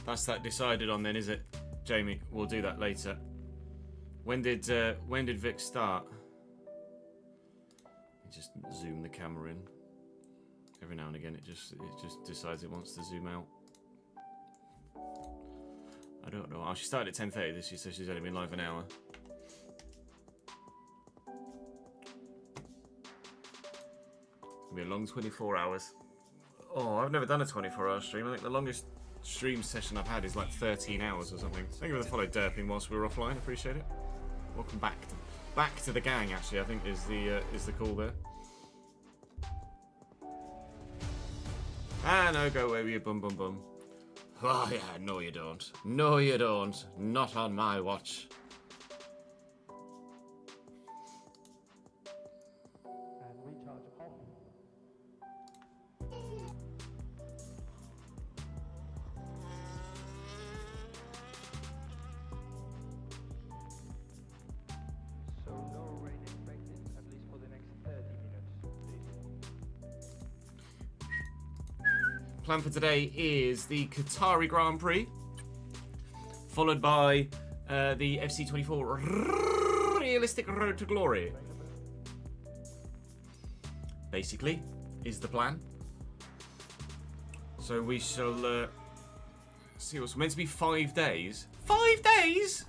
That's that decided on then, is it, Jamie? We'll do that later. When did Vic start? Just zoom the camera in. Every now and again, it just decides it wants to zoom out. I don't know. Oh, she started at 10:30 this year, so she's only been live an hour. It'll be a long 24 hours. Oh, I've never done a 24-hour stream. I think the longest stream session I've had is like 13 hours or something. Thank you for the follow, Derping, whilst we were offline. Appreciate it. Welcome back to the gang. Actually, I think is the call there. Ah, no, go away with your bum bum bum. Oh yeah, no you don't. No you don't. Not on my watch. And recharge off. So no rain expected, at least for the next 30 minutes. Plan for today is the Qatari Grand Prix, followed by the FC24 Realistic Road to Glory. Basically, is the plan. So we shall see what's meant to be 5 days. 5 days?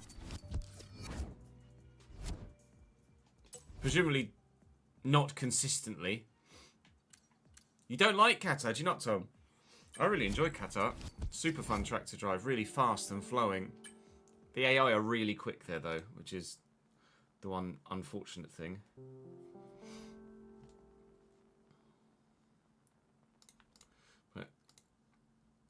Presumably not consistently. You don't like Qatar, do you not, Tom? I really enjoy Qatar. Super fun track to drive, really fast and flowing. The AI are really quick there though, which is the one unfortunate thing. But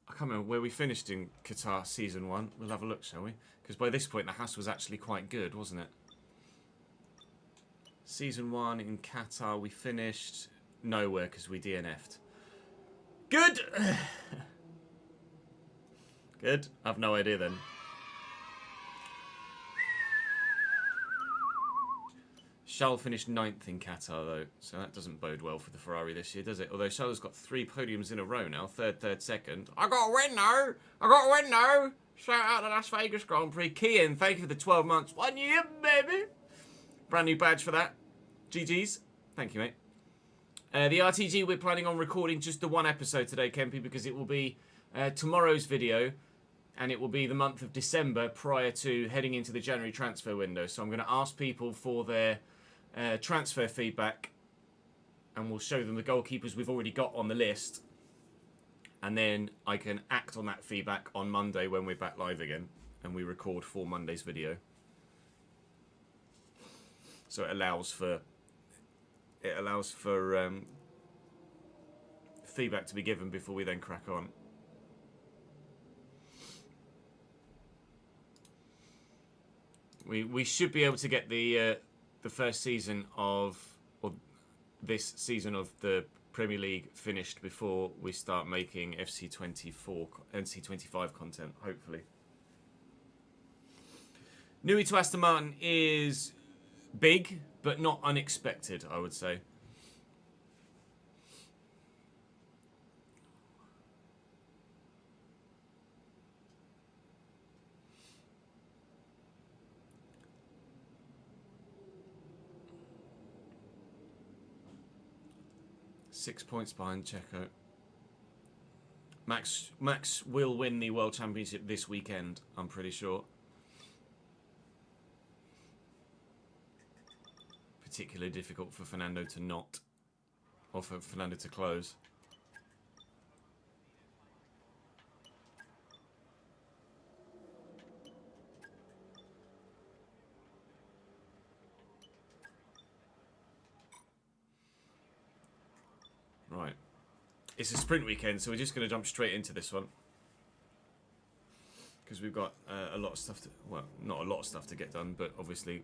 I can't remember where we finished in Qatar Season 1. We'll have a look, shall we? Because by this point the house was actually quite good, wasn't it? Season 1 in Qatar, we finished nowhere because we DNF'd. Good! Good. I've no idea then. Charles finished 9th in Qatar, though, so that doesn't bode well for the Ferrari this year, does it? Although Charles has got 3 podiums in a row now, third, second. I got a win now! I got a win now! Shout out to Las Vegas Grand Prix. Kian, thank you for the 12 months. 1 year, baby! Brand new badge for that. GG's. Thank you, mate. The RTG, we're planning on recording just the 1 episode today, Kempy, because it will be tomorrow's video, and it will be the month of December prior to heading into the January transfer window. So I'm going to ask people for their transfer feedback, and we'll show them the goalkeepers we've already got on the list, and then I can act on that feedback on Monday when we're back live again, and we record for Monday's video. So it allows for feedback to be given before we then crack on. We should be able to get the first season of, or this season of the Premier League finished before we start making NC25 content, hopefully. Nui to Aston Martin is big, but not unexpected, I would say. Six points behind Checo. Max will win the World Championship this weekend, I'm pretty sure. Particularly difficult for Fernando to not, or for Fernando to close. Right. It's a sprint weekend, so we're just going to jump straight into this one. Because we've got a lot of stuff to... Well, not a lot of stuff to get done, but obviously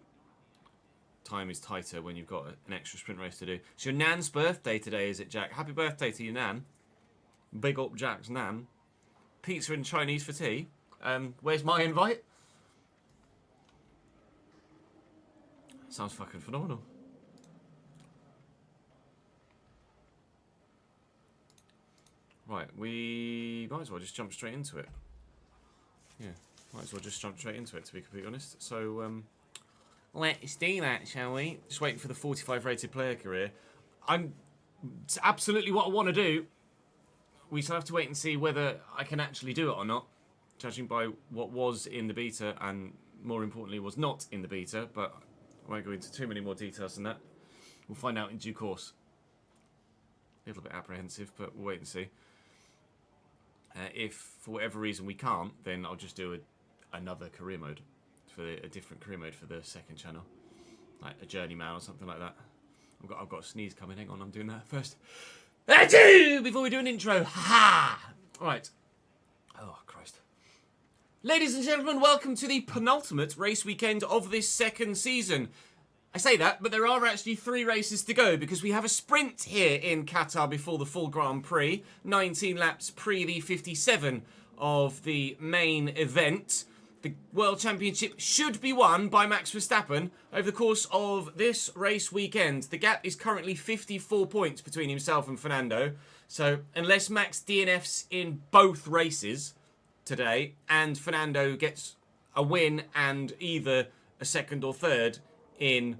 time is tighter when you've got an extra sprint race to do. It's your Nan's birthday today, is it, Jack? Happy birthday to your Nan. Big up Jack's Nan. Pizza and Chinese for tea. Where's my invite? Sounds fucking phenomenal. Right, we might as well just jump straight into it. Yeah, might as well just jump straight into it, to be completely honest. So, let's do that, shall we? Just waiting for the 45 rated player career. It's absolutely what I want to do. We still have to wait and see whether I can actually do it or not, judging by what was in the beta and, more importantly, was not in the beta, but I won't go into too many more details than that. We'll find out in due course. A little bit apprehensive, but we'll wait and see. If, for whatever reason, we can't, then I'll just do another career mode, a different career mode for the second channel. Like a journeyman or something like that. I've got a sneeze coming. Hang on, I'm doing that first. Achoo! Before we do an intro. Ha! Right. Oh, Christ. Ladies and gentlemen, welcome to the penultimate race weekend of this second season. I say that, but there are actually 3 races to go because we have a sprint here in Qatar before the full Grand Prix. 19 laps pre the 57 of the main event. The World Championship should be won by Max Verstappen over the course of this race weekend. The gap is currently 54 points between himself and Fernando. So unless Max DNFs in both races today and Fernando gets a win and either a second or third in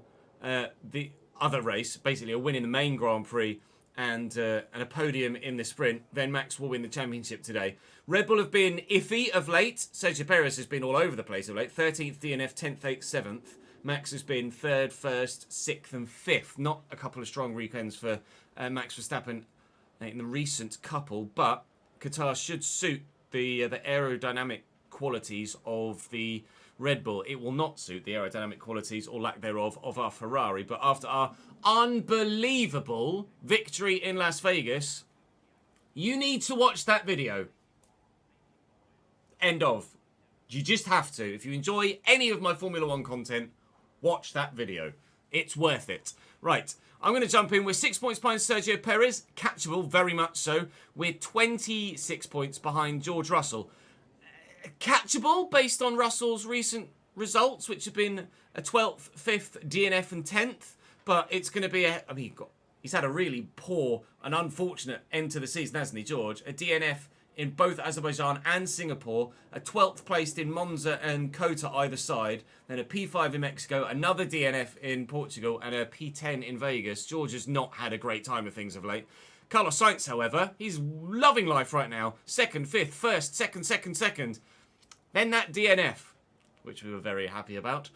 the other race, basically a win in the main Grand Prix and a podium in the sprint, then Max will win the championship today. Red Bull have been iffy of late. Sergio Perez has been all over the place of late. 13th DNF, 10th, 8th, 7th. Max has been 3rd, 1st, 6th and 5th. Not a couple of strong weekends for Max Verstappen in the recent couple, but Qatar should suit the aerodynamic qualities of the Red Bull. It will not suit the aerodynamic qualities or lack thereof of our Ferrari. But after our unbelievable victory in Las Vegas, you need to watch that video. End of. You just have to. If you enjoy any of my Formula 1 content, watch that video. It's worth it. Right, I'm going to jump in. We're 6 points behind Sergio Perez. Catchable, very much so. We're 26 points behind George Russell. Catchable based on Russell's recent results, which have been a 12th, 5th, DNF and 10th. but it's going to be I mean, he's had a really poor and unfortunate end to the season, hasn't he, George? A DNF in both Azerbaijan and Singapore, a 12th placed in Monza and Kota either side, then a P5 in Mexico, another DNF in Portugal, and a P10 in Vegas. George has not had a great time of things of late. Carlos Sainz, however, he's loving life right now. Second, fifth, first, second. Then that DNF, which we were very happy about.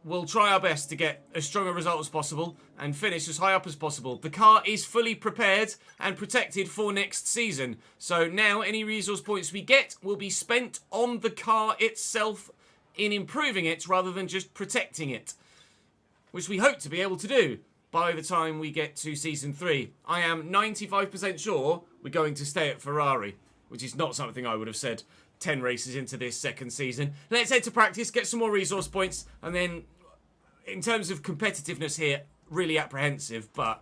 We'll try our best to get as strong a result as possible and finish as high up as possible. The car is fully prepared and protected for next season. So now any resource points we get will be spent on the car itself in improving it rather than just protecting it, which we hope to be able to do by the time we get to Season 3. I am 95% sure we're going to stay at Ferrari, which is not something I would have said 10 races into this second season. Let's head to practice, get some more resource points, and then in terms of competitiveness here, really apprehensive, but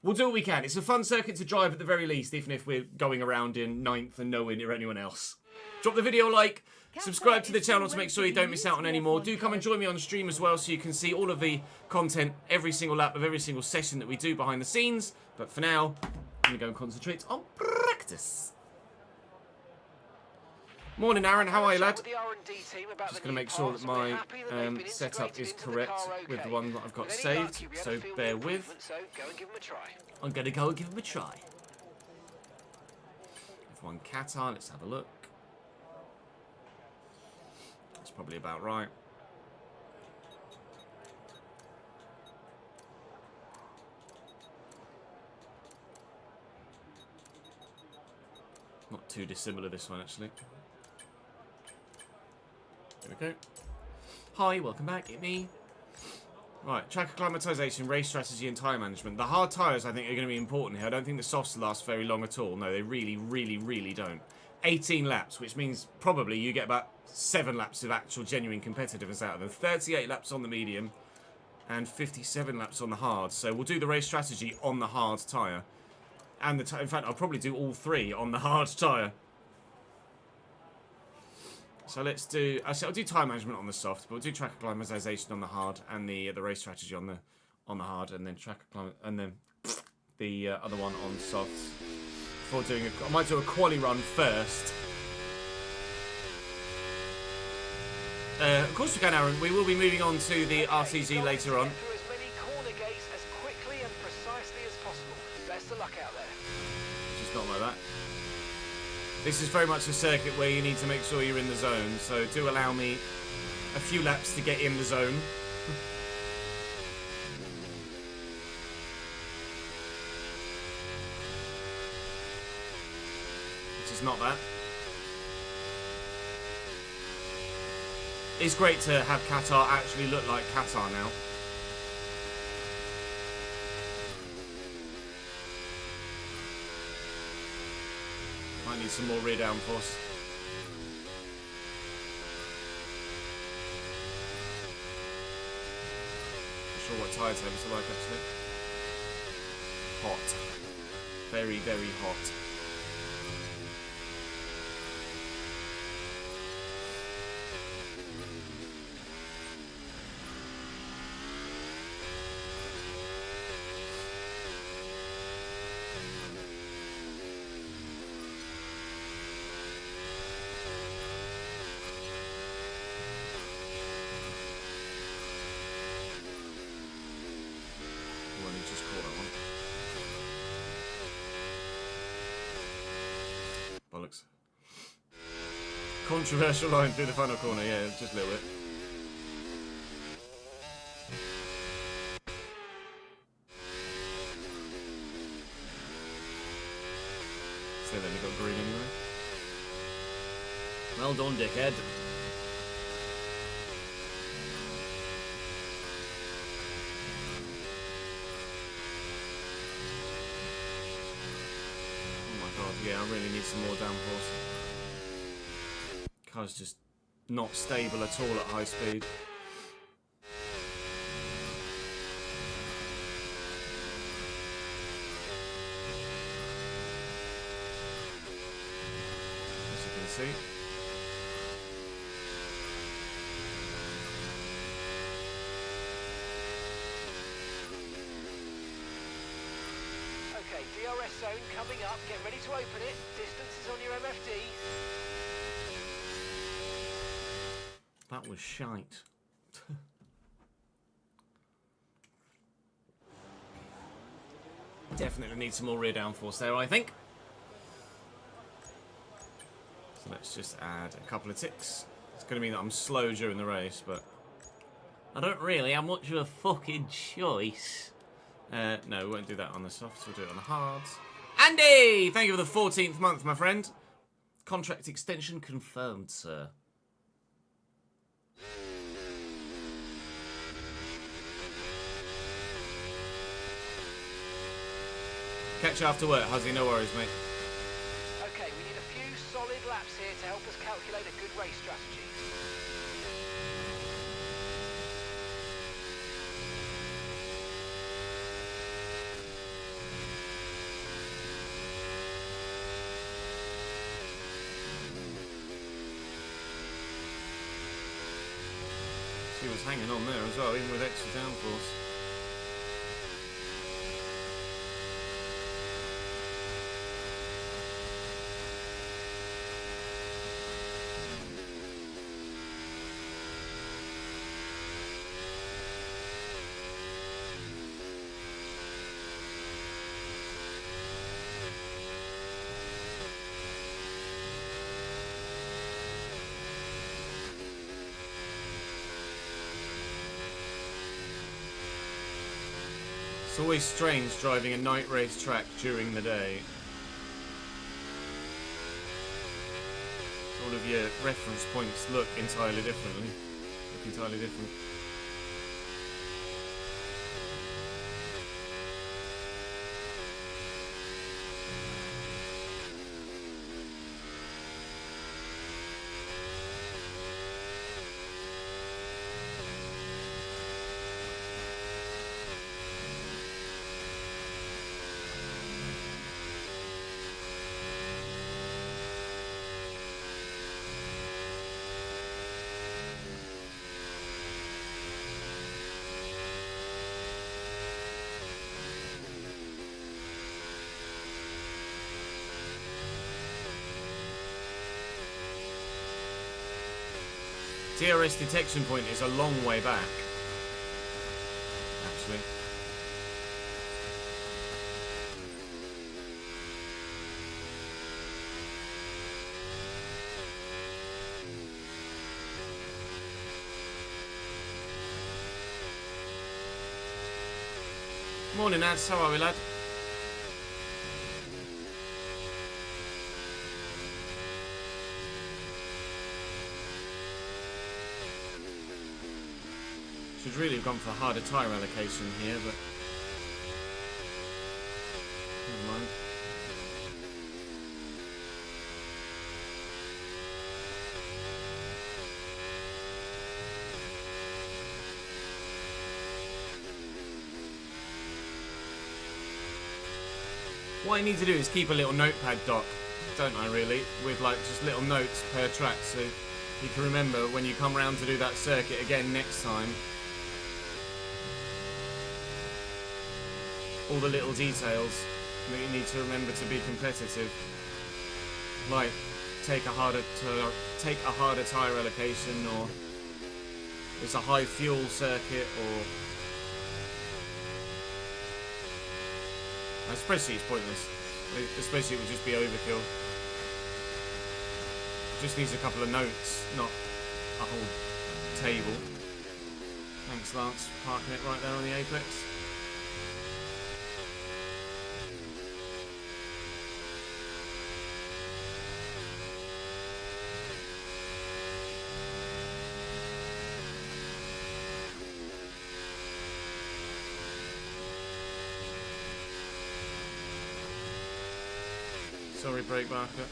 we'll do what we can. It's a fun circuit to drive at the very least, even if we're going around in 9th and nowhere near anyone else. Drop the video a like, subscribe to the channel to make sure you don't miss out on any more. Do come and join me on stream as well so you can see all of the content, every single lap of every single session that we do behind the scenes. But for now, I'm going to go and concentrate on practice. Morning, Aaron. How are you, lad? Just going to make sure that my setup is correct with the one that I've got saved, so bear with. I'm going to go and give him a try. F1 Qatar, let's have a look. That's probably about right. Not too dissimilar, this one, actually. There we go. Hi, welcome back, it's me. Right, track acclimatization, race strategy and tyre management. The hard tyres, I think, are going to be important here. I don't think the softs last very long at all. No, they really don't. 18 laps, which means probably you get about 7 laps of actual genuine competitiveness out of them. 38 laps on the medium and 57 laps on the hard. So we'll do the race strategy on the hard tyre. And in fact, I'll probably do all 3 on the hard tyre. So let's do. I'll do time management on the soft, but we'll do track acclimatization on the hard and the race strategy on the hard, and then track and then the other one on softs. Before doing I might do a quali run first. Of course we can, Aaron. We will be moving on to the RTG later on. Just not like that. This is very much a circuit where you need to make sure you're in the zone, so do allow me a few laps to get in the zone. Which is not that. It's great to have Qatar actually look like Qatar now. Might need some more rear downforce. Not sure what tyre temps are like actually. Hot. Very hot. Bollocks. Controversial line through the final corner, yeah, just a little bit. Still only got green anyway. Well done, dickhead. Yeah, I really need some more downforce. Car's just not stable at all at high speed. As you can see. DRS zone coming up. Get ready to open it. Distance is on your MFD. That was shite. Definitely need some more rear downforce there, I think. So let's just add a couple of ticks. It's going to mean that I'm slow during the race, but I don't really have much of a fucking choice. No, we won't do that on the softs, we'll do it on the hards. Andy! Thank you for the 14th month, my friend. Contract extension confirmed, sir. Catch you after work, Huzzy, no worries, mate. Okay, we need a few solid laps here to help us calculate a good race strategy. She was hanging on there as well, even with extra downforce. It's always strange driving a night race track during the day. All of your reference points look entirely differently. Look entirely different. DRS detection point is a long way back, actually. Morning, Ads. How are we, lad? Should really have gone for a harder tyre allocation here, but never mind. What I need to do is keep a little notepad doc, don't I really, with like just little notes per track, so you can remember when you come round to do that circuit again next time. All the little details that you need to remember to be competitive, like take a harder tyre allocation, or it's a high fuel circuit, or a spreadsheet's pointless. A spreadsheet would just be overkill. Just needs a couple of notes, not a whole table. Thanks, Lance, for parking it right there on the apex. Sorry, brake marker.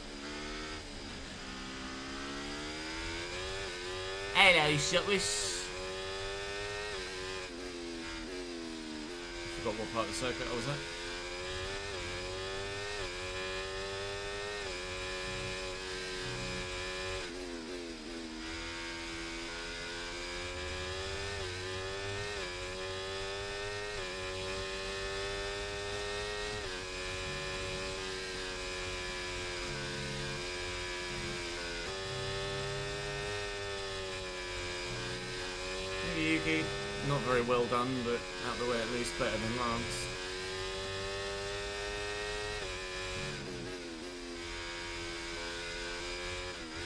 Hello, Shotwish. Forgot what part of the circuit I was at. Yuki. Not very well done, but out the way at least better than Lance.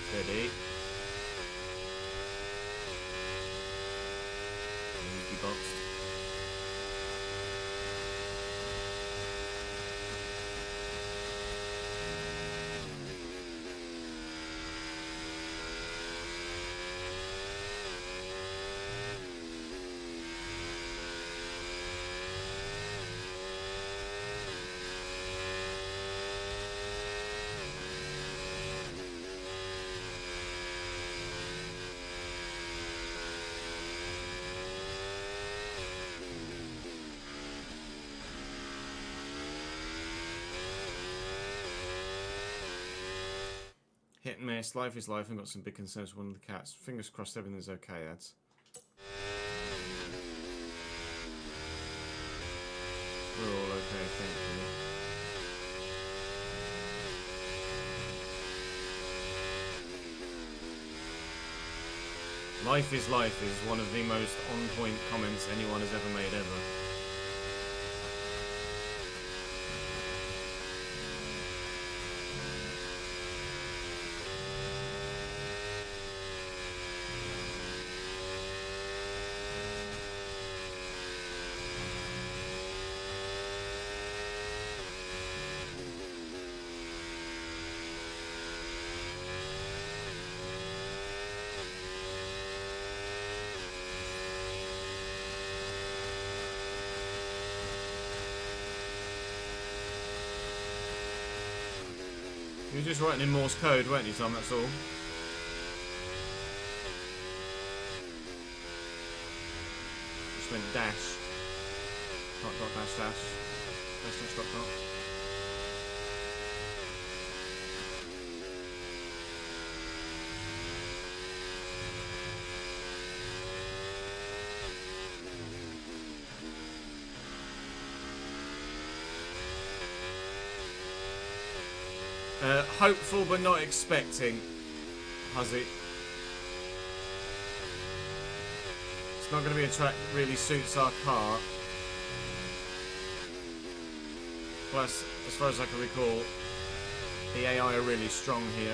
Steady. Yuki boxed. Hit and miss, life is life, and got some big concerns with one of the cats. Fingers crossed everything's okay, ads. We're all okay, thank you. Life is life is one of the most on-point comments anyone has ever made ever. You were just writing in Morse code, weren't you, Tom? That's all. Just went dash. Dot dot dash dash. Dash dash dot dot. Hopeful but not expecting, Huzzy. It's not going to be a track that really suits our car. Plus, as far as I can recall, the AI are really strong here.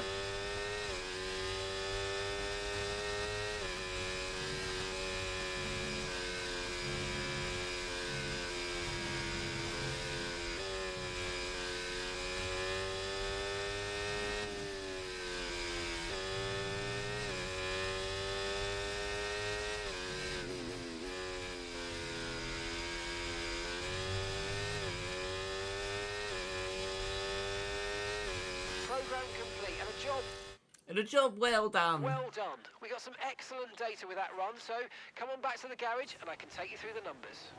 Program complete and a job And a job well done. well done. We got some excellent data with that run, so come on back to the garage and I can take you through the numbers.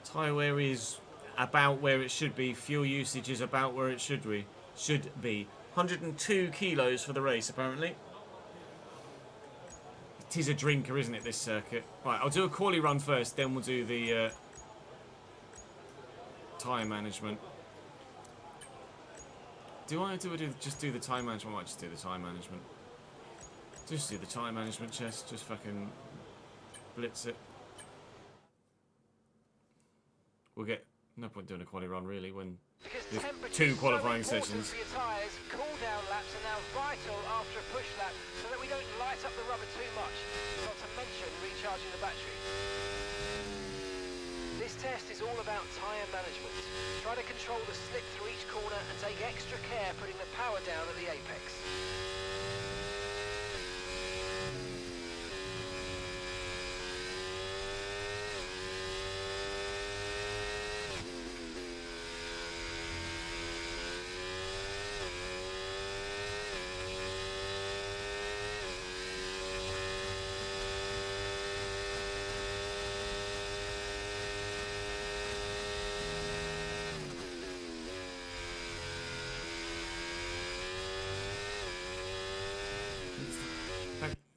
Tyre wear is about where it should be. Fuel usage is about where it should be. 102 kilos for the race, apparently. It is a drinker, isn't it, this circuit? Right, I'll do a quali run first, then we'll do the tyre management. Do I just do the tyre management? I might just do the tyre management. Just do the tyre management, Chess. Just fucking blitz it. We'll get no point doing a quali run really when Because there's temperature's two so qualifying important sessions. for your tyres, cool down laps are now vital after a push lap so that we don't light up the rubber too much, not to mention recharging the battery. This test is all about tyre management. Try to control the slip through each corner and take extra care putting the power down at the apex.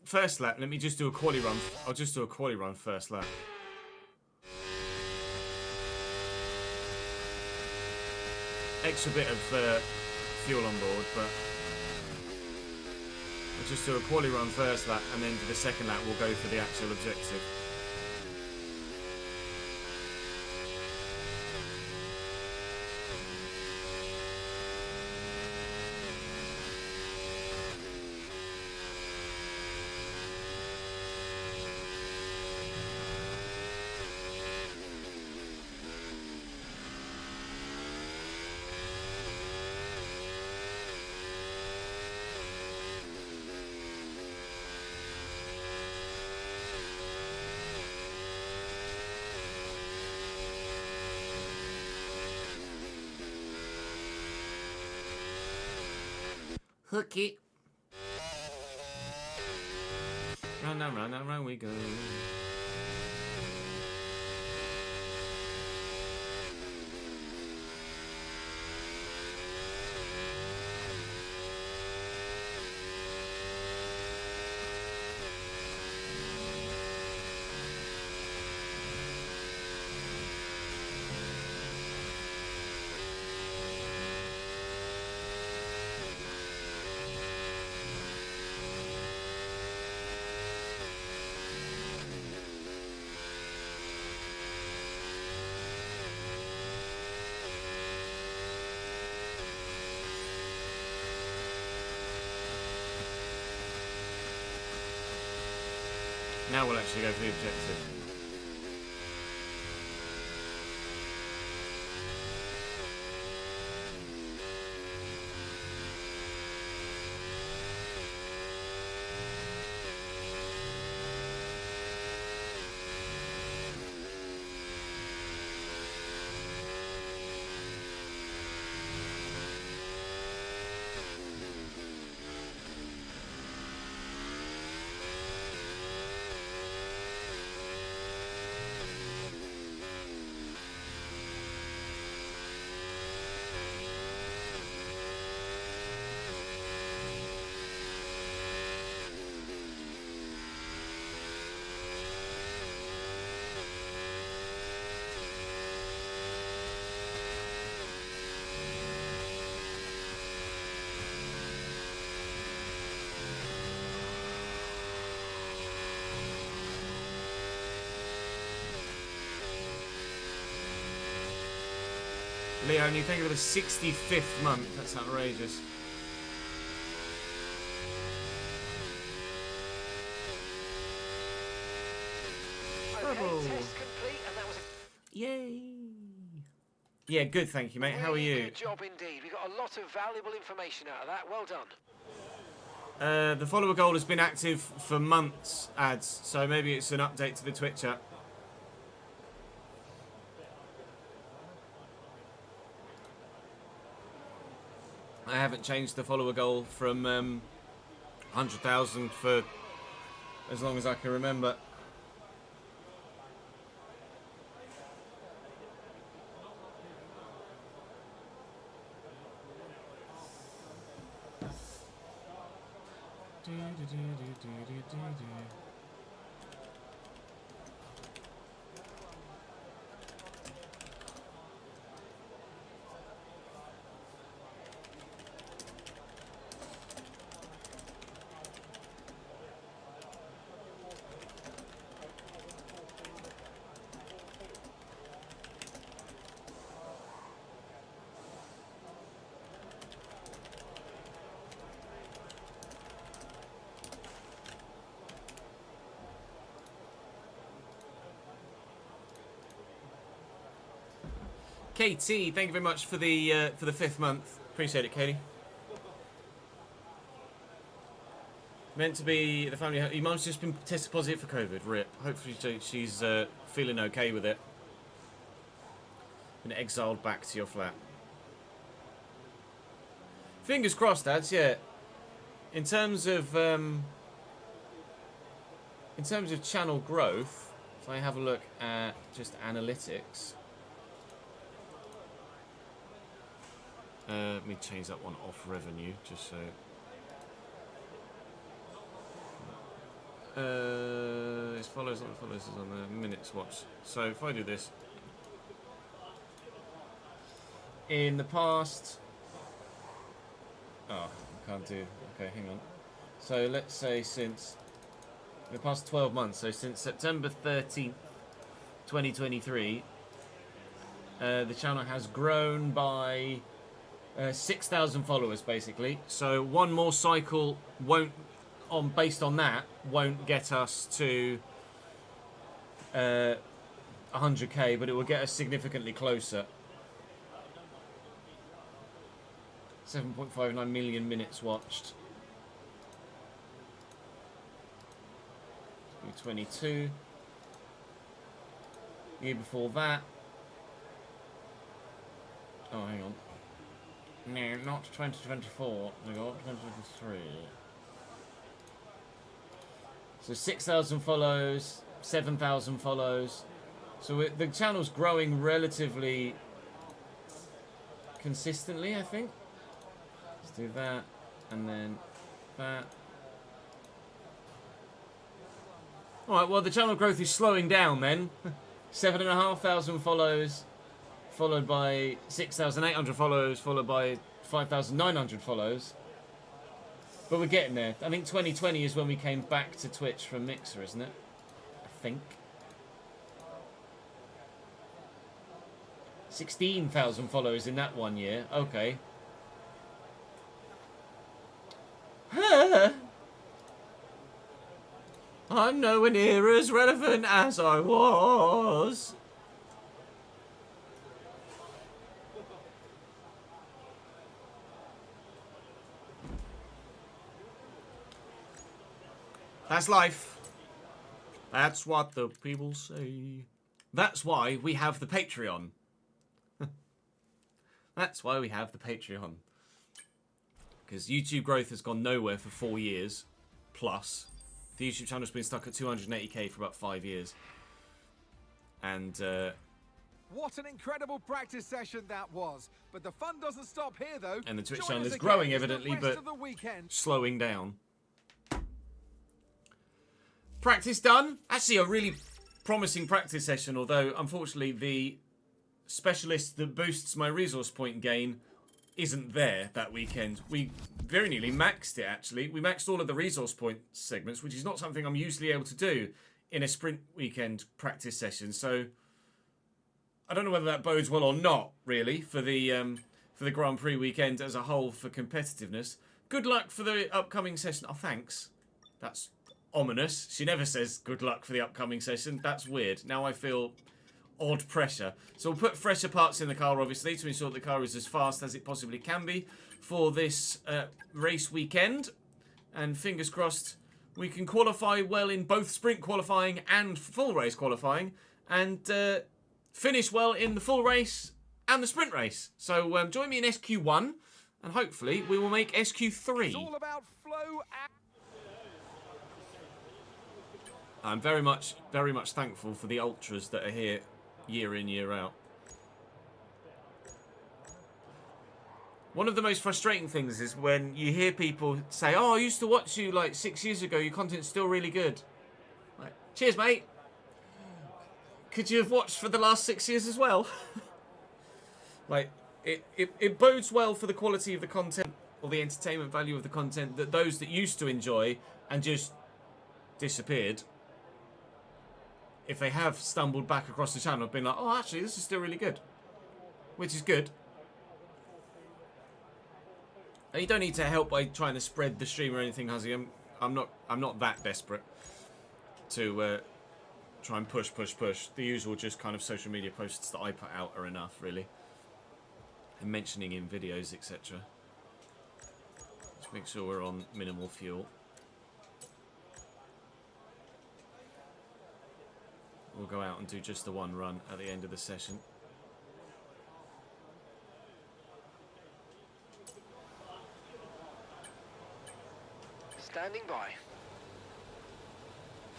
First lap, let me just do a quali run. I'll just do a quali run first lap. Extra bit of fuel on board, but I'll just do a quali run first lap, and then for the second lap we'll go for the actual objective. Hook it. Round and round we go. Now we'll actually go for the objective. Leon, you think of the 65th month? That's outrageous. Okay, Bravo. test complete, and that was a Yay! Yeah, good, thank you, mate. How are really you? good job indeed. We got a lot of valuable information out of that. Well done. The follower goal has been active for months, ads, so maybe it's an update to the Twitch app. I haven't changed the follower goal from 100,000 for as long as I can remember. KT, thank you very much for the 5th month. Appreciate it, Katie. Meant to be the family. Your mum's just been tested positive for COVID. Rip. Hopefully she's feeling okay with it. Been exiled back to your flat. Fingers crossed, dads. Yeah. In terms of channel growth, if I have a look at just analytics. Let me change that one off revenue, just so. It follows is on the minutes watched. So if I do this, in the past, I can't do. Okay, hang on. So let's say since the past 12 months, so since September 13th, 2023, the channel has grown by 6,000 followers, basically. So one more cycle based on that, won't get us to 100k, but it will get us significantly closer. 7.59 million minutes watched. 22. The year before that. Oh, hang on. No, not 2024. We got 2023. So 6,000 follows, 7,000 follows. So the channel's growing relatively consistently, I think. Let's do that, and then that. Alright, well the channel growth is slowing down then. 7,500 follows, followed by 6,800 follows, followed by 5,900 follows. But we're getting there. I think 2020 is when we came back to Twitch from Mixer, isn't it? I think. 16,000 followers in that 1 year. Okay. I'm nowhere near as relevant as I was. That's life. That's what the people say. That's why we have the Patreon. That's why we have the Patreon. Because YouTube growth has gone nowhere for 4 years. Plus. The YouTube channel's been stuck at 280k for about 5 years. And, What an incredible practice session that was. But the fun doesn't stop here, though. and the Twitch Join channel us is again growing, as the evidently, rest but of the weekend slowing down. Practice done. Actually, a really promising practice session, although, unfortunately, the specialist that boosts my resource point gain isn't there that weekend. We very nearly maxed it, actually. We maxed all of the resource point segments, which is not something I'm usually able to do in a sprint weekend practice session. So I don't know whether that bodes well or not, really, for the Grand Prix weekend as a whole for competitiveness. Good luck for the upcoming session. Oh, thanks. That's ominous. She never says good luck for the upcoming session. That's weird. Now I feel odd pressure. So we'll put fresher parts in the car, obviously, to ensure the car is as fast as it possibly can be for this race weekend. And fingers crossed we can qualify well in both sprint qualifying and full race qualifying, and finish well in the full race and the sprint race. So join me in SQ1, and hopefully we will make SQ3. It's all about flow and I'm very much thankful for the ultras that are here year in, year out. One of the most frustrating things is when you hear people say, oh, I used to watch you like 6 years ago, your content's still really good. Like, cheers, mate. Could you have watched for the last 6 years as well? Like, it bodes well for the quality of the content, or the entertainment value of the content, that those that used to enjoy and just disappeared, if they have stumbled back across the channel, have been like, oh, actually, this is still really good. Which is good. And you don't need to help by trying to spread the stream or anything, Huzzy. I'm not that desperate to try and push. The usual just kind of social media posts that I put out are enough, really. And mentioning in videos, etc. Just make sure we're on minimal fuel. We'll go out and do just the one run at the end of the session. Standing by.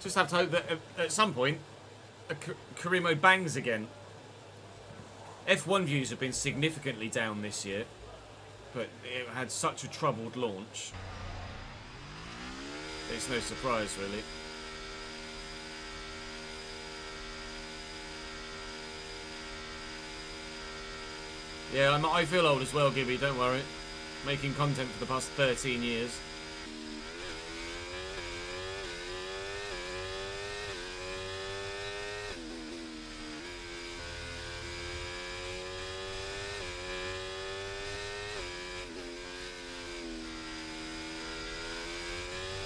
Just have to hope that at some point Karimo bangs again. F1 views have been significantly down this year, but it had such a troubled launch. It's no surprise, really. Yeah, I feel old as well, Gibby, don't worry. Making content for the past 13 years.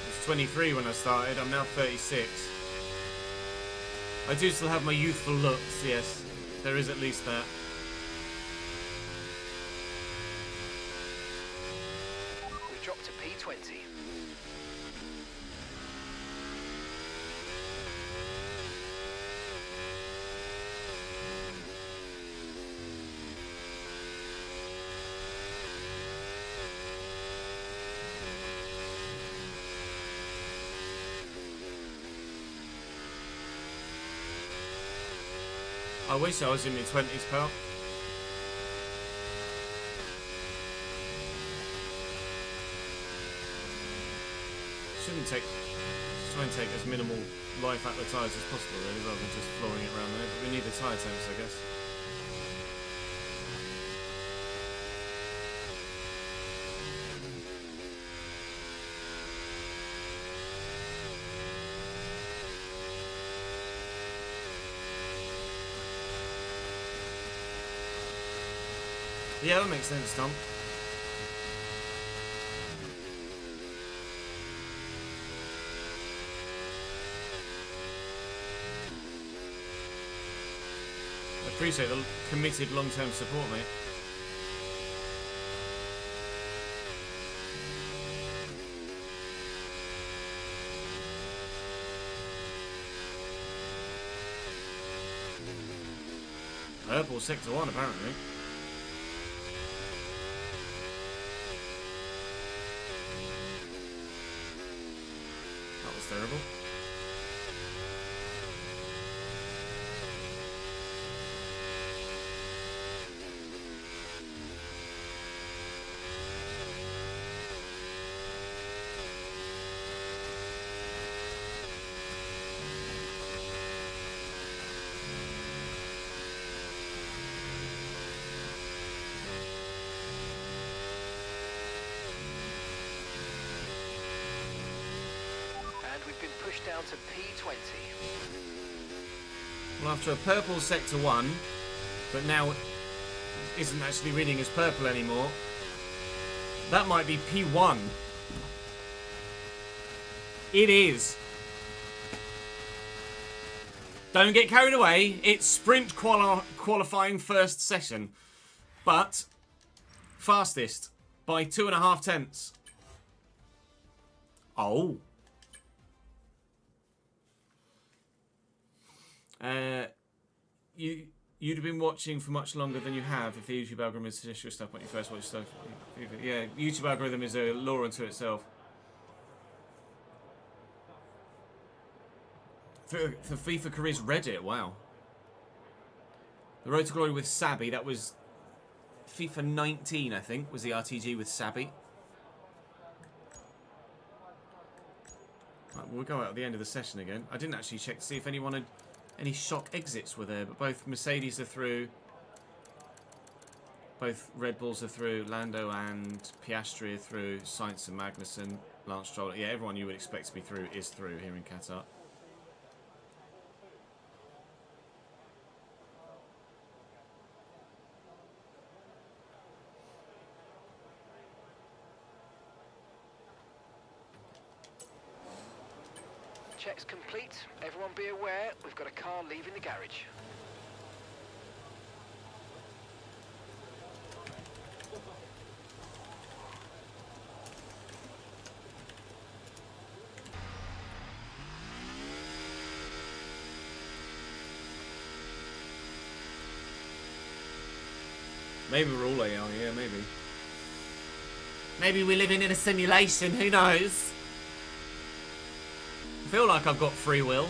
I was 23 when I started, I'm now 36. I do still have my youthful looks, yes. There is at least that. We drop to P20. I wish I was in my 20s, pal. Shouldn't take... Try and take as minimal life out of the tyres as possible, really, rather than just flooring it around there. But we need the tyre temps, I guess. Yeah, that makes sense, Tom. I appreciate the committed long-term support, mate. Purple sector 1, apparently. That was terrible. We've been pushed down to P20. Well, after a purple sector 1, but now isn't actually reading as purple anymore, that might be P1. It is. Don't get carried away. It's sprint qualifying first session. But fastest by 2.5 tenths. Oh. You'd have been watching for much longer than you have if the YouTube algorithm had suggested your stuff when you first watched stuff. Yeah, YouTube algorithm is a law unto itself. For FIFA Careers Reddit, wow. The Road to Glory with Sabi, that was FIFA 19, I think, was the RTG with Sabi. Right, we'll go out at the end of the session again. I didn't actually check to see if anyone had... Any shock exits were there, but both Mercedes are through. Both Red Bulls are through. Lando and Piastri are through. Sainz and Magnussen. Lance Stroll. Yeah, everyone you would expect to be through is through here in Qatar. Checks complete. Everyone be aware, we've got a car leaving the garage. Maybe we're all AR, yeah, maybe. Maybe we're living in a simulation, who knows? I feel like I've got free will.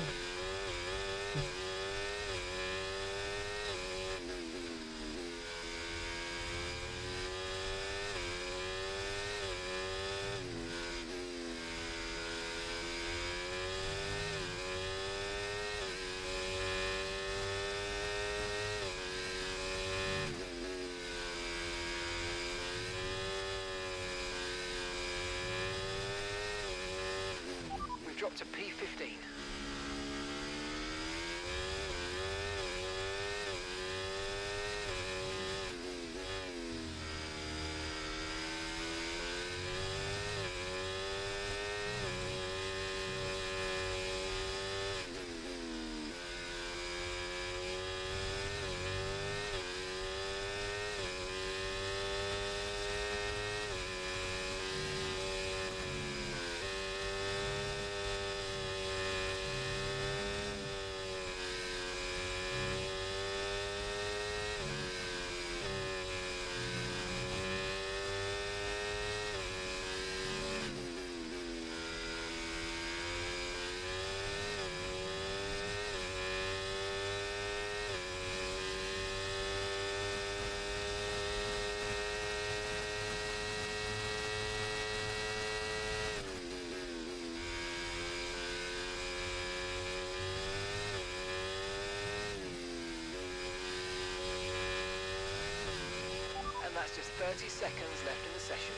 Dropped to P15. That's just 30 seconds left in the session.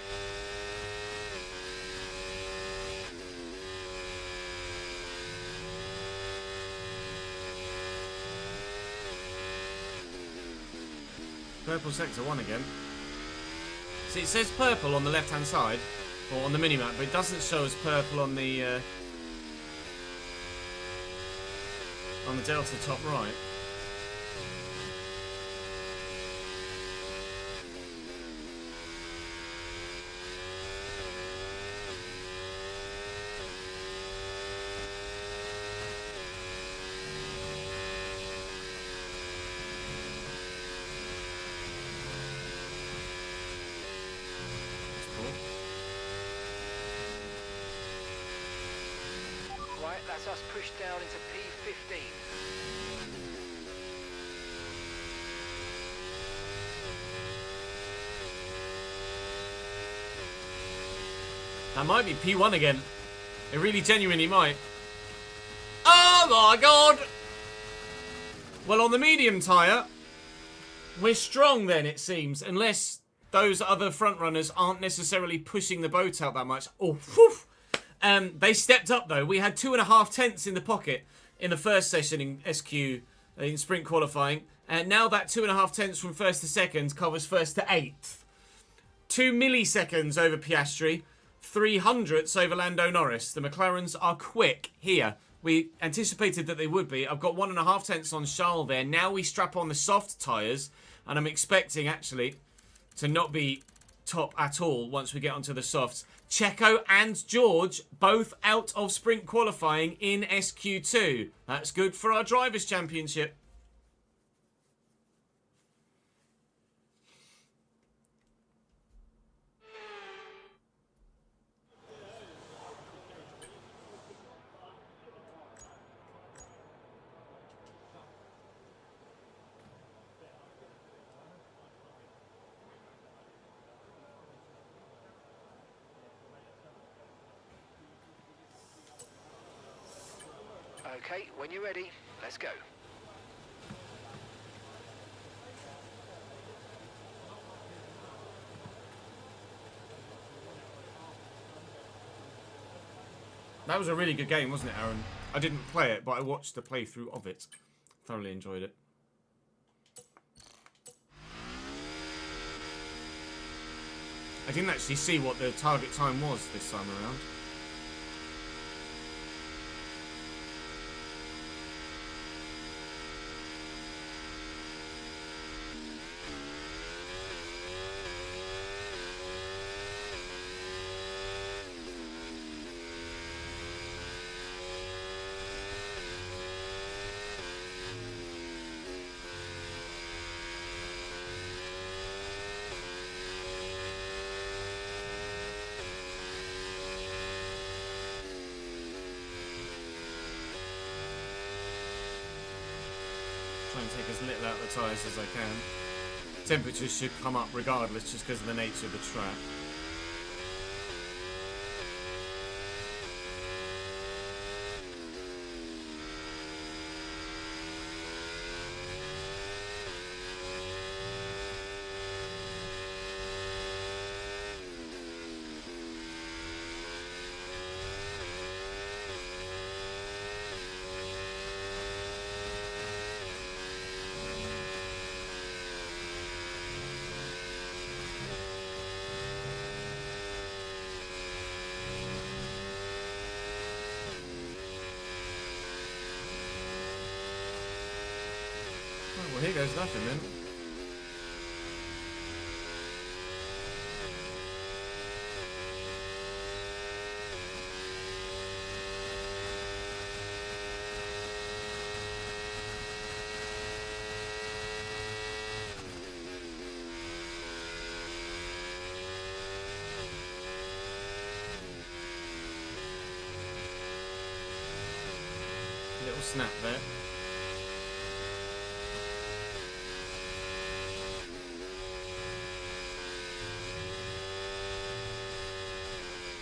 Purple sector 1 again. See, it says purple on the left-hand side, or on the minimap, but it doesn't show as purple on the delta top right. Right, that's us pushed down into P15. That might be P1 again. It really genuinely might. Oh my god! Well, on the medium tyre, we're strong then, it seems. Unless those other front runners aren't necessarily pushing the boat out that much. Oh, whew. They stepped up though. We had 2.5 tenths in the pocket in the first session in SQ, in sprint qualifying. And now that 2.5 tenths from first to second covers first to 8th. 2 milliseconds over Piastri. 300ths over Lando Norris. The McLarens are quick here. We anticipated that they would be. I've got 1.5 tenths on Charles there. Now we strap on the soft tyres. And I'm expecting, actually, to not be top at all once we get onto the softs. Checo and George both out of sprint qualifying in SQ2. That's good for our Drivers' Championship. Okay, when you're ready, let's go. That was a really good game, wasn't it, Aaron? I didn't play it, but I watched the playthrough of it. Thoroughly enjoyed it. I didn't actually see what the target time was this time around. Try and take as little out of the tyres as I can. Temperatures should come up regardless just because of the nature of the track. Well, here goes nothing then. Little snap there.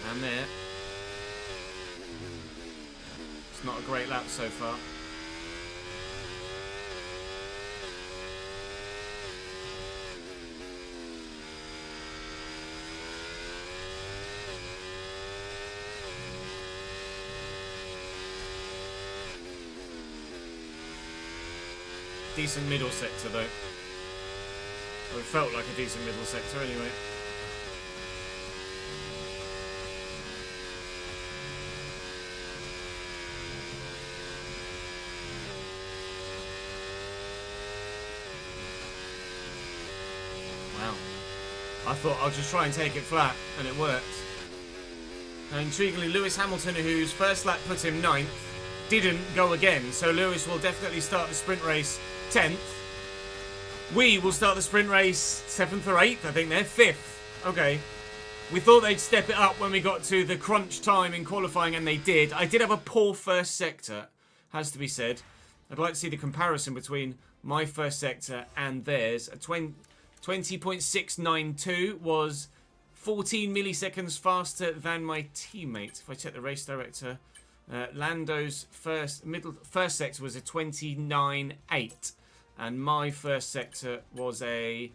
And there. It's not a great lap so far. decent middle sector though. Or it felt like a decent middle sector anyway. Wow. I thought I'll just try and take it flat, and it worked. And intriguingly, Lewis Hamilton, whose first lap put him 9th, didn't go again. So Lewis will definitely start the sprint race 10th. We will start the sprint race 7th or 8th. I think they're 5th. Okay. We thought they'd step it up when we got to the crunch time in qualifying, and they did. I did have a poor first sector, has to be said. I'd like to see the comparison between my first sector and theirs. A 20.692 was 14 milliseconds faster than my teammate. If I check the race director, Lando's first sector was a 29.8, and my first sector was a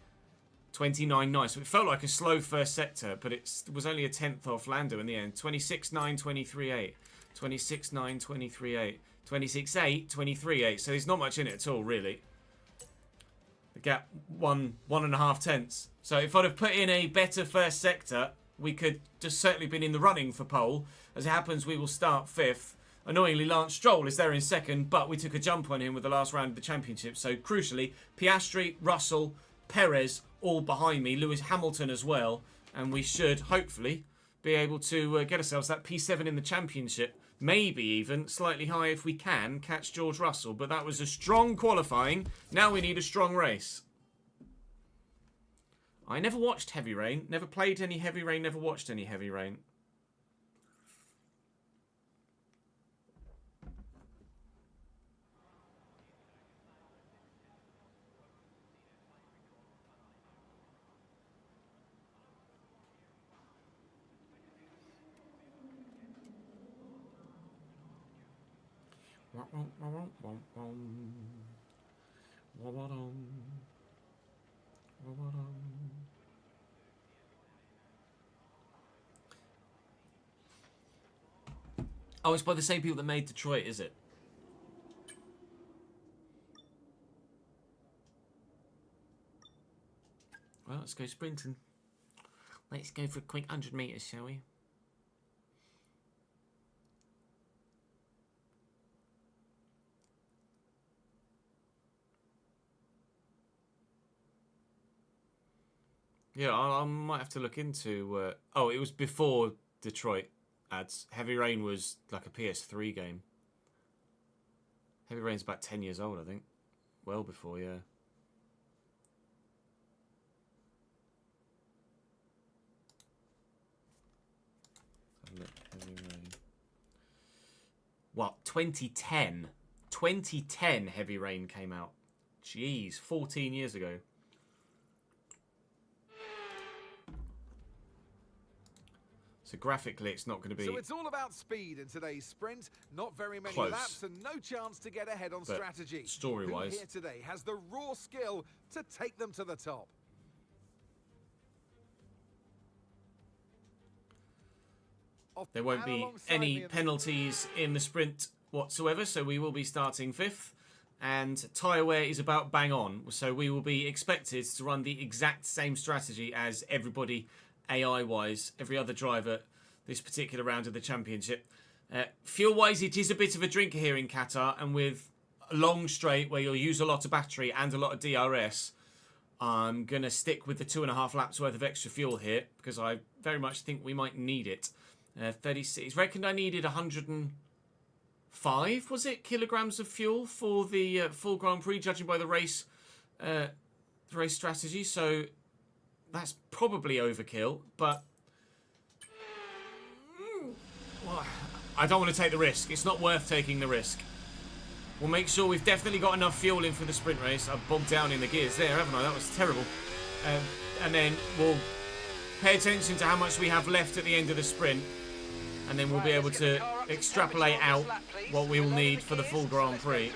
29.9. So it felt like a slow first sector, but it was only a 10th off Lando in the end. 26.9, 23.8, 26.9, 23.8, 26.8, 23.8. So there's not much in it at all, really. The gap 1.5 tenths. So if I'd have put in a better first sector, we could just certainly been in the running for pole. As it happens, we will start 5th. Annoyingly, Lance Stroll is there in 2nd, but we took a jump on him with the last round of the championship. So crucially, Piastri, Russell, Perez all behind me, Lewis Hamilton as well, and we should hopefully be able to get ourselves that P7 in the championship. Maybe even slightly high if we can catch George Russell. But that was a strong qualifying. Now we need a strong race. I never watched Heavy Rain. Never played any Heavy Rain. Never watched any Heavy Rain. Oh, it's by the same people that made Detroit, is it? Well, let's go sprinting. Let's go for a quick 100 metres, shall we? Yeah, I might have to look into... oh, it was before Detroit ads. Heavy Rain was like a PS3 game. Heavy Rain's about 10 years old, I think. Well before, yeah. Heavy Rain. What? 2010? 2010 Heavy Rain came out. Jeez, 14 years ago. So graphically, it's not going to be... So it's all about speed in today's sprint. Not very many close. laps and no chance to get ahead on But strategy. story-wise... Who here today has the raw skill to take them to the top? There won't be any penalties in the sprint whatsoever, so we will be starting 5th. And tyre wear is about bang on, so we will be expected to run the exact same strategy as everybody AI-wise, every other driver this particular round of the championship. Fuel-wise, it is a bit of a drinker here in Qatar, and with a long straight where you'll use a lot of battery and a lot of DRS, I'm going to stick with the 2.5 laps worth of extra fuel here, because I very much think we might need it. 36, reckoned I needed 105, was it, kilograms of fuel for the full Grand Prix, judging by the race strategy, so that's probably overkill, but well, I don't want to take the risk. It's not worth taking the risk. We'll make sure we've definitely got enough fuel in for the sprint race. I've bogged down in the gears there, haven't I? That was terrible. And then we'll pay attention to how much we have left at the end of the sprint, and then we'll be able to extrapolate out what we will need for the full Grand Prix.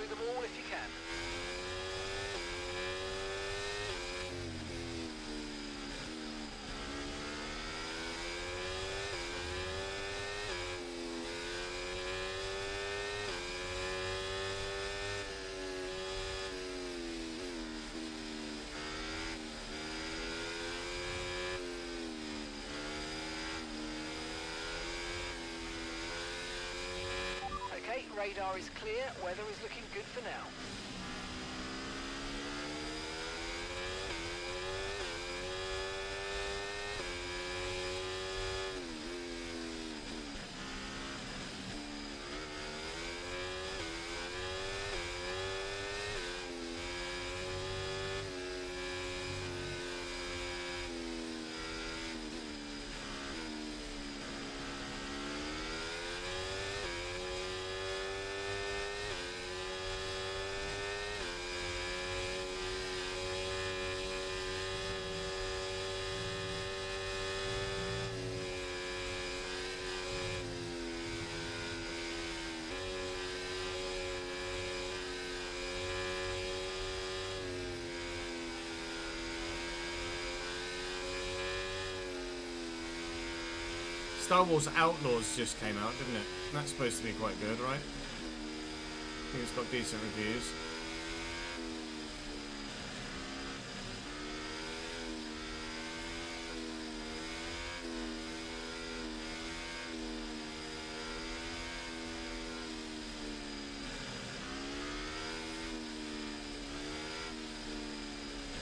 radar is clear, weather is looking good for now. Star Wars Outlaws just came out, didn't it? That's supposed to be quite good, right? I think it's got decent reviews.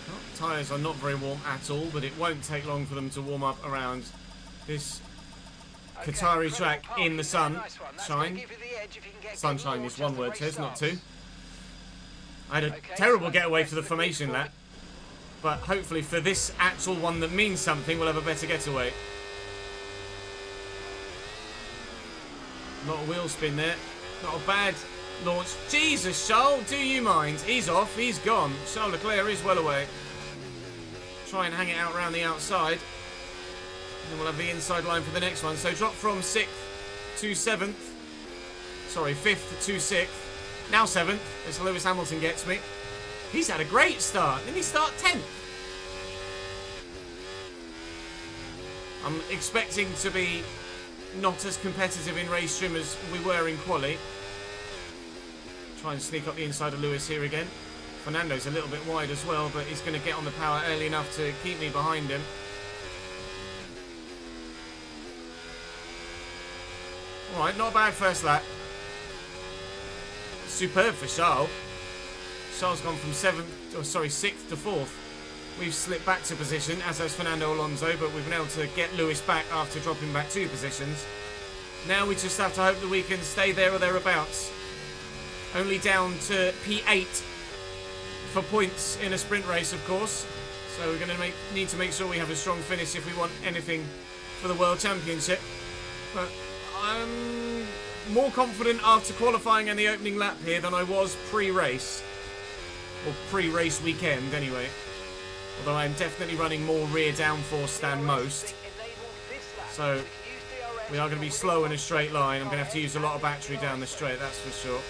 Well, tyres are not very warm at all, but it won't take long for them to warm up around this Qatari track in the sun. Shine. Sunshine is one word, Tez, not two. I had a terrible getaway for the formation lap, but hopefully for this actual one that means something, we'll have a better getaway. Not a wheel spin there. Not a bad launch. Jesus, Charles, do you mind? He's off, he's gone. Charles Leclerc is well away. Try and hang it out around the outside. And we'll have the inside line for the next one. So drop from 6th to 7th. Sorry, 5th to 6th. Now 7th, as Lewis Hamilton gets me. He's had a great start. Didn't he start 10th? I'm expecting to be not as competitive in race trim as we were in quali. Try and sneak up the inside of Lewis here again. Fernando's a little bit wide as well, but he's going to get on the power early enough to keep me behind him. Alright, not a bad first lap. Superb for Charles. Charles gone from 6th to 4th. We've slipped back to position, as has Fernando Alonso, but we've been able to get Lewis back after dropping back 2 positions. Now we just have to hope that we can stay there or thereabouts. Only down to P8 for points in a sprint race, of course. So we're going to need to make sure we have a strong finish if we want anything for the World Championship. But I'm more confident after qualifying and the opening lap here than I was pre-race. Or pre-race weekend, anyway. Although I'm definitely running more rear downforce than most. So we are going to be slow in a straight line. I'm going to have to use a lot of battery down the straight, that's for sure.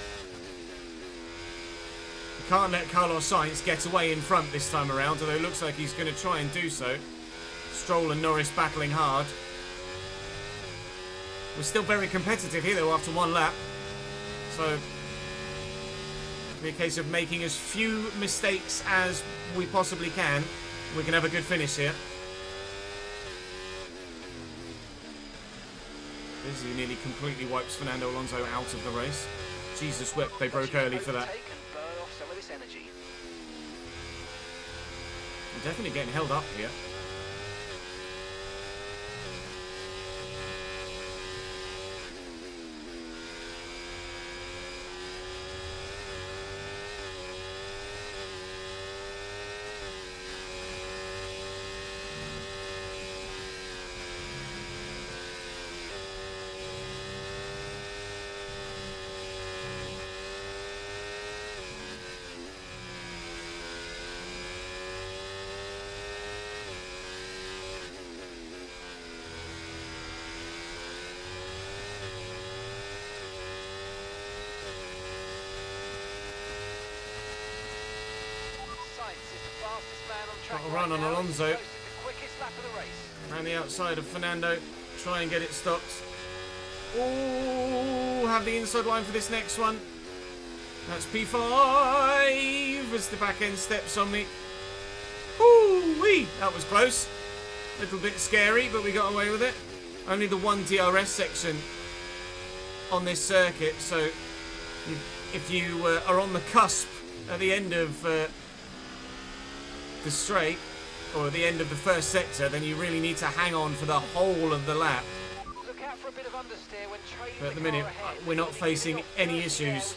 We can't let Carlos Sainz get away in front this time around, although it looks like he's going to try and do so. Stroll and Norris battling hard. We're still very competitive here, though, after 1 lap. So, it'll be a case of making as few mistakes as we possibly can. We can have a good finish here. Busy nearly completely wipes Fernando Alonso out of the race. Jesus wept, they broke early for that. I'm definitely getting held up here. Got a run on Alonso. Around the outside of Fernando. Try and get it stopped. Oh, have the inside line for this next one. That's P5 as the back end steps on me. Ooh-wee, that was close. A little bit scary, but we got away with it. Only the one DRS section on this circuit, so If you are on the cusp at the end of the straight, or at the end of the first sector, then you really need to hang on for the whole of the lap. Look out for a bit of understeer when trailing But at the car minute, ahead. we're not facing any issues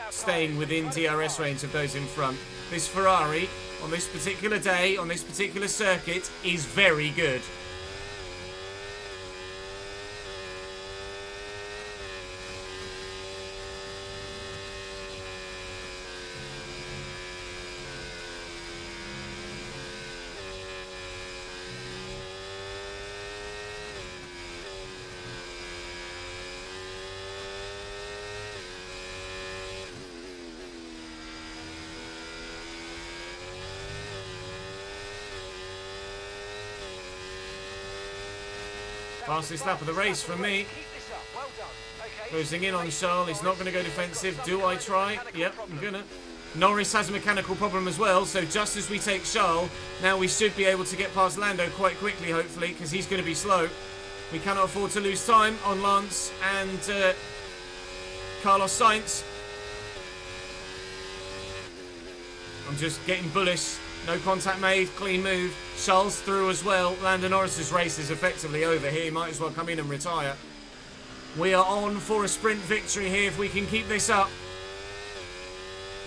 staying within DRS range of those in front. This Ferrari, on this particular day, on this particular circuit, is very good. Fastest lap of the race from me. Keep this up. Well done. Okay. Closing in on Charles. He's not going to go defensive. Do I try? Yep, I'm going to. Norris has a mechanical problem as well, so just as we take Charles, now we should be able to get past Lando quite quickly, hopefully, because he's going to be slow. We cannot afford to lose time on Lance and Carlos Sainz. I'm just getting bullish. No contact made, clean move. Charles through as well. Lando Norris's race is effectively over here. He might as well come in and retire. We are on for a sprint victory here if we can keep this up.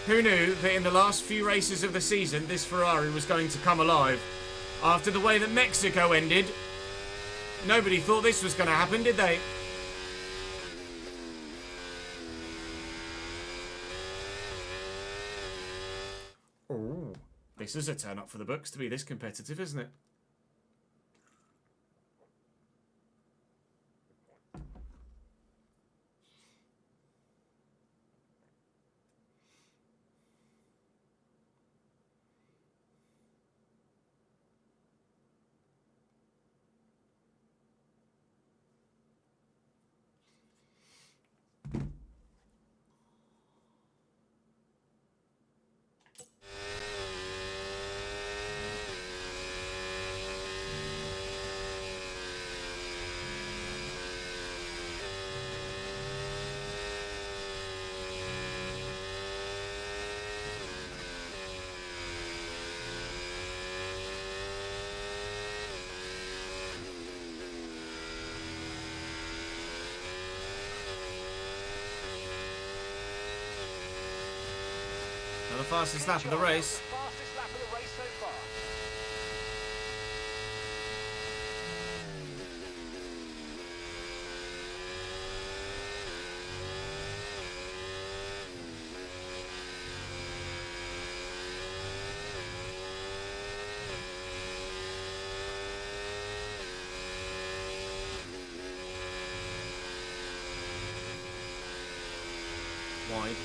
Who knew that in the last few races of the season, this Ferrari was going to come alive? After the way that Mexico ended, nobody thought this was going to happen, did they? Oh, this is a turn up for the books to be this competitive, isn't it? The fastest lap of the race. Fastest lap of the race so far. Wide.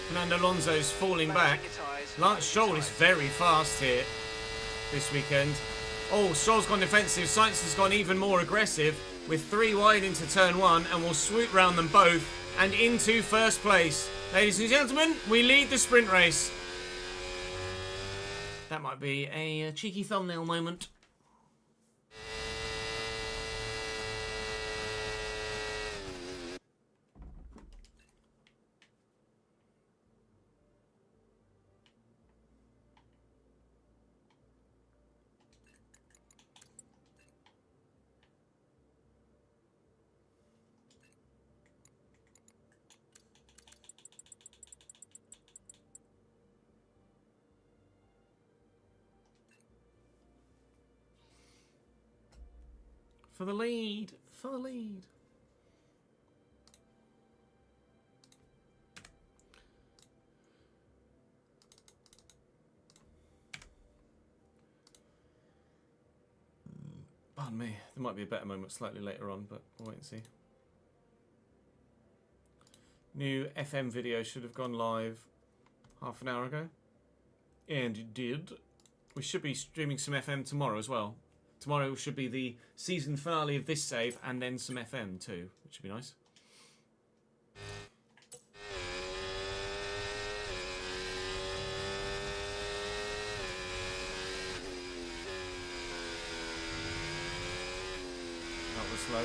Fernando Alonso's falling back. Lance Stroll is very fast here this weekend. Oh, Stroll's gone defensive. Sainz has gone even more aggressive with 3 wide into turn 1 and will swoop round them both and into first place. Ladies and gentlemen, we lead the sprint race. That might be a cheeky thumbnail moment. For the lead. For the lead. Pardon me. There might be a better moment slightly later on, but we'll wait and see. New FM video should have gone live half an hour ago. And it did. We should be streaming some FM tomorrow as well. Tomorrow should be the season finale of this save and then some FM too, which should be nice. That was slow.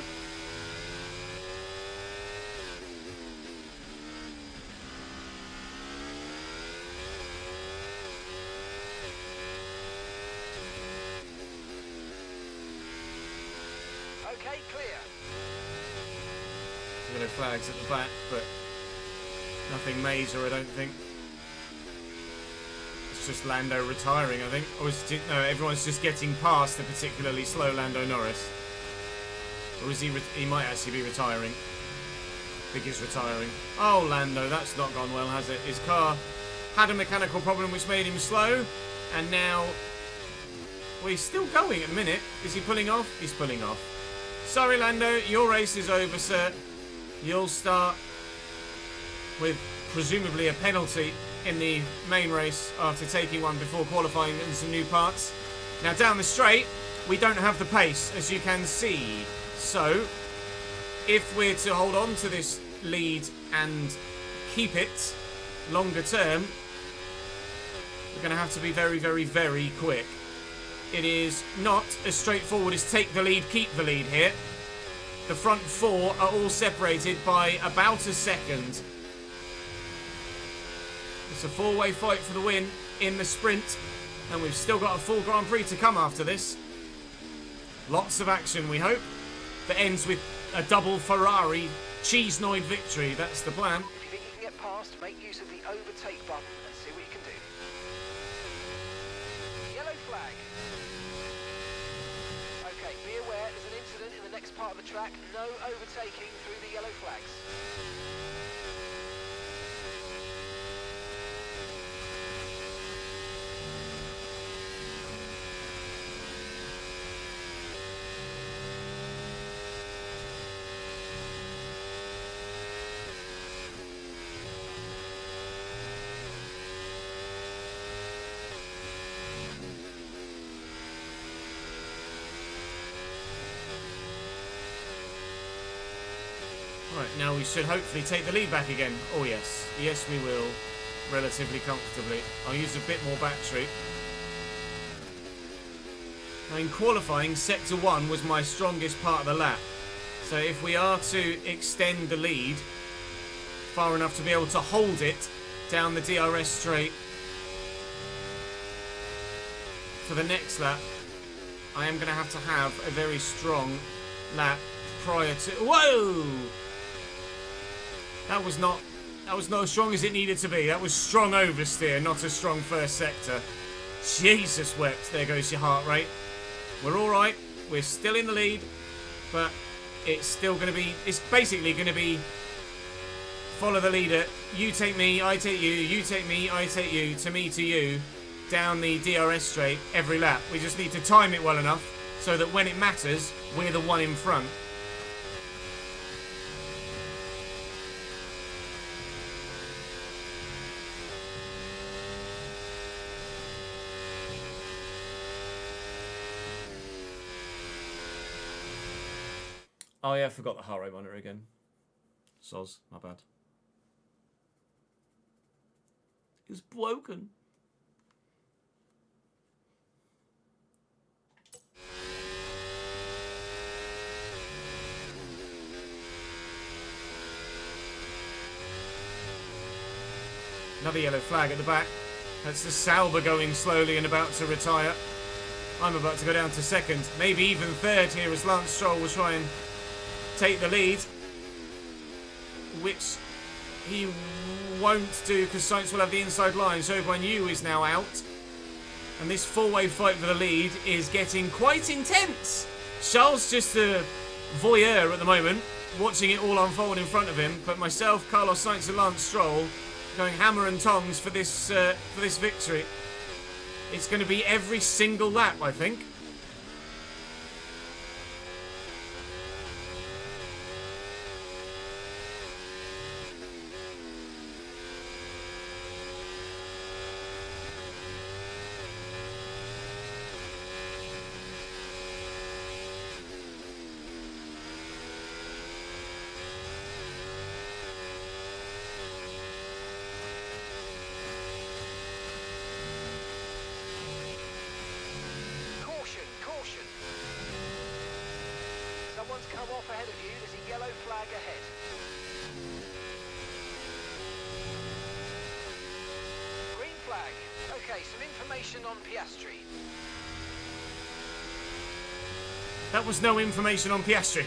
Okay, clear. Yellow flags at the back, but nothing major, I don't think. It's just Lando retiring, I think. Or is it, no, everyone's just getting past the particularly slow Lando Norris. Or is he might actually be retiring. I think he's retiring. Oh, Lando, that's not gone well, has it? His car had a mechanical problem which made him slow, and now... Well, he's still going at the minute. Is he pulling off? He's pulling off. Sorry, Lando, your race is over, sir. You'll start with presumably a penalty in the main race after taking one before qualifying in some new parts. Now, down the straight, we don't have the pace, as you can see. So, if we're to hold on to this lead and keep it longer term, we're going to have to be very, very, very quick. It is not as straightforward as take the lead, keep the lead here. The front four are all separated by about a second. It's a four-way fight for the win in the sprint, and we've still got a full Grand Prix to come after this. Lots of action, we hope, that ends with a double Ferrari Cheesenoid victory. That's the plan. If you think you can get past, make use of the overtake button and see what you can do. Yellow flag. Okay, be aware there's an incident in the next part of the track. No overtaking through the yellow flags. Right, now we should hopefully take the lead back again. Oh yes, yes we will, relatively comfortably. I'll use a bit more battery. Now in qualifying, sector 1 was my strongest part of the lap. So if we are to extend the lead far enough to be able to hold it down the DRS straight for the next lap, I am going to have a very strong lap prior to... Whoa! That was not as strong as it needed to be. That was strong oversteer, not a strong first sector. Jesus wept. There goes your heart rate. We're all right. We're still in the lead, but it's still going to be... It's basically going to be follow the leader. You take me, I take you. You take me, I take you. To me, to you. Down the DRS straight every lap. We just need to time it well enough so that when it matters, we're the one in front. Oh yeah, I forgot the heart rate monitor again. Soz, my bad. It was broken. Another yellow flag at the back. That's the Sauber going slowly and about to retire. I'm about to go down to second, maybe even third here as Lance Stroll will try and take the lead, which he won't do because Sainz will have the inside line. So Guan Yu is now out, and this four-way fight for the lead is getting quite intense. Charles just a voyeur at the moment, watching it all unfold in front of him. But myself, Carlos Sainz and Lance Stroll going hammer and tongs for this victory. It's going to be every single lap, I think. Caution. Someone's come off ahead of you. There's a yellow flag ahead. Green flag. Okay, some information on Piastri. That was no information on Piastri.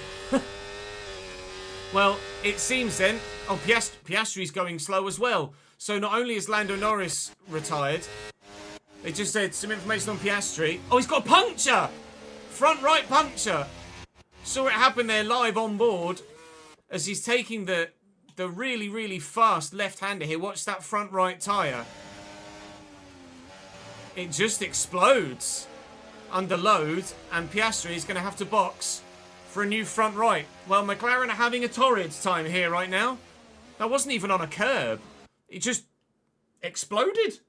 Well, it seems then... Oh, Piastri's going slow as well. So not only is Lando Norris retired, they just said some information on Piastri. Oh, he's got a puncture! Front right puncture! Saw it happen there live on board as he's taking the really, really fast left-hander here. Watch that front right tyre. It just explodes under load, and Piastri is going to have to box for a new front right. Well, McLaren are having a torrid time here right now. That wasn't even on a curb. It just exploded.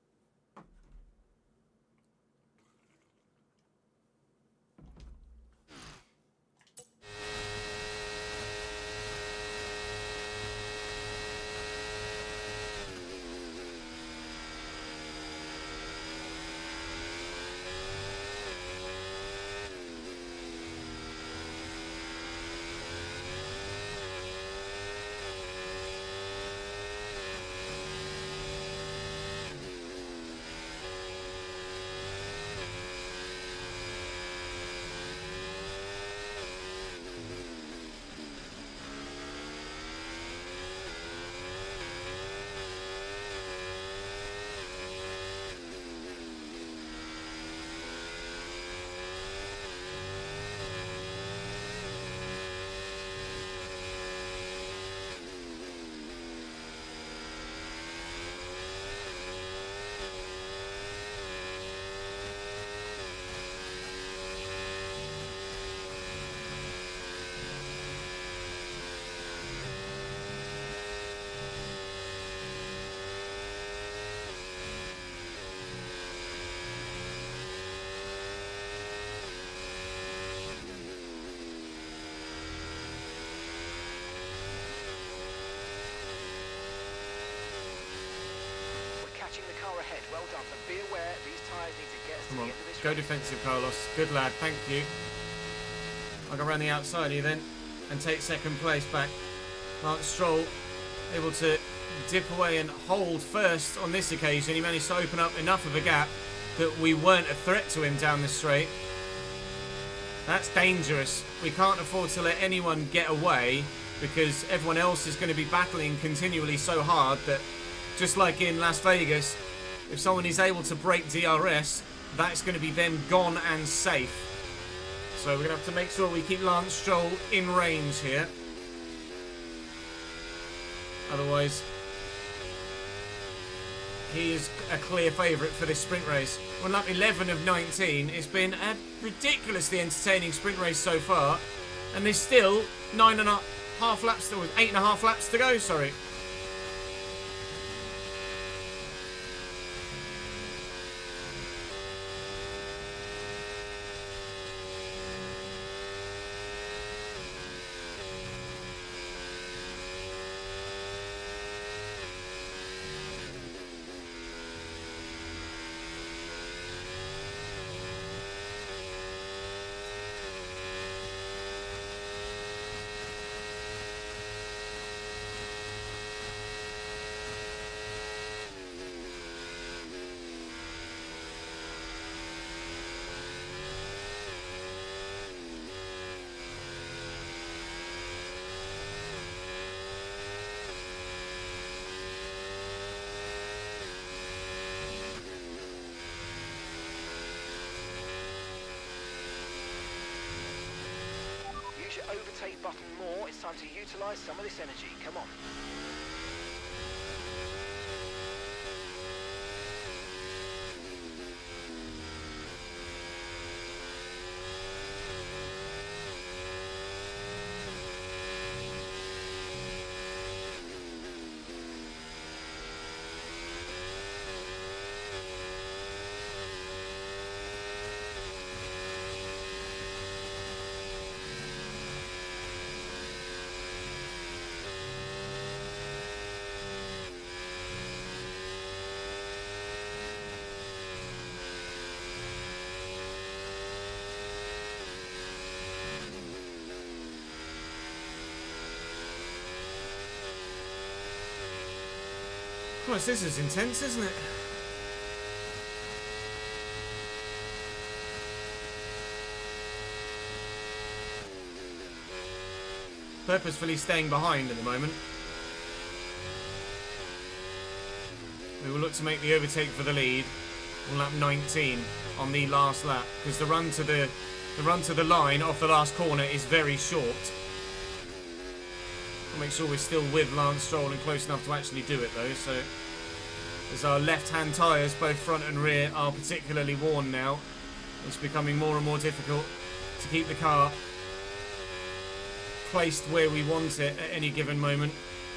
The car ahead. Well done, but be aware these tyres need to get us to Come the on, end of this go race. defensive, Carlos. Good lad, thank you. I'll go around the outside here then and take second place back. Lance Stroll able to dip away and hold first on this occasion. He managed to open up enough of a gap that we weren't a threat to him down the straight. That's dangerous. We can't afford to let anyone get away because everyone else is going to be battling continually so hard that, just like in Las Vegas, if someone is able to break DRS, that's going to be them gone and safe. So we're going to have to make sure we keep Lance Stroll in range here. Otherwise, he is a clear favourite for this sprint race. On lap 11 of 19, it's been a ridiculously entertaining sprint race so far. And there's still 9.5 laps, 8.5 laps to go, sorry. overtake button more. It's time to utilise some of this energy. Come on. Christ, this is intense, isn't it? Purposefully staying behind at the moment. We will look to make the overtake for the lead on lap 19 on the last lap, because the run to the line off the last corner is very short. We'll make sure we're still with Lance Stroll and close enough to actually do it though. So as our left-hand tyres, both front and rear, are particularly worn now, it's becoming more and more difficult to keep the car placed where we want it at any given moment.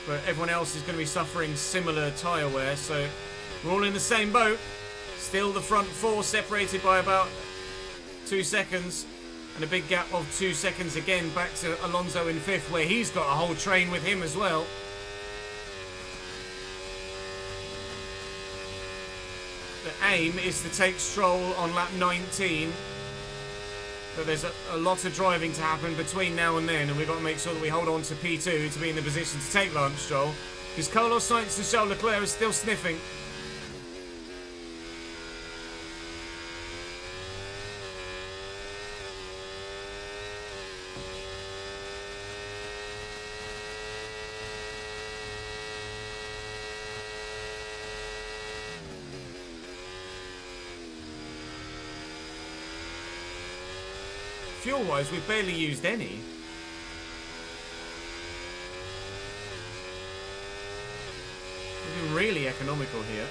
But everyone else is going to be suffering similar tyre wear, so we're all in the same boat. Still the front four separated by about 2 seconds, and a big gap of 2 seconds again back to Alonso in fifth, where he's got a whole train with him as well. The aim is to take Stroll on lap 19, but there's a lot of driving to happen between now and then, and we've got to make sure that we hold on to P2 to be in the position to take Lance Stroll, because Carlos Sainz and Charles Leclerc are still sniffing. Fuel-wise, we've barely used any. We've been really economical here.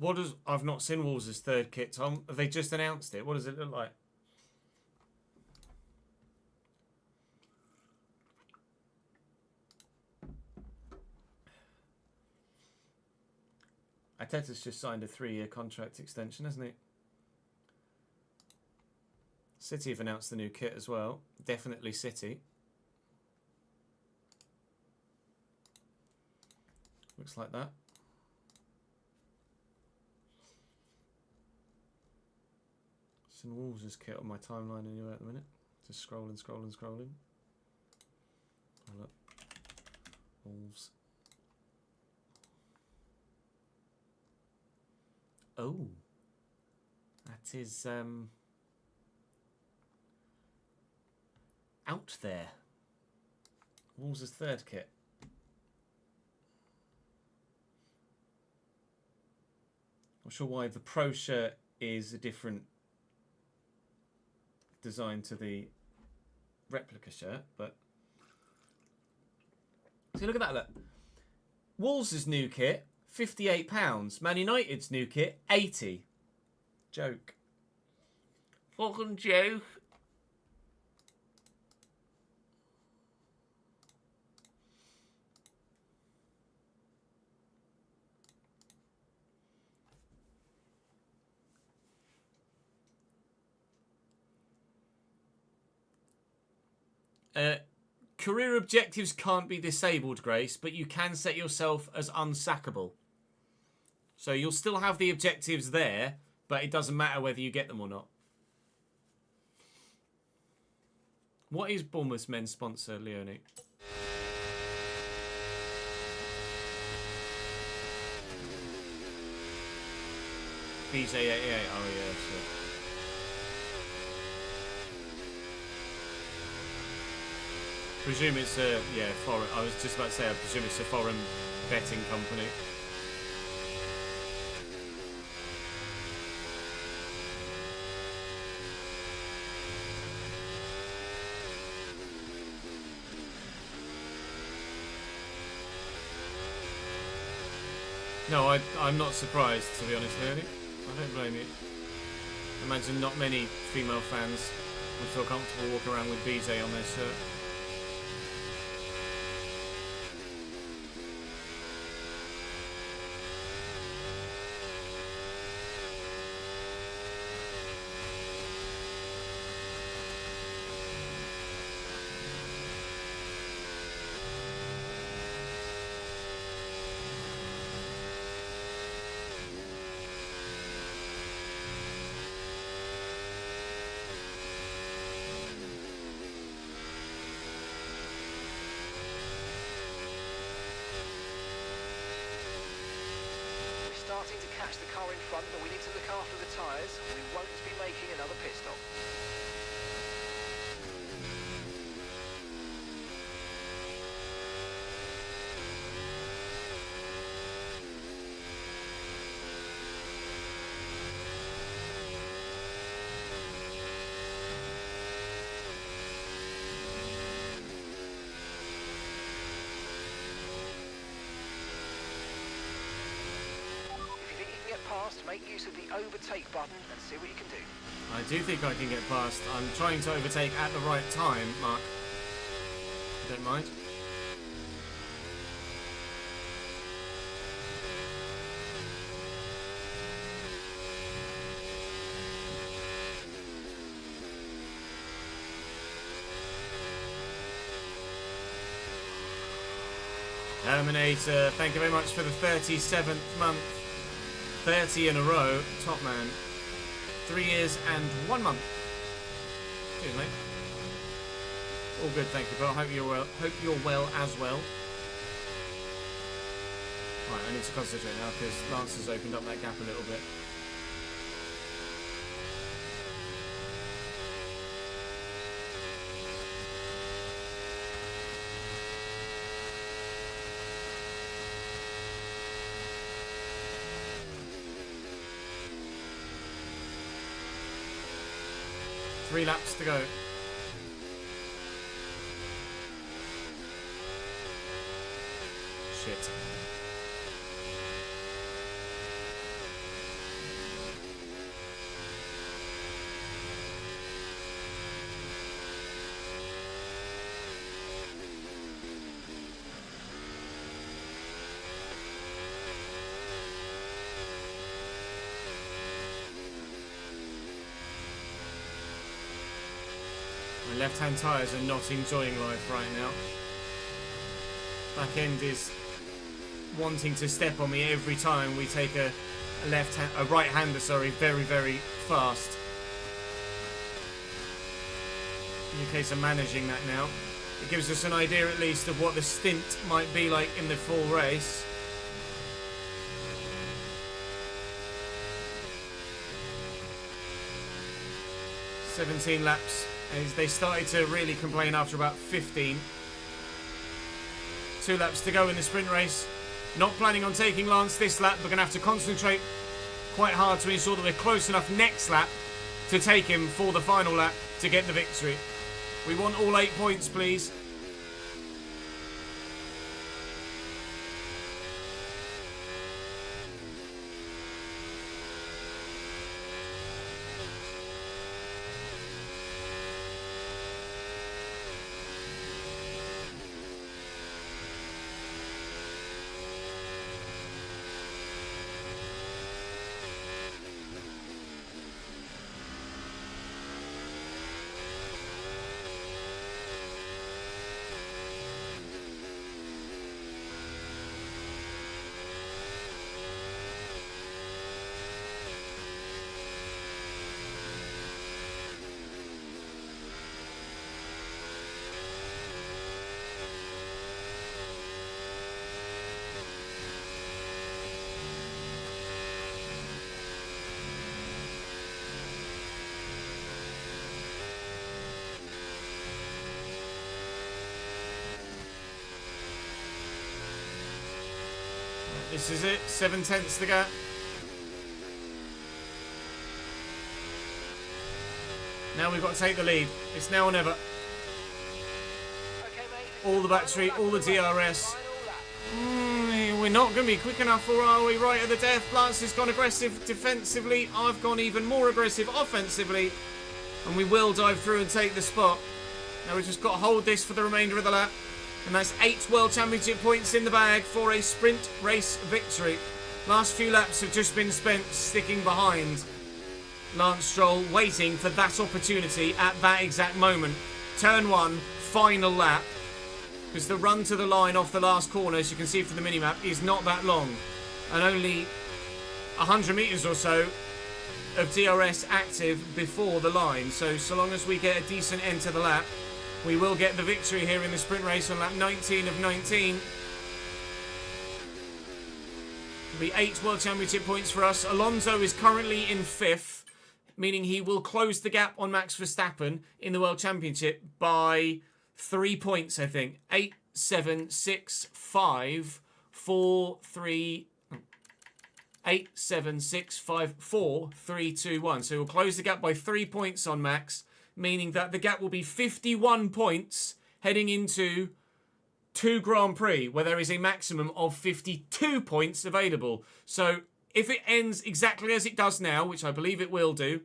What does... I've not seen Wolves' third kit, Tom. Have they just announced it? What does it look like? Arteta's just signed a 3-year contract extension, hasn't he? City have announced the new kit as well. Definitely City. Looks like that. St Wolves' kit on my timeline anyway at the minute. Just scrolling. Oh, look. Wolves. Oh. That is out there. Wolves' third kit. Not sure why the Pro shirt is a different design to the replica shirt, but see, look at that. Look, Wolves' new kit £58. Man United's new kit £80. Joke. Fucking joke. Career objectives can't be disabled, Grace, but you can set yourself as unsackable. So you'll still have the objectives there, but it doesn't matter whether you get them or not. What is Bournemouth's men's sponsor, Leonie? BJ88. Oh yeah, sure. Presume it's a foreign. I was just about to say I presume it's a foreign betting company. No, I'm not surprised, to be honest, Leonie. I don't blame you. I imagine not many female fans would feel comfortable walking around with BJ on their shirt. Starting to catch the car in front, but we need to look after the tyres. We won't be making another pit stop. Past, make use of the overtake button and see what you can do. I do think I can get past. I'm trying to overtake at the right time, Mark. Don't mind. Terminator, thank you very much for the 37th month. 30 in a row, top man. 3 years and 1 month. Cheers, mate. All good, thank you, Paul. Hope you're well. Hope you're well as well. Right, I need to concentrate now because Lance has opened up that gap a little bit. Three laps to go. Shit. My left-hand tyres are not enjoying life right now. Back end is wanting to step on me every time we take a right-hander, sorry, very, very fast. In the case of managing that now, it gives us an idea at least of what the stint might be like in the full race. "17 laps, as they started to really complain after about 15. 2 laps to go in the sprint race. Not planning on taking Lance this lap, but going to have to concentrate quite hard to ensure that we're close enough next lap to take him for the final lap to get the victory. We want all 8 points, please. This is it. 7/10 the gap. Now we've got to take the lead. It's now or never. Okay, mate. All the battery, all the DRS. Final lap. We're not going to be quick enough, or are we? Right at the death. Lance has gone aggressive defensively. I've gone even more aggressive offensively. And we will dive through and take the spot. Now we've just got to hold this for the remainder of the lap. And that's 8 World Championship points in the bag for a sprint race victory. Last few laps have just been spent sticking behind Lance Stroll, waiting for that opportunity at that exact moment. Turn 1, final lap. Because the run to the line off the last corner, as you can see from the minimap, is not that long. And only 100 metres or so of DRS active before the line. So long as we get a decent end to the lap, we will get the victory here in the sprint race on lap 19 of 19. It'll be 8 World Championship points for us. Alonso is currently in 5th, meaning he will close the gap on Max Verstappen in the World Championship by 3 points, I think. 8, 7, 6, 5, 4, 3... 8, 7, 6, 5, 4, 3, 2, 1. So we'll close the gap by 3 points on Max, meaning that the gap will be 51 points heading into 2 Grand Prix, where there is a maximum of 52 points available. So if it ends exactly as it does now, which I believe it will do,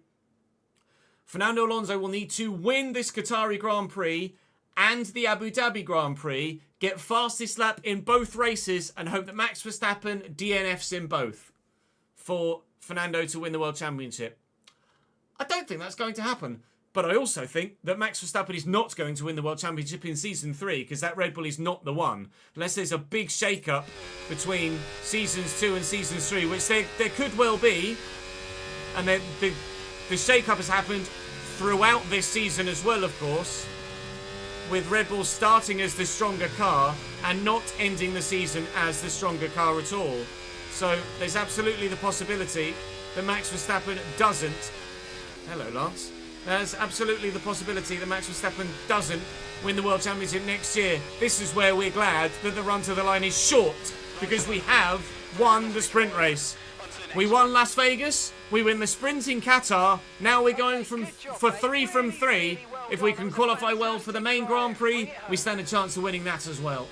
Fernando Alonso will need to win this Qatari Grand Prix and the Abu Dhabi Grand Prix, get fastest lap in both races, and hope that Max Verstappen DNFs in both for Fernando to win the World Championship. I don't think that's going to happen. But I also think that Max Verstappen is not going to win the World Championship in Season 3, because that Red Bull is not the one. Unless there's a big shake-up between Seasons 2 and Seasons 3, which there could well be. And then the shake-up has happened throughout this season as well, of course, with Red Bull starting as the stronger car and not ending the season as the stronger car at all. So there's absolutely the possibility that Max Verstappen doesn't... Hello, Lance. There's absolutely the possibility that Max Verstappen doesn't win the World Championship next year. This is where we're glad that the run to the line is short, because we have won the sprint race. We won Las Vegas, we win the sprint in Qatar, now we're going for 3 from 3. If we can qualify well for the main Grand Prix, we stand a chance of winning that as well.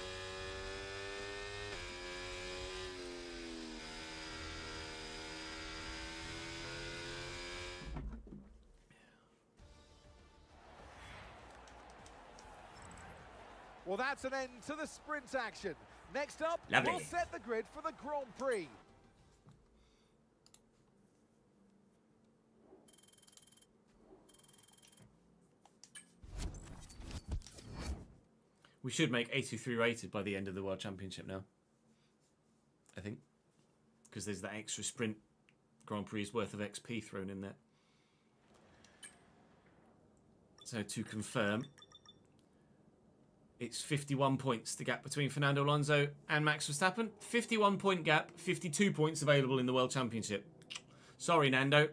Well, that's an end to the sprint action. Next up, Lovely. we'll set the grid for the Grand Prix. We should make 83 rated by the end of the World Championship now, I think, because there's that extra sprint Grand Prix worth of XP thrown in there. So to confirm, it's 51 points, the gap between Fernando Alonso and Max Verstappen. 51 point gap, 52 points available in the World Championship. Sorry, Nando.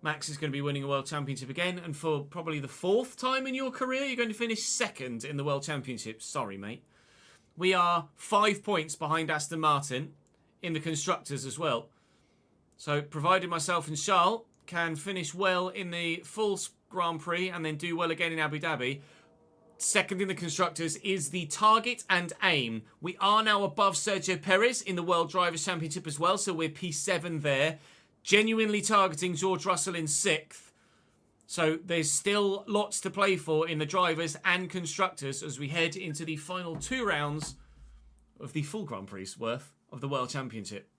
Max is going to be winning a World Championship again, and for probably the 4th time in your career, you're going to finish 2nd in the World Championship. Sorry, mate. We are 5 points behind Aston Martin in the Constructors as well. So, provided myself and Charles can finish well in the full Grand Prix and then do well again in Abu Dhabi, 2nd in the Constructors is the target and aim. We are now above Sergio Perez in the World Drivers' Championship as well, so we're P7 there. Genuinely targeting George Russell in 6th. So there's still lots to play for in the Drivers and Constructors as we head into the final 2 rounds of the full Grand Prix worth of the World Championship.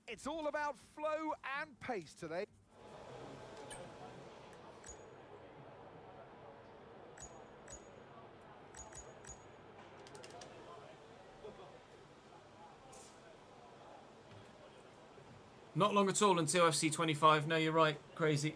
It's all about flow and pace today. Not long at all until FC25. No, you're right. Crazy.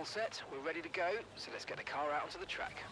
all set, we're ready to go, so let's get the car out onto the track.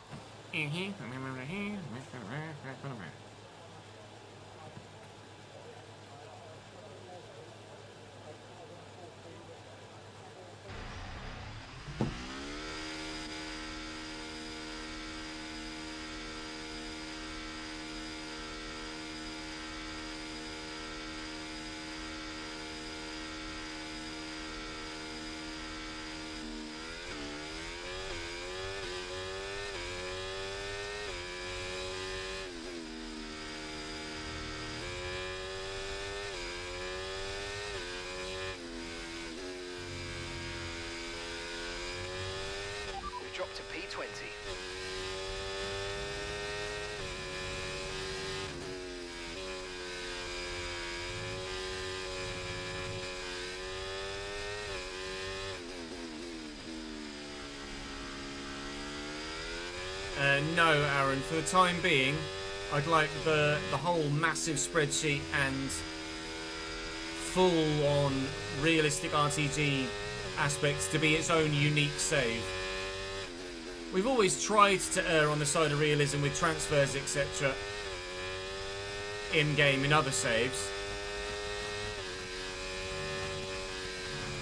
We've dropped to P20. No, Aaron. For the time being, I'd like the whole massive spreadsheet and full-on realistic RTG aspects to be its own unique save. We've always tried to err on the side of realism with transfers, etc. in-game in other saves.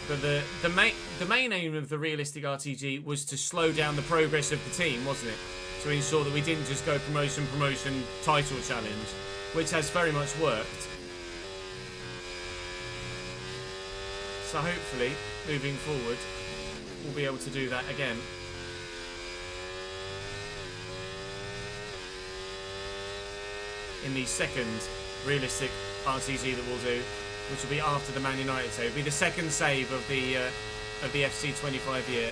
But the main aim of the realistic RTG was to slow down the progress of the team, wasn't it? To ensure that we didn't just go promotion, title challenge, which has very much worked. So hopefully, moving forward, we'll be able to do that again. In the second realistic RTG that we'll do, which will be after the Man United save. It'll be the second save of the FC 25 year.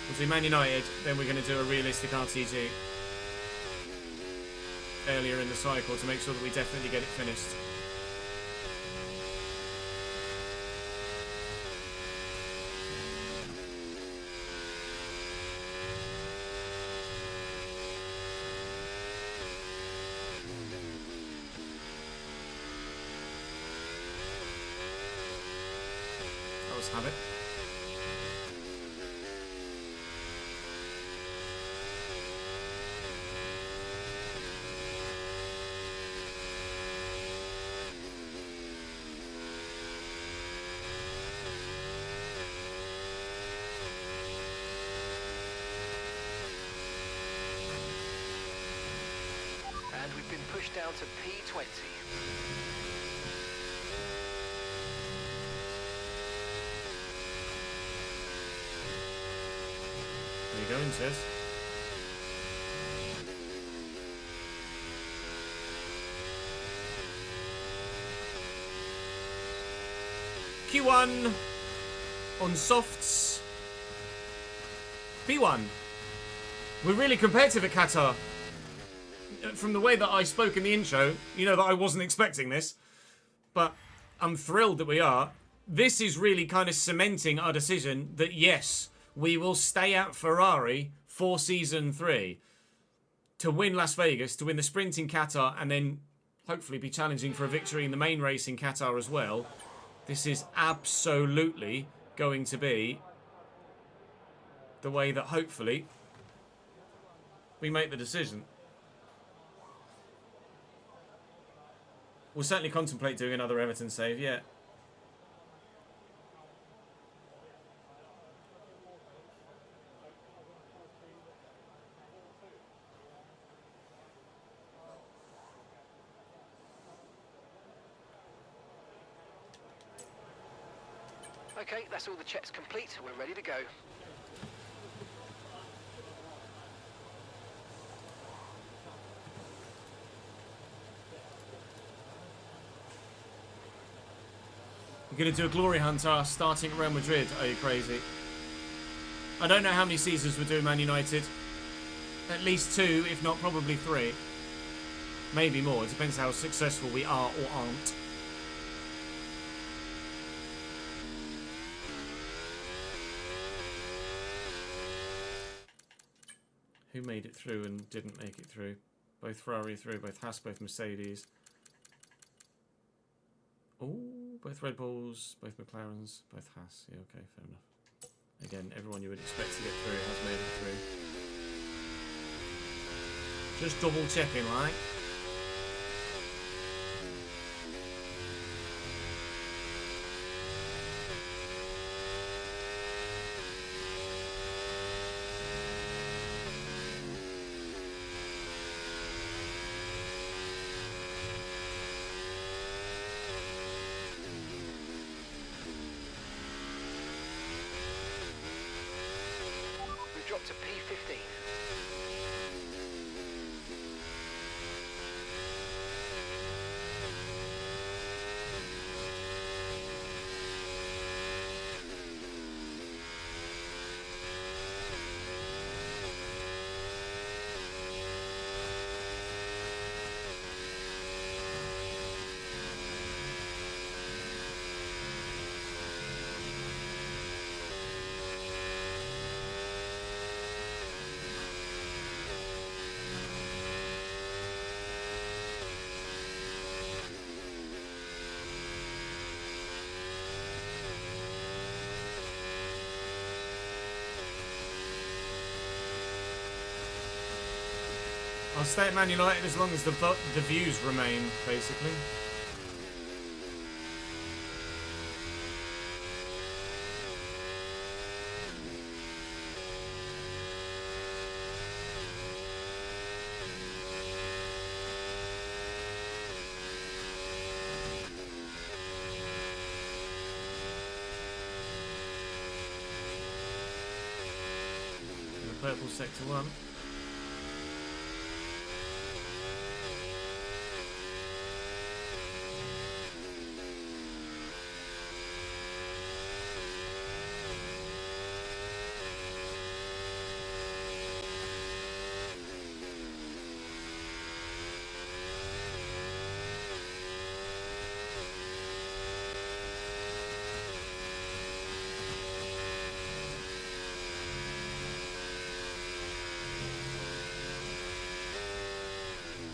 We'll do Man United, then we're going to do a realistic RTG earlier in the cycle to make sure that we definitely get it finished. Let's have it. And we've been pushed down to P20. There you go, Inces. Q1 on softs. P1. We're really competitive at Qatar. From the way that I spoke in the intro, you know that I wasn't expecting this, but I'm thrilled that we are. This is really kind of cementing our decision that yes, we will stay at Ferrari for Season 3 to win Las Vegas, to win the sprint in Qatar, and then hopefully be challenging for a victory in the main race in Qatar as well. This is absolutely going to be the way that hopefully we make the decision. We'll certainly contemplate doing another Everton save, yeah. Okay, that's all the checks complete. We're ready to go. We're going to do a glory hunt starting at Real Madrid. Are you crazy? I don't know how many seasons we're doing Man United. At least 2, if not probably 3. Maybe more. It depends how successful we are or aren't. Who made it through and didn't make it through? Both Ferrari through, both Haas, both Mercedes. Oh, both Red Bulls, both McLarens, both Haas. Yeah, okay, fair enough. Again, everyone you would expect to get through has made it through. Just double checking, right? We've dropped to P15. I'll stay at Man United as long as the views remain, basically. The purple sector 1.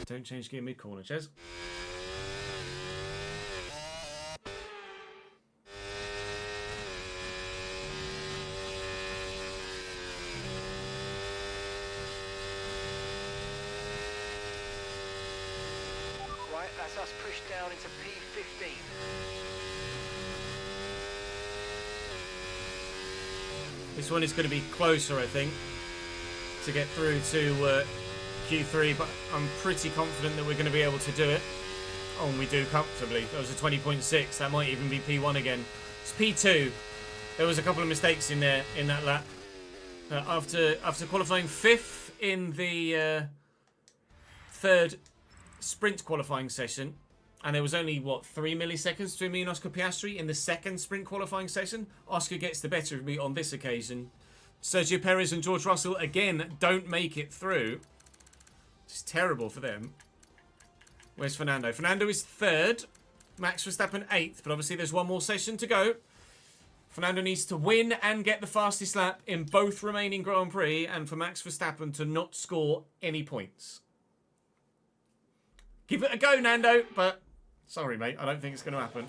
Don't change gear mid-corner, Ches. Right, that's us pushed down into P15. This one is going to be closer, I think, to get through to Q3, but I'm pretty confident that we're going to be able to do it. Oh, and we do comfortably. That was a 20.6. That might even be P1 again. It's P2. There was a couple of mistakes in there in that lap. After qualifying 5th in the third sprint qualifying session, and there was only, what, 3 milliseconds between me and Oscar Piastri in the second sprint qualifying session. Oscar gets the better of me on this occasion. Sergio Perez and George Russell, again, don't make it through. It's terrible for them. Where's Fernando? Fernando is 3rd. Max Verstappen 8th, but obviously there's one more session to go. Fernando needs to win and get the fastest lap in both remaining Grand Prix, and for Max Verstappen to not score any points. Give it a go, Nando, but sorry, mate, I don't think it's going to happen.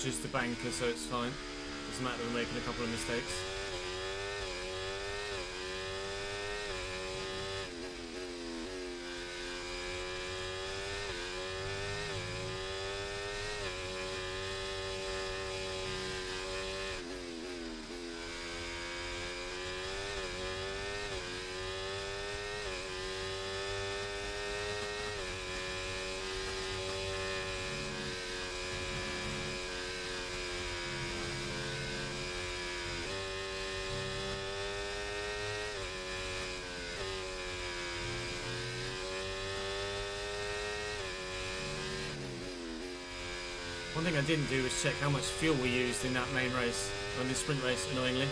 It's just a banker, so it's fine. Doesn't matter we're making a couple of mistakes. One thing I didn't do was check how much fuel we used in that main race, on this sprint race, annoyingly.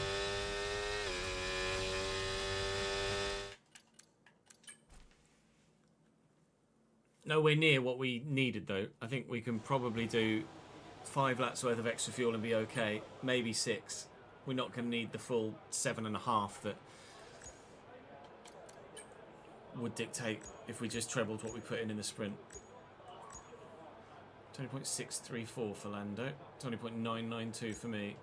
Nowhere near what we needed though. I think we can probably do 5 laps worth of extra fuel and be okay. Maybe 6. We're not going to need the full 7.5 that would dictate if we just trebled what we put in the sprint. 20.634 for Lando, 20.992 for me.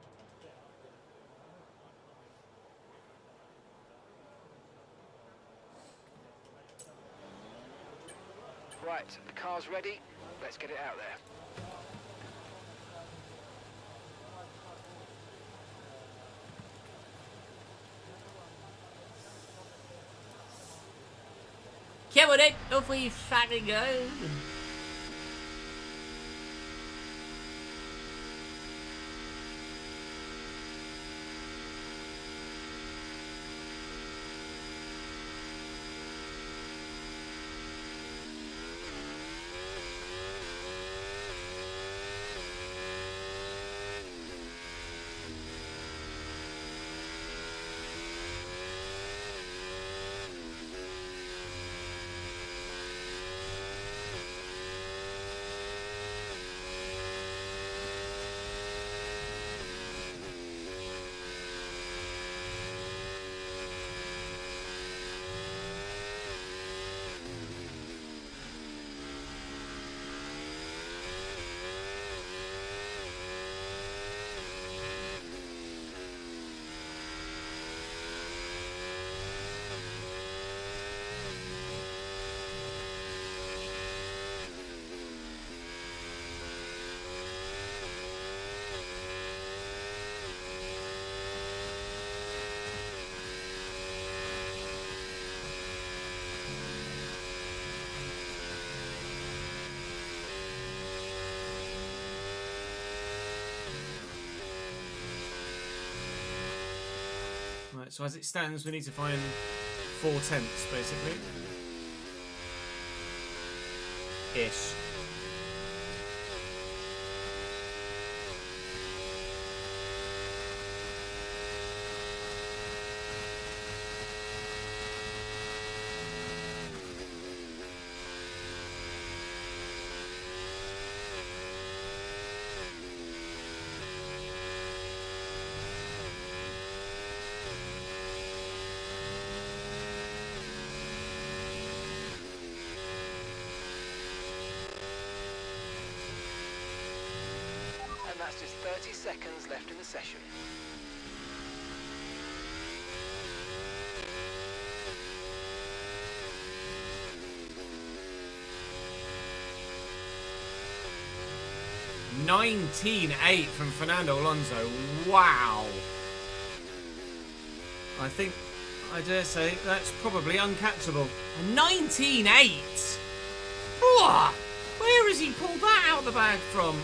Right, the car's ready. Let's get it out there. Come on then, off we fucking go. Right, so as it stands, we need to find 4/10, basically. Ish. And that's just 30 seconds left in the session. $19.8 from Fernando Alonso. Wow. I think, I dare say, that's probably uncatchable. A 19.8? Where has he pulled that out of the bag from?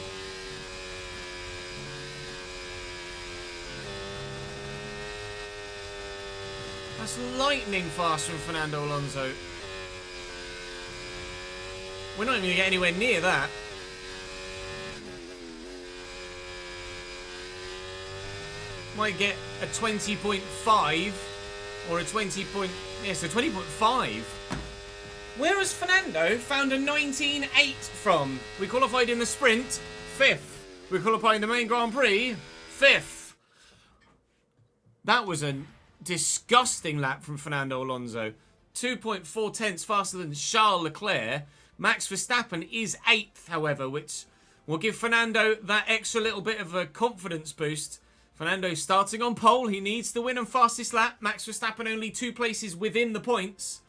That's lightning fast from Fernando Alonso. We're not even going to get anywhere near that. Might get a 20.5 or a 20 point... Yeah, so 20.5. Where has Fernando found a 19.8 from? We qualified in the sprint, 5th. We qualified in the main Grand Prix, 5th. That was a disgusting lap from Fernando Alonso. 2.4 tenths faster than Charles Leclerc. Max Verstappen is 8th, however, which We'll give Fernando that extra little bit of a confidence boost. Fernando starting on pole. He needs to win on fastest lap. Max Verstappen only 2 places within the points.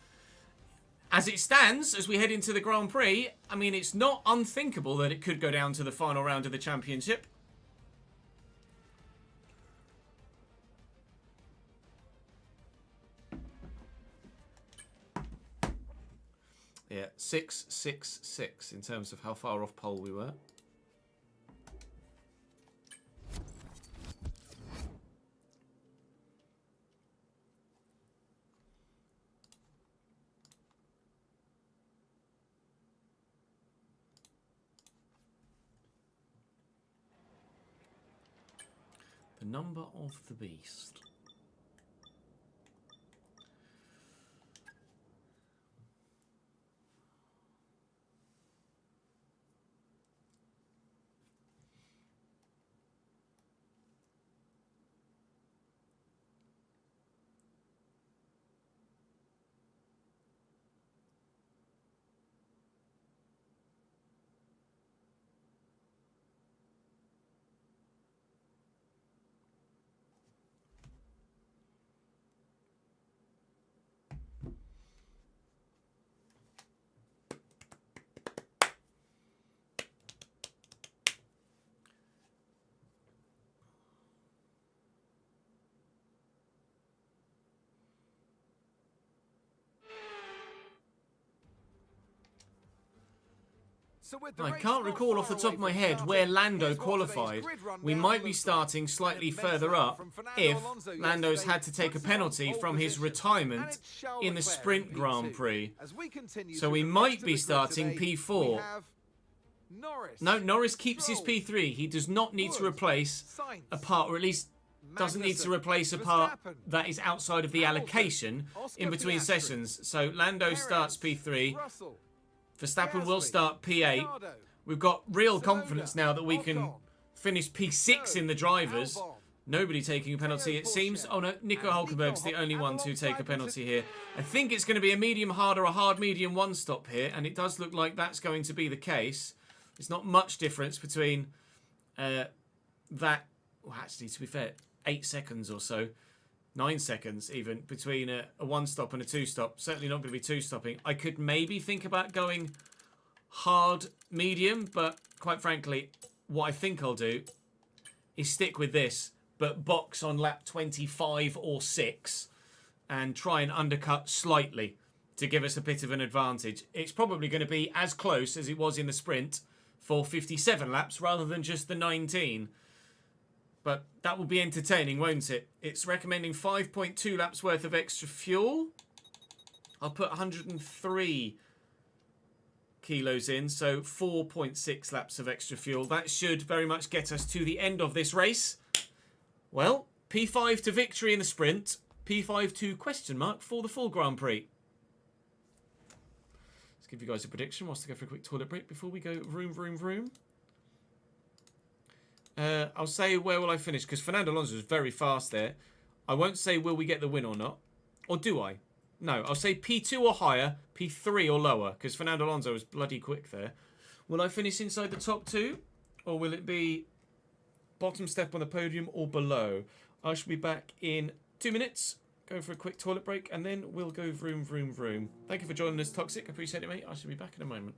As it stands, as we head into the Grand Prix, I mean, it's not unthinkable that it could go down to the final round of the championship. Yeah, 6-6-6 in terms of how far off pole we were. The number of the beast. So with the I race can't not recall far off the top away of my from head starting, where Lando here's what qualified. today's grid rundown We might be looks starting like. slightly An immense further run up from Fernando if Alonso Lando's yesterday had to take a puts him on penalty pole from his position. And retirement it's Charles in the Leclerc Sprint in Grand P2. Prix. As we continue So through we the might rest of be the grid starting today, P4. we have Norris, No, Norris keeps his Stroll, P3. He does not need to Wood, replace Sainz, a part, or at least doesn't need to Magnussen, replace a part Verstappen, that is outside of the Hamilton, allocation Oscar in between Piastri, sessions. So Lando Perez, starts P3. Russell, Verstappen will Gasly, start P8. Ricciardo, We've got real Tsunoda, confidence now that we can Ocon, finish P6 in the drivers. Albon, Nobody taking a penalty, it seems. Oh no, Nico And Hulkenberg's the Nico only one to take a alongside penalty here. I think it's going to be a medium hard or a hard medium one stop here, and it does look like that's going to be the case. There's not much difference between that. Well, actually, to be fair, 8 seconds or so, 9 seconds even, between a one stop and a two stop. Certainly not going to be two stopping. I could maybe think about going hard medium, but quite frankly, what I think I'll do is stick with this, but box on lap 25 or 6 and try and undercut slightly to give us a bit of an advantage. It's probably going to be as close as it was in the sprint for 57 laps rather than just the 19. But that will be entertaining, won't it? It's recommending 5.2 laps worth of extra fuel. I'll put 103 kilos in, so 4.6 laps of extra fuel. That should very much get us to the end of this race. Well, P5 to victory in the sprint, P5 to question mark for the full Grand Prix. Let's give you guys a prediction whilst I go for a quick toilet break before we go vroom, vroom, vroom. I'll say where will I finish, because Fernando Alonso is very fast there. I won't say will we get the win or not. Or do I? No, I'll say P2 or higher, P3 or lower, because Fernando Alonso was bloody quick there. Will I finish inside the top 2? Or will it be bottom step on the podium or below? I shall be back in 2 minutes. Go for a quick toilet break, and then we'll go vroom, vroom, vroom. Thank you for joining us, Toxic. Appreciate it, mate. I shall be back in a moment.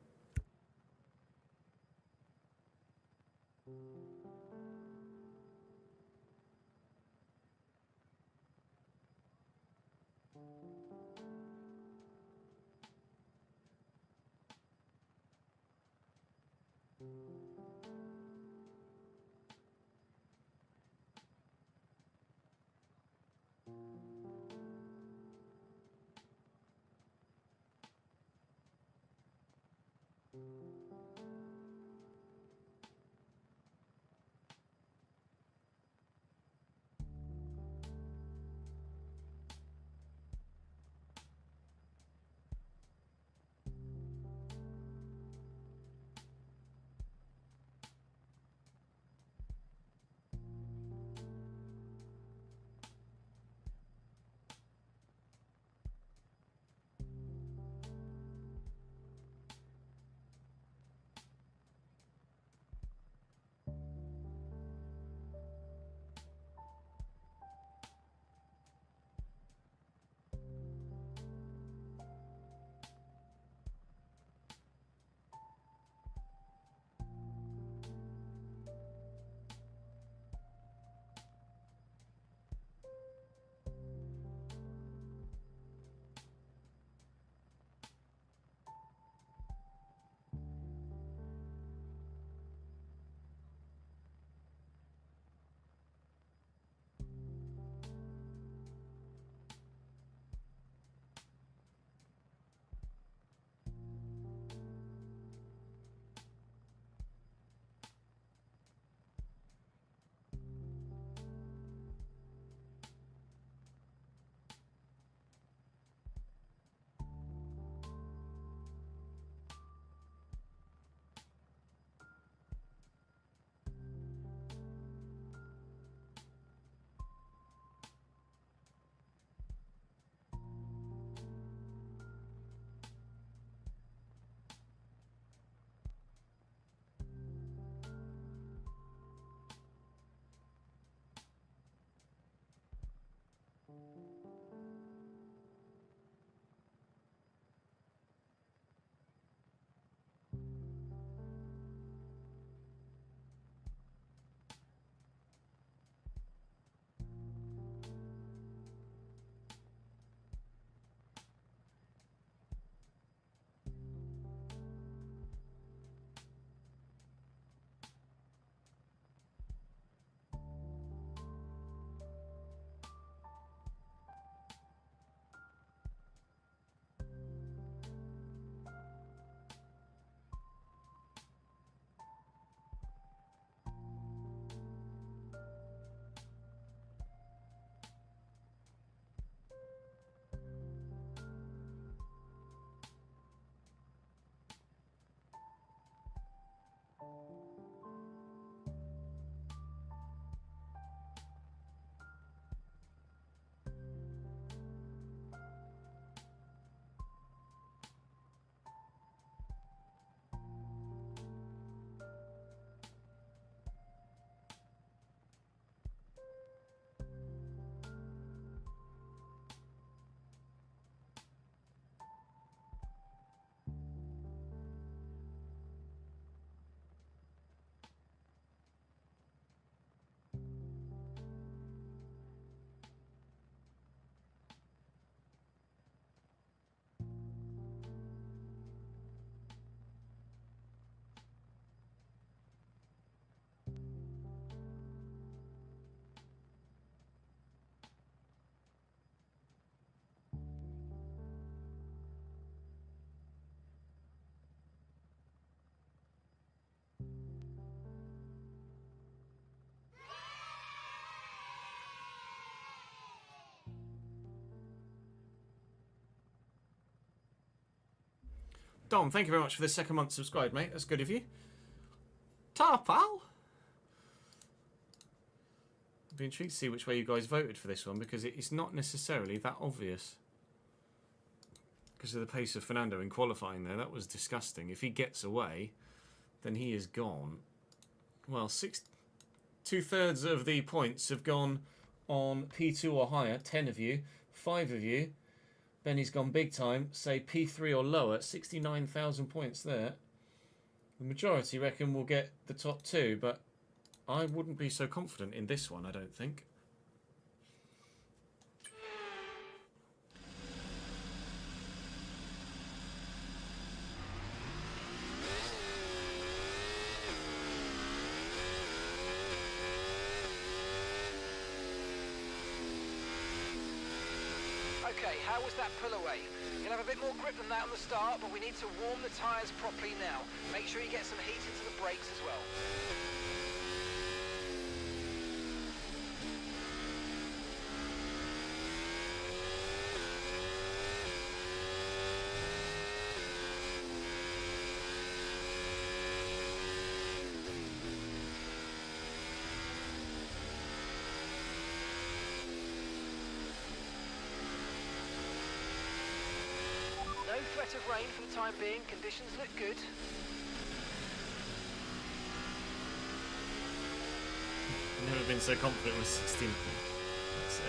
Dom, thank you very much for the second month subscribed, mate. That's good of you. Ta, pal. I'd be intrigued to see which way you guys voted for this one, because it's not necessarily that obvious. Because of the pace of Fernando in qualifying there, that was disgusting. If he gets away, then he is gone. Well, 2/3 of the points have gone on P2 or higher, 10 of you, 5 of you. Benny's gone big time, say P3 or lower, 69,000 points there. The majority reckon we'll get the top 2, but I wouldn't be so confident in this one, I don't think. Okay, how was that pull away? You'll have a bit more grip than that on the start, but we need to warm the tyres properly now. Make sure you get some heat into the brakes as well. No threat of rain for the time being, conditions look good. Never been so confident with 16th. Let's say.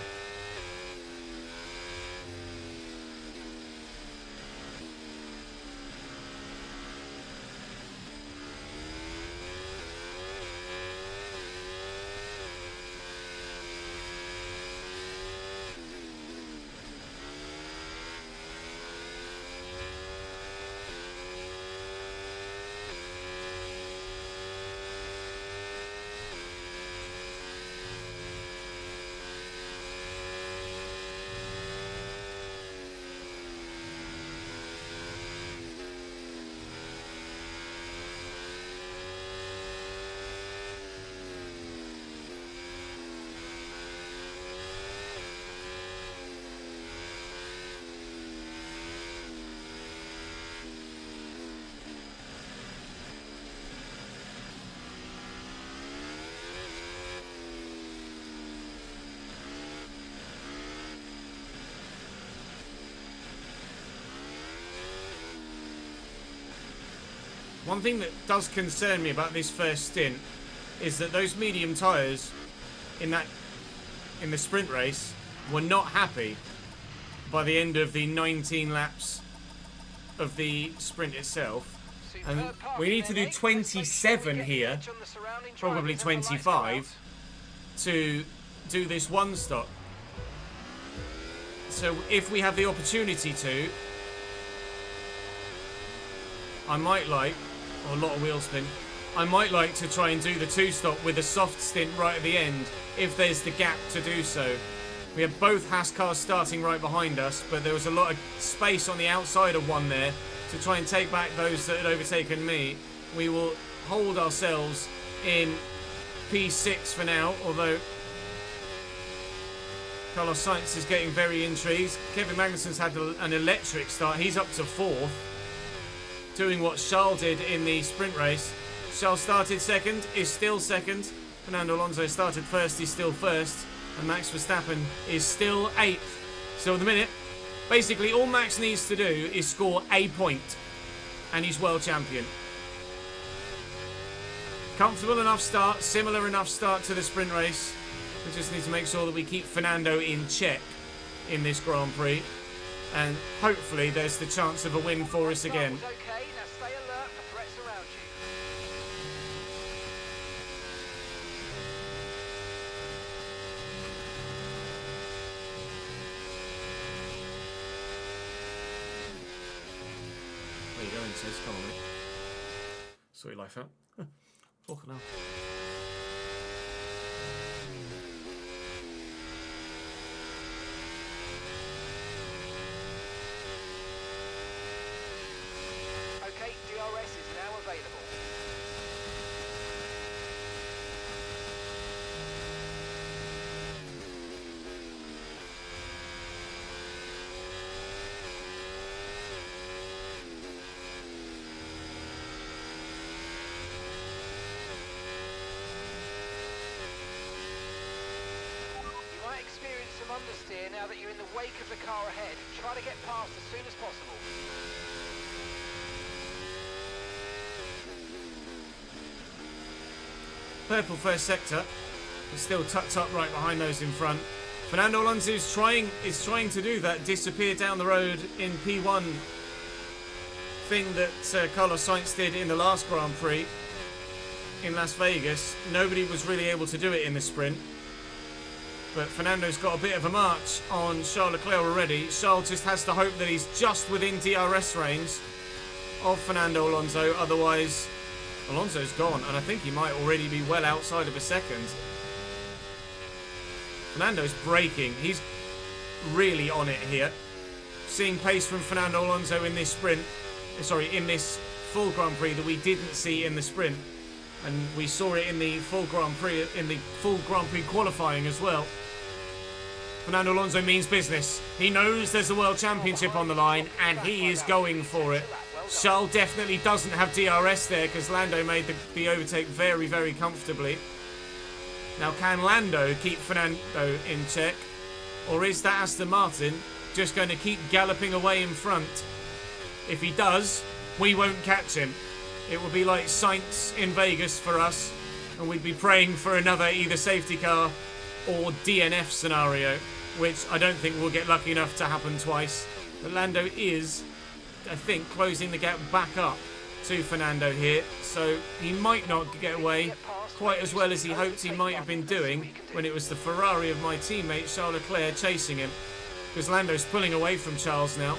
One thing that does concern me about this first stint is that those medium tyres in the sprint race were not happy by the end of the 19 laps of the sprint itself. And we need to do 27 here, probably 25, to do this one stop. So if we have the opportunity to, I might like, or a lot of wheel spin, I might like to try and do the 2-stop with a soft stint right at the end, if there's the gap to do so. We have both Haas cars starting right behind us, but there was a lot of space on the outside of one there to try and take back those that had overtaken me. We will hold ourselves in P6 for now, although Carlos Sainz is getting very intrigued. Kevin Magnussen's had an electric start. He's up to 4th, doing what Charles did in the sprint race. Charles started second, is still second. Fernando Alonso started first, he's still first. And Max Verstappen is still 8th. So at the minute, basically all Max needs to do is score a point, and he's world champion. Comfortable enough start, similar enough start to the sprint race. We just need to make sure that we keep Fernando in check in this Grand Prix. And hopefully there's the chance of a win for us again. Okay, now stay alert for threats around you. Where you going, Sis? Come on, mate. Sort your life out. Fucking hell. Okay, DRS is now available. might experience some understeer now that you're in the wake of the car ahead. Try to get past as soon as possible. Purple first sector. He's still tucked up right behind those in front. Fernando Alonso is trying to do that disappear down the road in P1 thing that Carlos Sainz did in the last Grand Prix in Las Vegas. Nobody was really able to do it in the sprint. But Fernando's got a bit of a march on Charles Leclerc already. Charles just has to hope that he's just within DRS range of Fernando Alonso. Otherwise, Alonso's gone, and I think he might already be well outside of a second. Fernando's braking. He's really on it here. Seeing pace from Fernando Alonso in this sprint. Sorry, in this full Grand Prix that we didn't see in the sprint. And we saw it in the full Grand Prix, qualifying as well. Fernando Alonso means business. He knows there's a World Championship on the line, and he is going for it. Charles definitely doesn't have DRS there because Lando made the overtake very, very comfortably. Now, can Lando keep Fernando in check? Or is that Aston Martin just going to keep galloping away in front? If he does, we won't catch him. It will be like Sainz in Vegas for us, and we'd be praying for another either safety car or DNF scenario, which I don't think will get lucky enough to happen twice. But Lando is, I think, closing the gap back up to Fernando here, so he might not get away quite as well as he hoped he might have been doing when it was the Ferrari of my teammate Charles Leclerc chasing him, because Lando's pulling away from Charles now.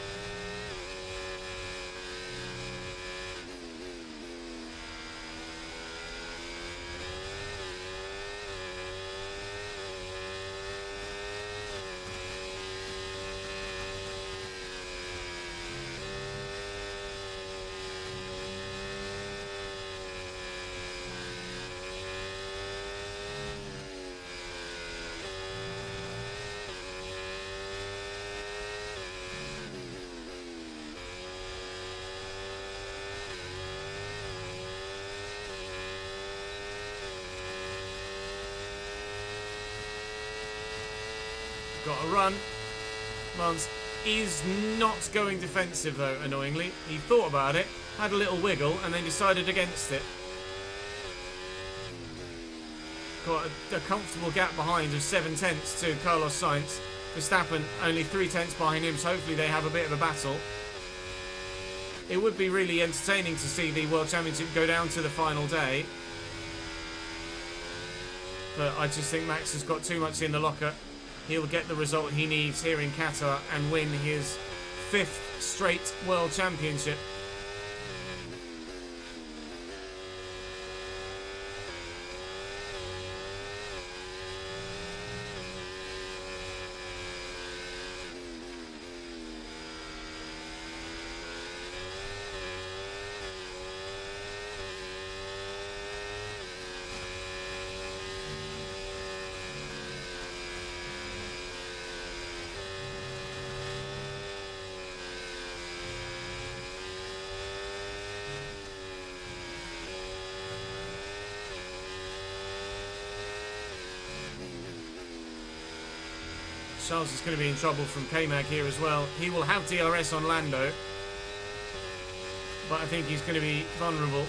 Got a run. Lance is not going defensive though, annoyingly. He thought about it, had a little wiggle, and then decided against it. Got a comfortable gap behind of 7/10 to Carlos Sainz. Verstappen only 3/10 behind him, so hopefully they have a bit of a battle. It would be really entertaining to see the World Championship go down to the final day. But I just think Max has got too much in the locker. He'll get the result he needs here in Qatar and win his 5th straight World Championship. Charles is going to be in trouble from K-Mag here as well. He will have DRS on Lando, but I think he's going to be vulnerable.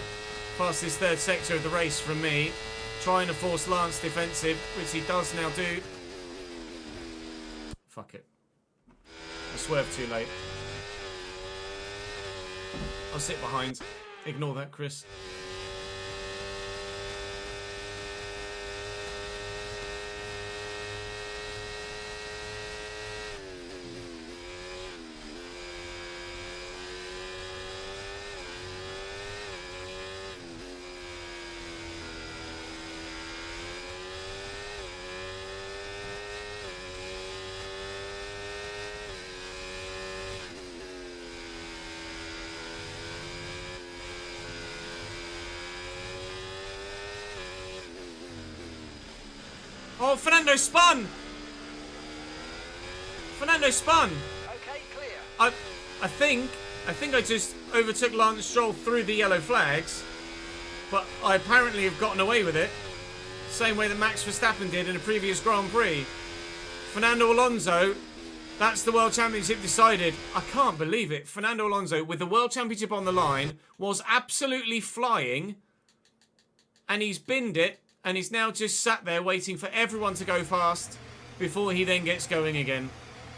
Past this 3rd sector of the race from me, trying to force Lance defensive, which he does now do. Fuck it. I swerved too late. I'll sit behind. Ignore that, Chris. Oh, Fernando spun! Fernando spun! Okay, clear. I think I just overtook Lance Stroll through the yellow flags, but I apparently have gotten away with it. Same way that Max Verstappen did in a previous Grand Prix. Fernando Alonso, that's the World Championship decided. I can't believe it. Fernando Alonso, with the World Championship on the line, was absolutely flying. And he's binned it. And he's now just sat there waiting for everyone to go past before he then gets going again.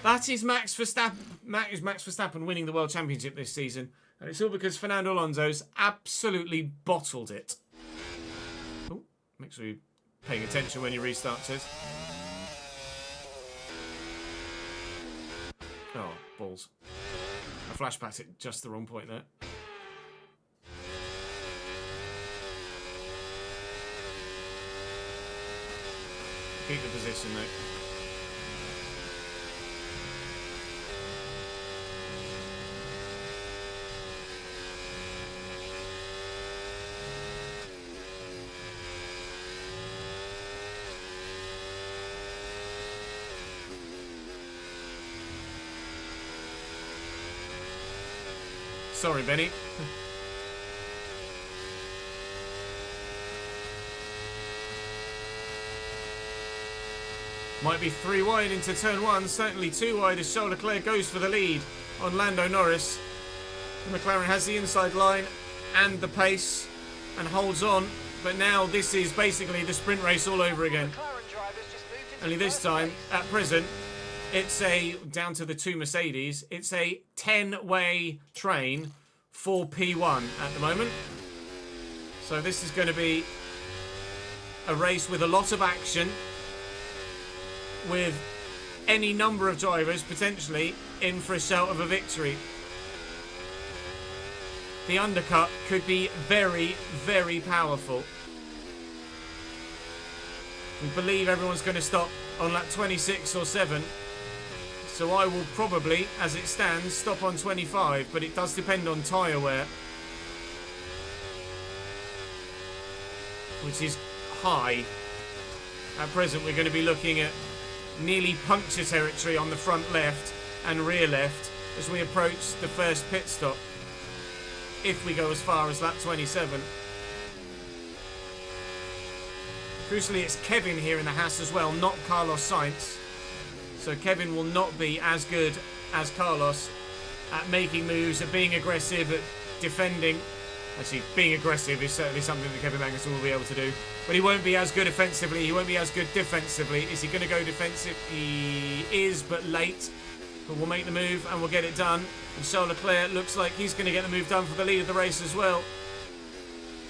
That is Max Verstappen winning the World Championship this season. And it's all because Fernando Alonso's absolutely bottled it. Oh, make sure you're paying attention when you restart, Chiz. Oh, balls. I flashbacked at just the wrong point there. Keep the position, though. Sorry, Benny. Might be 3 wide into turn 1, certainly 2 wide as Charles Leclerc goes for the lead on Lando Norris. The McLaren has the inside line and the pace and holds on, but now this is basically the sprint race all over again. Only this time, at present, it's down to the 2 Mercedes, it's a 10-way train for P1 at the moment. So this is going to be a race with a lot of action, with any number of drivers potentially in for a shout of a victory. The undercut could be very, very powerful. We believe everyone's going to stop on lap 26 or 7. So I will probably, as it stands, stop on 25, but it does depend on tyre wear, which is high. At present, we're going to be looking at nearly puncture territory on the front left and rear left as we approach the first pit stop, if we go as far as lap 27. Crucially, it's Kevin here in the Haas as well, not Carlos Sainz. So Kevin will not be as good as Carlos at making moves, at being aggressive, at defending. Actually, being aggressive is certainly something that Kevin Magnussen will be able to do. But he won't be as good offensively. He won't be as good defensively. Is he going to go defensive? He is, but late. But we'll make the move and we'll get it done. And Charles Leclerc looks like he's going to get the move done for the lead of the race as well.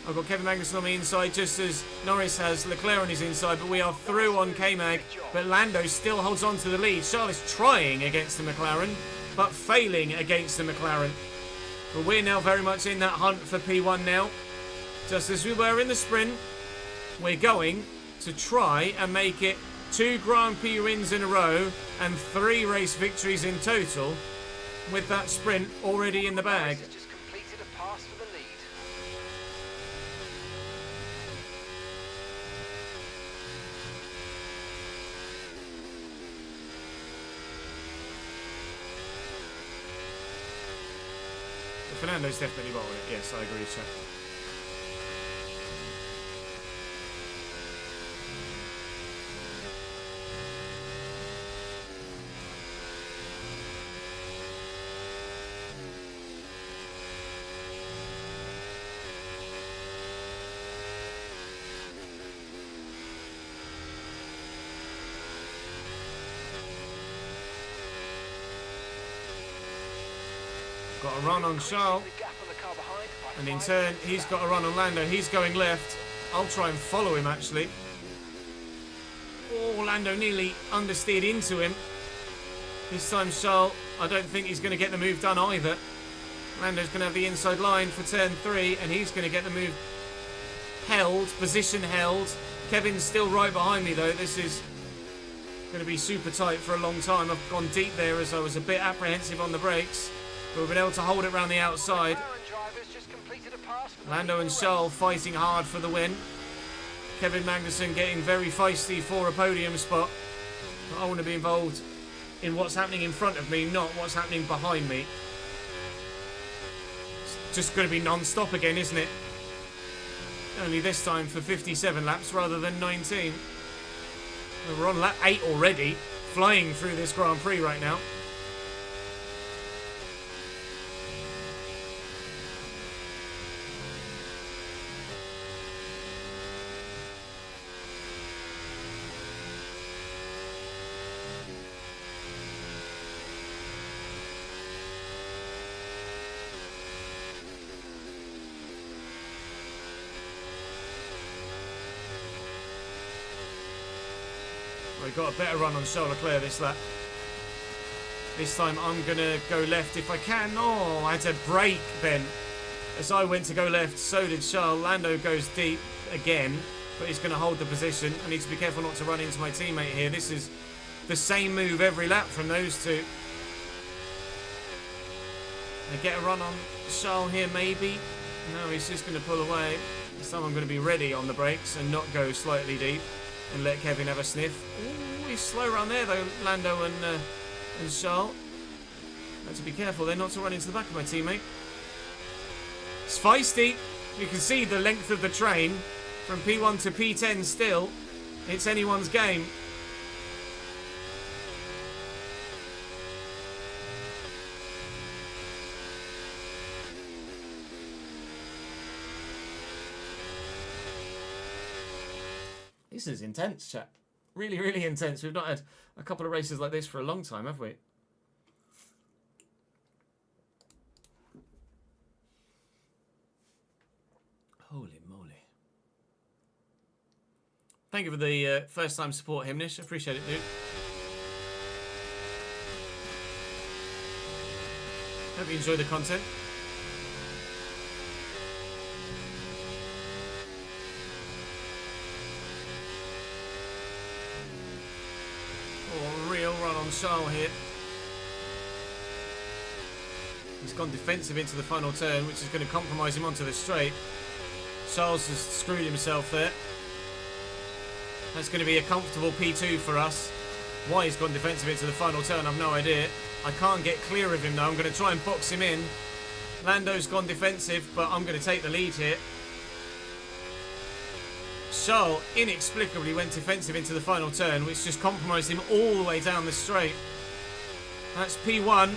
I've got Kevin Magnussen on the inside, just as Norris has Leclerc on his inside, but we are through on K-Mag. But Lando still holds on to the lead. Charles is trying against the McLaren, but failing against the McLaren. But we're now very much in that hunt for P1 now. Just as we were in the sprint, we're going to try and make it 2 Grand Prix wins in a row and 3 race victories in total, with that sprint already in the bag. Just completed a pass for the lead. Fernando's definitely bottled it. Yes, I agree with you. Got a run on Charles, and in turn he's got a run on Lando. He's going left. I'll try and follow him actually. Oh, Lando nearly understeered into him. This time Charles, I don't think he's going to get the move done either. Lando's going to have the inside line for turn 3, and he's going to get the move held, position held. Kevin's still right behind me though. This is going to be super tight for a long time. I've gone deep there as I was a bit apprehensive on the brakes. But we've been able to hold it around the outside. Lando and Charles fighting hard for the win. Kevin Magnussen getting very feisty for a podium spot. But I want to be involved in what's happening in front of me, not what's happening behind me. It's just going to be non-stop again, isn't it? Only this time for 57 laps rather than 19. We're on lap 8 already. flying through this Grand Prix right now. I got a better run on Charles Leclerc this lap. This time I'm going to go left if I can. Oh, I had to brake then. As I went to go left, so did Charles. Lando goes deep again, but he's going to hold the position. I need to be careful not to run into my teammate here. This is the same move every lap from those two. They get a run on Charles here, maybe. No, he's just going to pull away. This time I'm going to be ready on the brakes and not go slightly deep and let Kevin have a sniff. Ooh, he's slow around there though, Lando and Charles. Have to be careful there not to run into the back of my teammate. It's feisty. You can see the length of the train from P1 to P10 still. It's anyone's game. This is intense, chat. Really, really intense. We've not had a couple of races like this for a long time, have we? Holy moly. Thank you for the first time support, Himnish. Appreciate it, dude. Hope you enjoy the content. Oh, real run on Charles here. He's gone defensive into the final turn, which is going to compromise him onto the straight. Charles has screwed himself there. That's going to be a comfortable P2 for us. Why he's gone defensive into the final turn, I've no idea. I can't get clear of him though. I'm going to try and box him in. Lando's gone defensive, but I'm going to take the lead here. Charles inexplicably went defensive into the final turn, which just compromised him all the way down the straight. That's P1.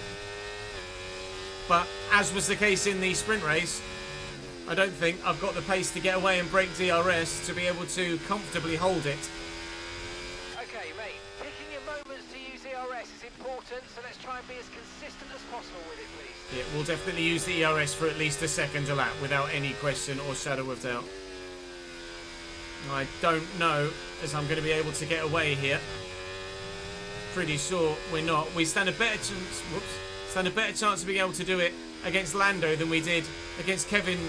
But as was the case in the sprint race, I don't think I've got the pace to get away and break DRS to be able to comfortably hold it. Okay, mate. Picking your moments to use ERS is important, so let's try and be as consistent as possible with it, please. Yeah, we'll definitely use the ERS for at least a second a lap without any question or shadow of doubt. I don't know as I'm going to be able to get away here. Pretty sure we're not. We stand a better chance. Whoops. Stand a better chance of being able to do it against Lando than we did against Kevin,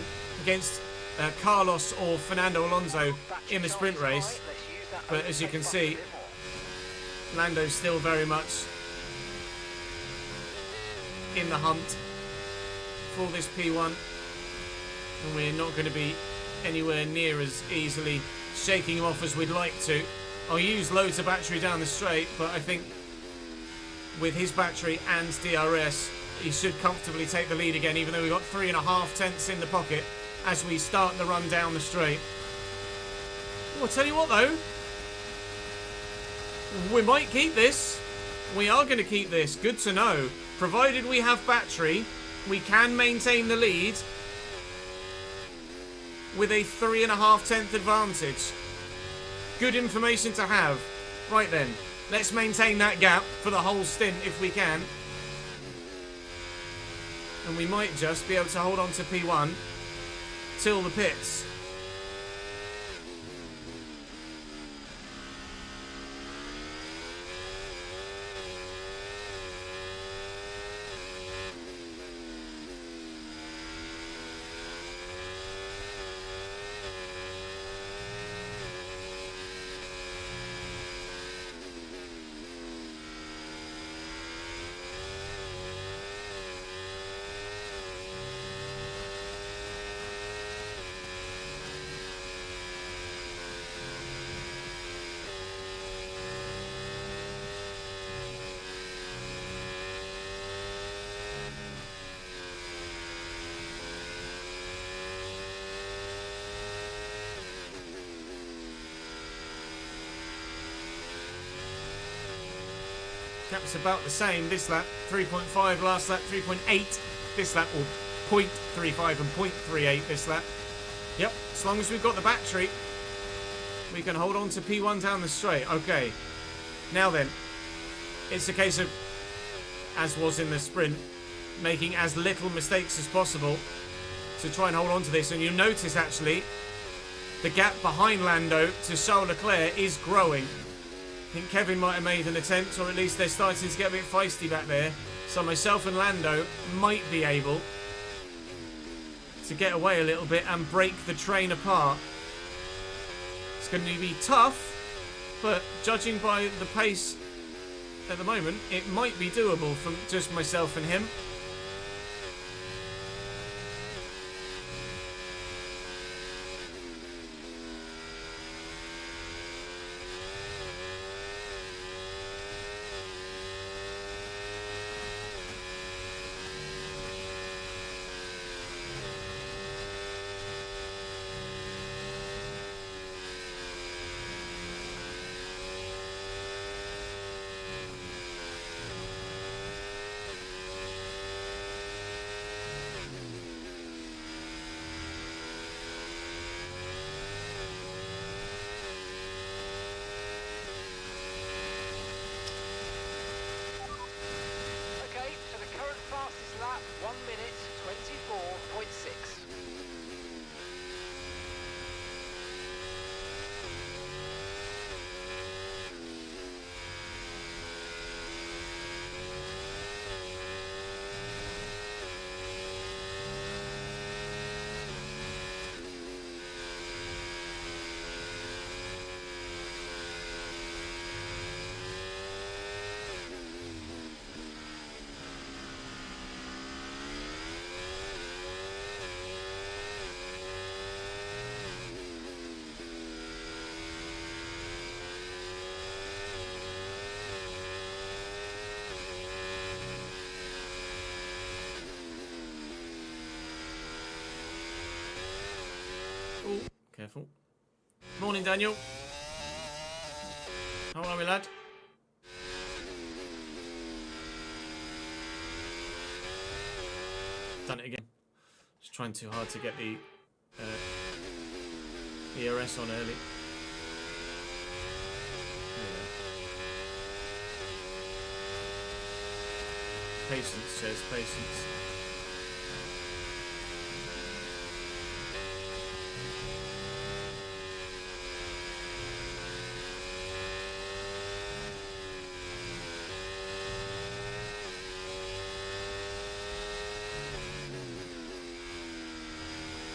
against Carlos or Fernando Alonso in the sprint race. But as you can see, Lando's still very much in the hunt for this P1, and we're not going to be anywhere near as easily shaking him off as we'd like to. I'll use loads of battery down the straight, but I think with his battery and DRS, he should comfortably take the lead again, even though we've got 3.5 tenths in the pocket as we start the run down the straight. Oh, I'll tell you what though, we might keep this. We are going to keep this. Good to know. Provided we have battery, we can maintain the lead with a 3.5 tenth advantage. Good information to have. Right then, let's maintain that gap for the whole stint if we can. And we might just be able to hold on to P1 till the pits. Gap's about the same this lap. 3.5 last lap, 3.8 this lap, or 0.35 and 0.38 this lap. Yep, as long as we've got the battery, we can hold on to P1 down the straight. Okay, now then, it's a case of, as was in the sprint, making as little mistakes as possible to try and hold on to this. And you notice, actually, the gap behind Lando to Charles Leclerc is growing. I think Kevin might have made an attempt, or at least they're starting to get a bit feisty back there. So myself and Lando might be able to get away a little bit and break the train apart. It's going to be tough, but judging by the pace at the moment, it might be doable from just myself and him. Okay, so the current fastest lap, 1 minute 24.6. Oh, careful. Morning, Daniel. How are we, lad? Done it again. Just trying too hard to get the ERS on early. Patience, says patience.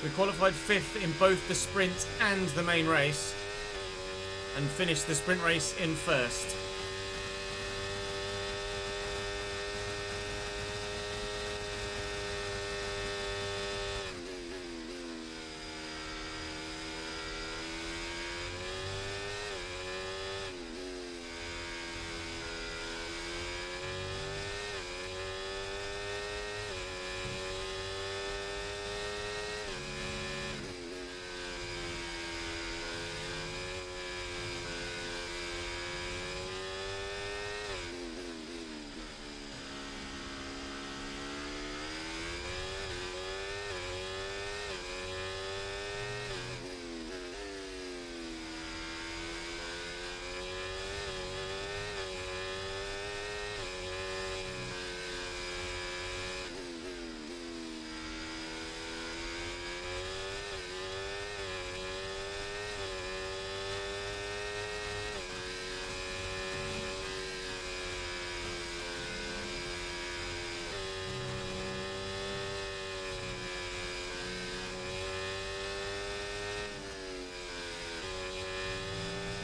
We qualified 5th in both the sprint and the main race, and finished the sprint race in 1st.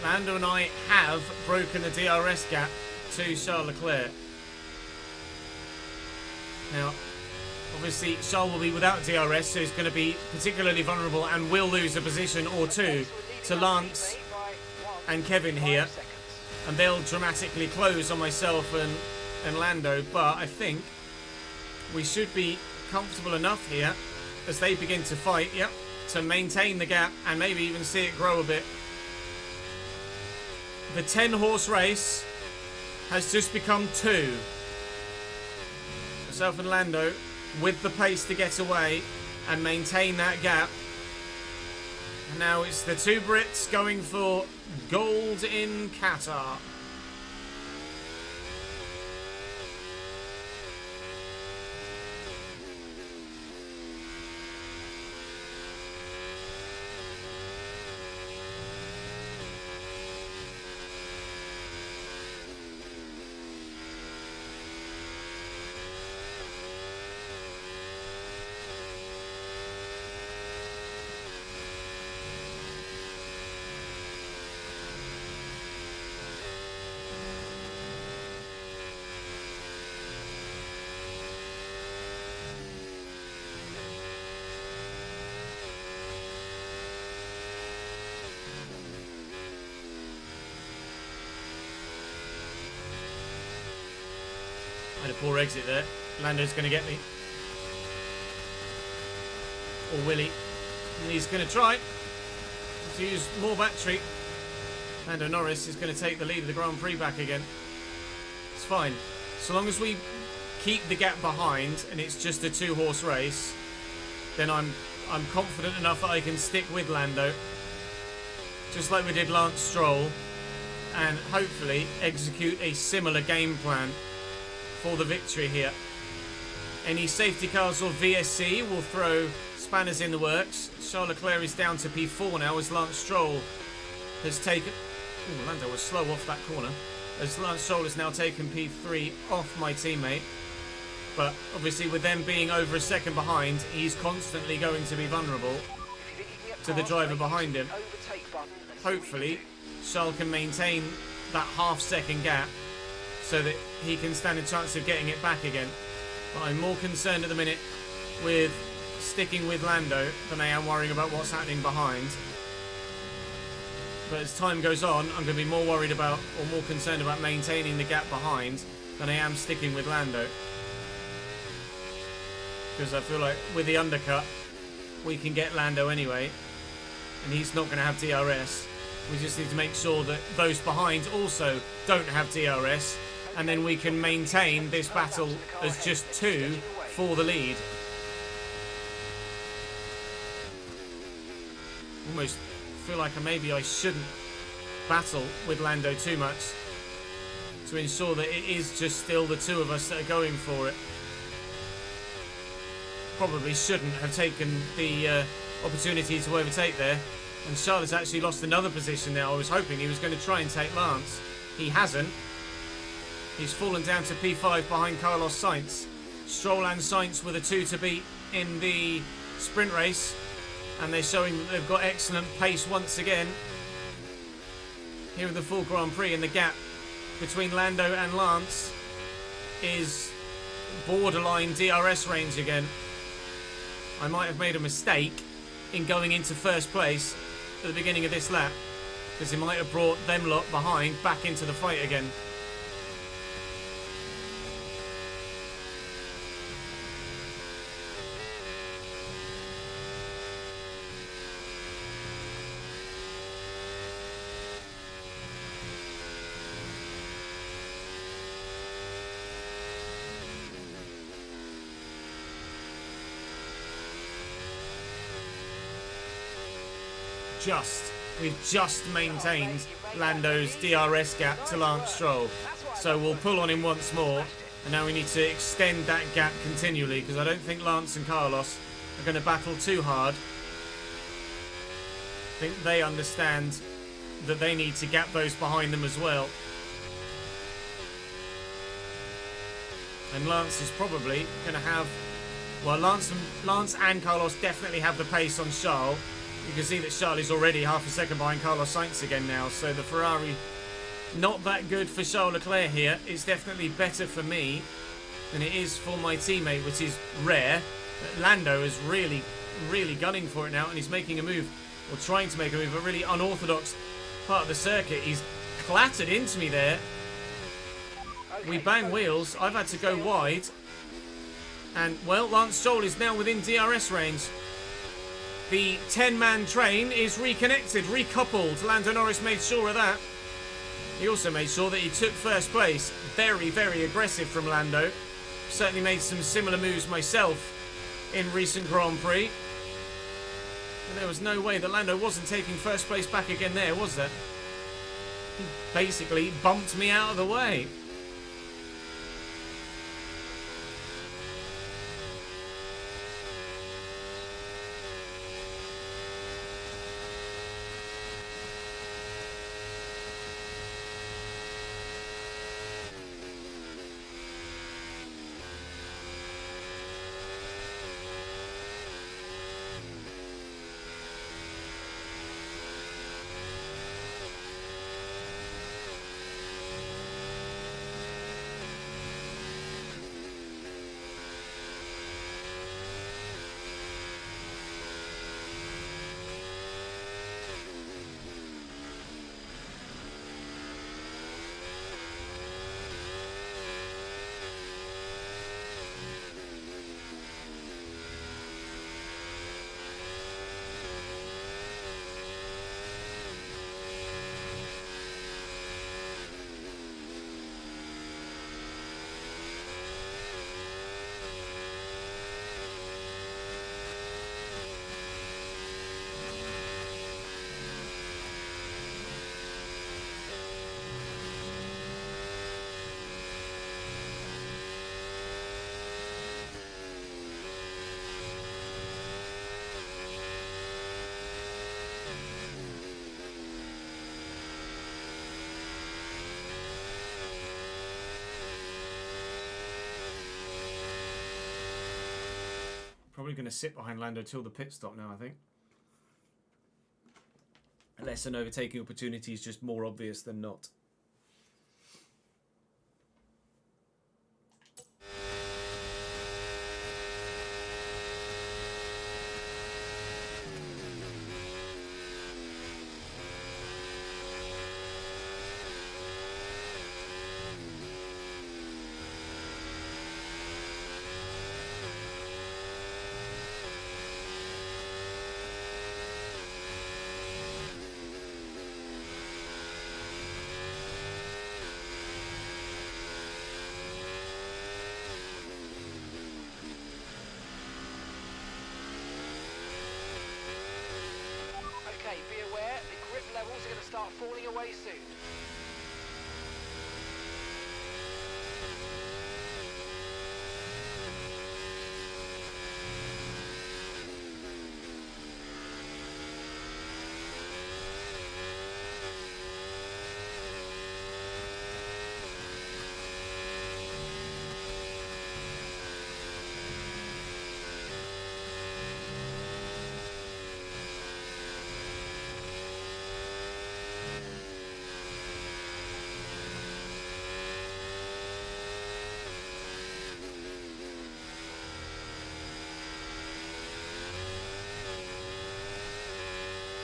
Lando and I have broken the DRS gap to Charles Leclerc. Now, obviously, Charles will be without DRS, so he's going to be particularly vulnerable and will lose a position or two to Lance and Kevin here. And they'll dramatically close on myself and Lando. But I think we should be comfortable enough here as they begin to fight, yep, to maintain the gap and maybe even see it grow a bit. The 10-horse race has just become 2. Myself and Lando with the pace to get away and maintain that gap. And now it's the 2 Brits going for gold in Qatar. I had a poor exit there. Lando's going to get me. Or will he? And he's going to try to use more battery. Lando Norris is going to take the lead of the Grand Prix back again. It's fine. So long as we keep the gap behind and it's just a 2-horse race, then I'm confident enough that I can stick with Lando. Just like we did Lance Stroll. And hopefully execute a similar game plan for the victory here. Any safety cars or VSC will throw spanners in the works. Charles Leclerc is down to P4 now as Lance Stroll has taken... Ooh, Lando was slow off that corner. As Lance Stroll has now taken P3 off my teammate. But obviously with them being over a second behind, he's constantly going to be vulnerable to the driver behind him. Hopefully Charles can maintain that half-second gap so that he can stand a chance of getting it back again. But I'm more concerned at the minute with sticking with Lando than I am worrying about what's happening behind. But as time goes on, I'm going to be more worried about, or more concerned about maintaining the gap behind than I am sticking with Lando. Because I feel like with the undercut, we can get Lando anyway. And he's not going to have DRS. We just need to make sure that those behind also don't have DRS. And then we can maintain this battle as just 2 for the lead. Almost feel like maybe I shouldn't battle with Lando too much to ensure that it is just still the 2 of us that are going for it. Probably shouldn't have taken the opportunity to overtake there. And Charles has actually lost another position there. I was hoping he was going to try and take Lance. He hasn't. He's fallen down to P5 behind Carlos Sainz. Stroll and Sainz were the 2 to beat in the sprint race. And they're showing that they've got excellent pace once again. Here in the full Grand Prix, and the gap between Lando and Lance is borderline DRS range again. I might have made a mistake in going into first place at the beginning of this lap, because it might have brought them lot behind back into the fight again. We've just maintained Lando's DRS gap to Lance Stroll. So we'll pull on him once more. And now we need to extend that gap continually, because I don't think Lance and Carlos are going to battle too hard. I think they understand that they need to gap those behind them as well. And Lance is probably going to have... Well, Lance and Carlos definitely have the pace on Charles. You can see that Charles is already half a second behind Carlos Sainz again now. So the Ferrari, not that good for Charles Leclerc here. It's definitely better for me than it is for my teammate, which is rare. But Lando is really, really gunning for it now, and he's making a move, or trying to make a move, a really unorthodox part of the circuit. He's clattered into me there. We bang wheels. I've had to go wide. And, well, Lance Stroll is now within DRS range. The 10-man train is reconnected, recoupled. Lando Norris made sure of that. He also made sure that he took first place. Very, very aggressive from Lando. Certainly made some similar moves myself in recent Grand Prix. And there was no way that Lando wasn't taking first place back again there, was there? He basically bumped me out of the way. Probably going to sit behind Lando till the pit stop now, I think. Unless an overtaking opportunity is just more obvious than not. Okay, be aware, the grip levels are going to start falling away soon.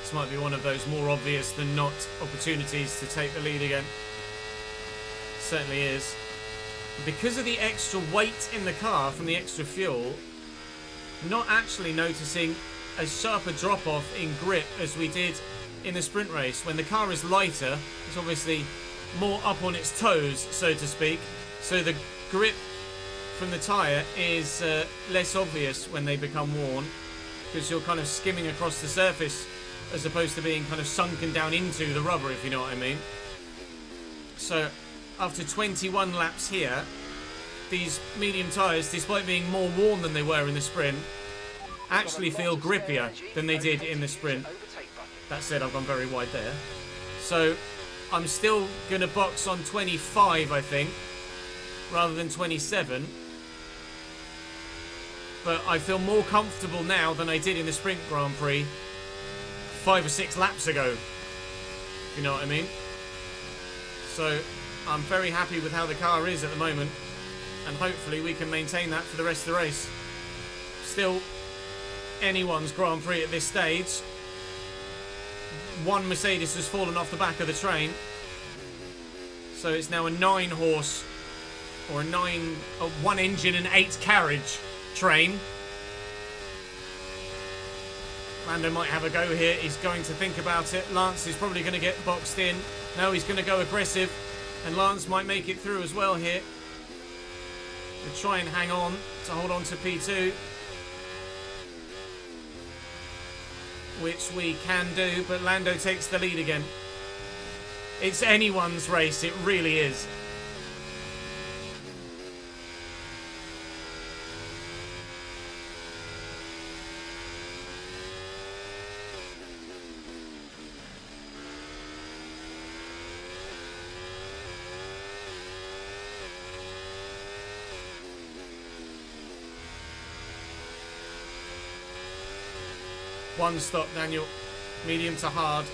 This might be one of those more obvious than not opportunities to take the lead again. Certainly is. Because of the extra weight in the car from the extra fuel, not actually noticing as sharp a drop-off in grip as we did in the sprint race. When the car is lighter, it's obviously more up on its toes, so to speak. So the grip from the tyre is less obvious when they become worn, because you're kind of skimming across the surface as opposed to being kind of sunken down into the rubber, if you know what I mean. So after 21 laps here, these medium tyres, despite being more worn than they were in the sprint, actually feel grippier than they did in the sprint. That said, I've gone very wide there. So I'm still going to box on 25, I think, rather than 27. But I feel more comfortable now than I did in the sprint Grand Prix 5 or 6 laps ago, if you know what I mean. So I'm very happy with how the car is at the moment, and hopefully we can maintain that for the rest of the race. Still anyone's Grand Prix at this stage. One Mercedes has fallen off the back of the train, so it's now a 9 horse or a 1 engine and 8 carriage train. Lando might have a go here. He's going to think about it. Lance is probably going to get boxed in. No, he's going to go aggressive. And Lance might make it through as well here. We'll try and hang on to hold on to P2. Which we can do, but Lando takes the lead again. It's anyone's race, it really is. One stop, Daniel. Medium to hard.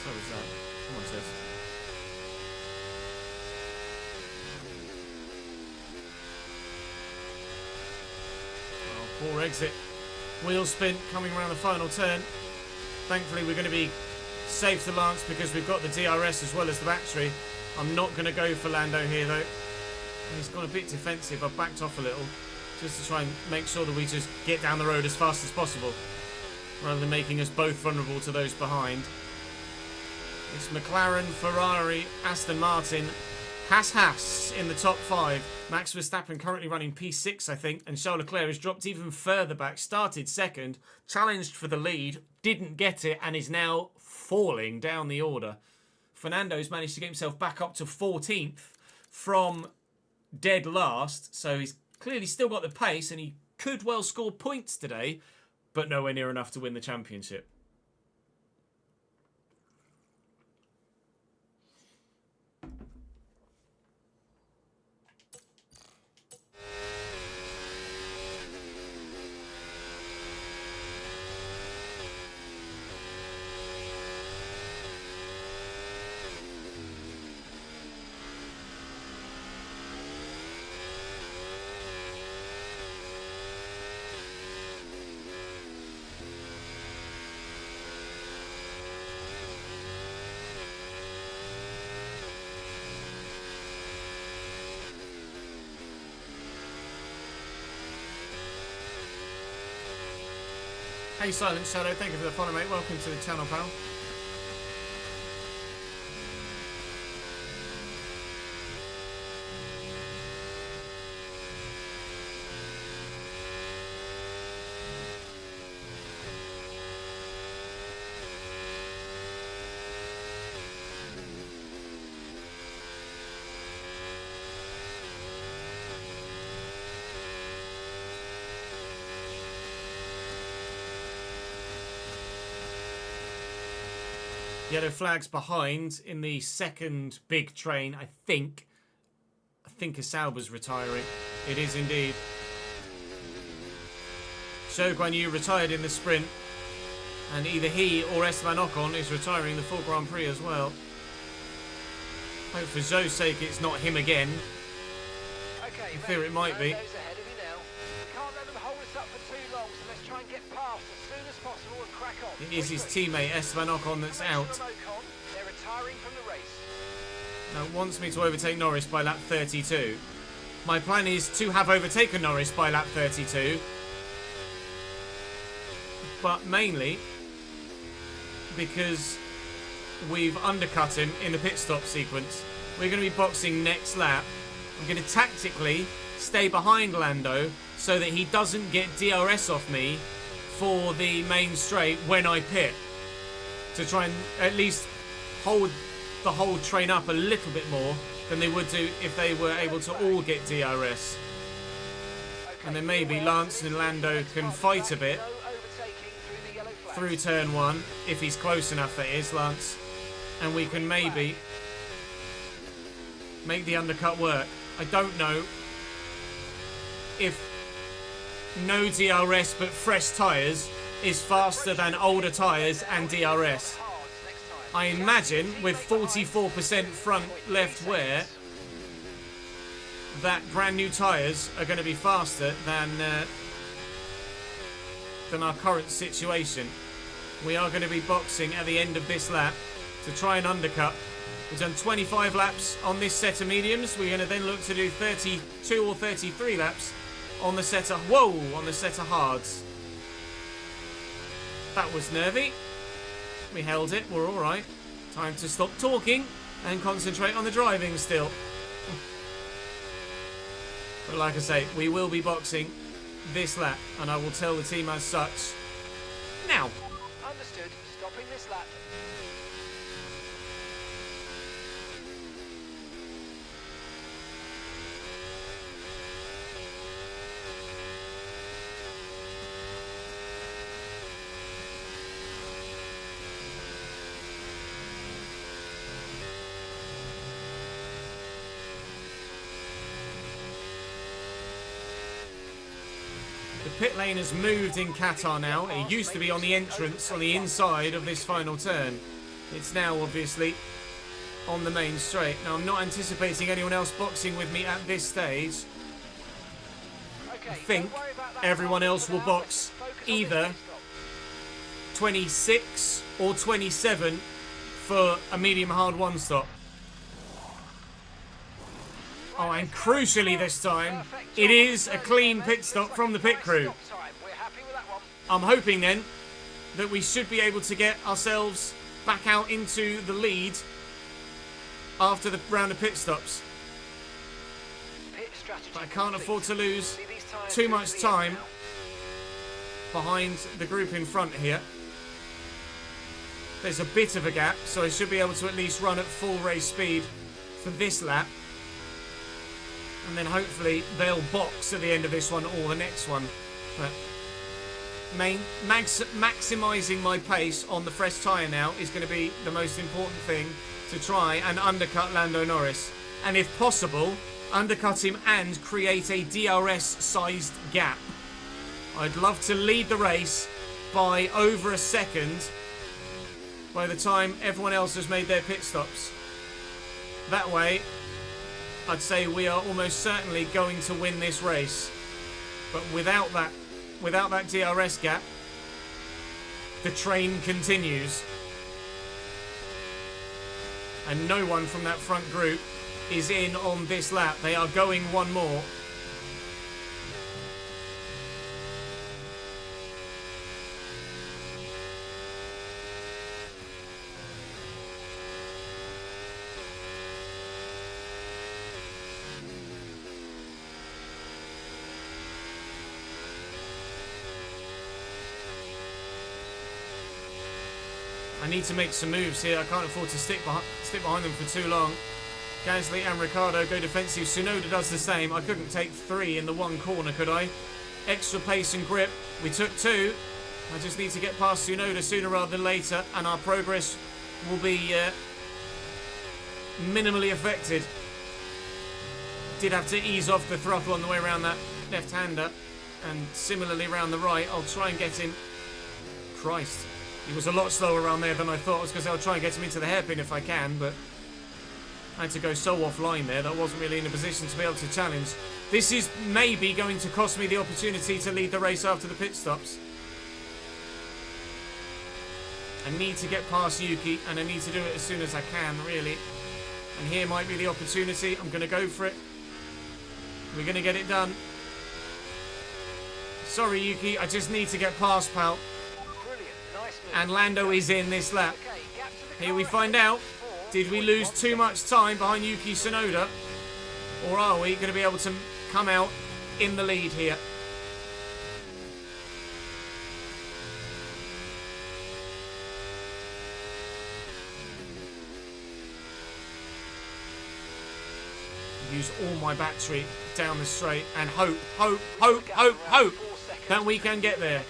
So is that. Come on, sis. Poor exit. Wheel spin coming around the final turn. Thankfully we're going to be safe to Lance because we've got the DRS as well as the battery. I'm not going to go for Lando here though. He's gone a bit defensive. I've backed off a little just to try and make sure that we just get down the road as fast as possible rather than making us both vulnerable to those behind. It's McLaren, Ferrari, Aston Martin, Haas in the top 5. Max Verstappen currently running P6, I think, and Charles Leclerc has dropped even further back. Started second, challenged for the lead, didn't get it, and is now falling down the order. Fernando's managed to get himself back up to 14th from dead last, so he's clearly still got the pace, and he could well score points today, but nowhere near enough to win the championship. Hey Silent Shadow, thank you for the follow, mate. Welcome to the channel, pal. Yellow flags behind in the second big train, I think. I think a Sauber's retiring. It is indeed. Zhou Guanyu retired in the sprint. And either he or Esteban Ocon is retiring the full Grand Prix as well. Hope for Zhou's sake it's not him again. Okay, I fear it might be. Lando's ahead of you now. We can't let them hold us up for too long, so let's try and get past as soon as possible and crack on. It is his teammate Esteban Ocon that's out. They're retiring from the race. Now wants me to overtake Norris by lap 32. My plan is to have overtaken Norris by lap 32. But mainly because we've undercut him in the pit stop sequence. We're going to be boxing next lap. I'm going to tactically stay behind Lando so that he doesn't get DRS off me for the main straight when I pit. To try and at least hold the whole train up a little bit more than they would do if they were able to all get DRS. And then maybe Lance and Lando can fight a bit through turn 1, if he's close enough, that is, Lance. And we can maybe make the undercut work. I don't know if no DRS but fresh tyres is faster than older tyres and DRS. I imagine with 44% front left wear that brand new tyres are going to be faster than our current situation. We are going to be boxing at the end of this lap to try and undercut. We've done 25 laps on this set of mediums. We're going to then look to do 32 or 33 laps on the set of hards. That was nervy. We held it. We're all right. Time to stop talking and concentrate on the driving still. But like I say, we will be boxing this lap, and I will tell the team as such now. Understood. Stopping this lap. The pit lane has moved in Qatar now. It used to be on the entrance on the inside of this final turn. It's now obviously on the main straight. Now I'm not anticipating anyone else boxing with me at this stage. I think everyone else will box either 26 or 27 for a medium hard one stop. Oh, and crucially this time, it is a clean pit stop from the pit crew. I'm hoping then that we should be able to get ourselves back out into the lead after the round of pit stops. But I can't afford to lose too much time behind the group in front here. There's a bit of a gap, so I should be able to at least run at full race speed for this lap. And then hopefully they'll box at the end of this one or the next one. But maximising my pace on the fresh tyre now is going to be the most important thing, to try and undercut Lando Norris. And if possible, undercut him and create a DRS-sized gap. I'd love to lead the race by over a second by the time everyone else has made their pit stops. That way, I'd say we are almost certainly going to win this race. But without that DRS gap, the train continues. And no one from that front group is in on this lap. They are going one more. I need to make some moves here. I can't afford to stick behind them for too long. Gasly and Ricciardo go defensive. Tsunoda does the same. I couldn't take 3 in the one corner, could I? Extra pace and grip. We took 2. I just need to get past Tsunoda sooner rather than later, and our progress will be minimally affected. Did have to ease off the throttle on the way around that left-hander, and similarly around the right. I'll try and get him. Christ. He was a lot slower around there than I thought. I was going to say I'll try and get him into the hairpin if I can, but I had to go so offline there that I wasn't really in a position to be able to challenge. This is maybe going to cost me the opportunity to lead the race after the pit stops. I need to get past Yuki, and I need to do it as soon as I can, really. And here might be the opportunity. I'm going to go for it. We're going to get it done. Sorry, Yuki. I just need to get past, pal. And Lando is in this lap. Here we find out. Did we lose too much time behind Yuki Tsunoda? Or are we going to be able to come out in the lead here? Use all my battery down the straight and hope that we can get there.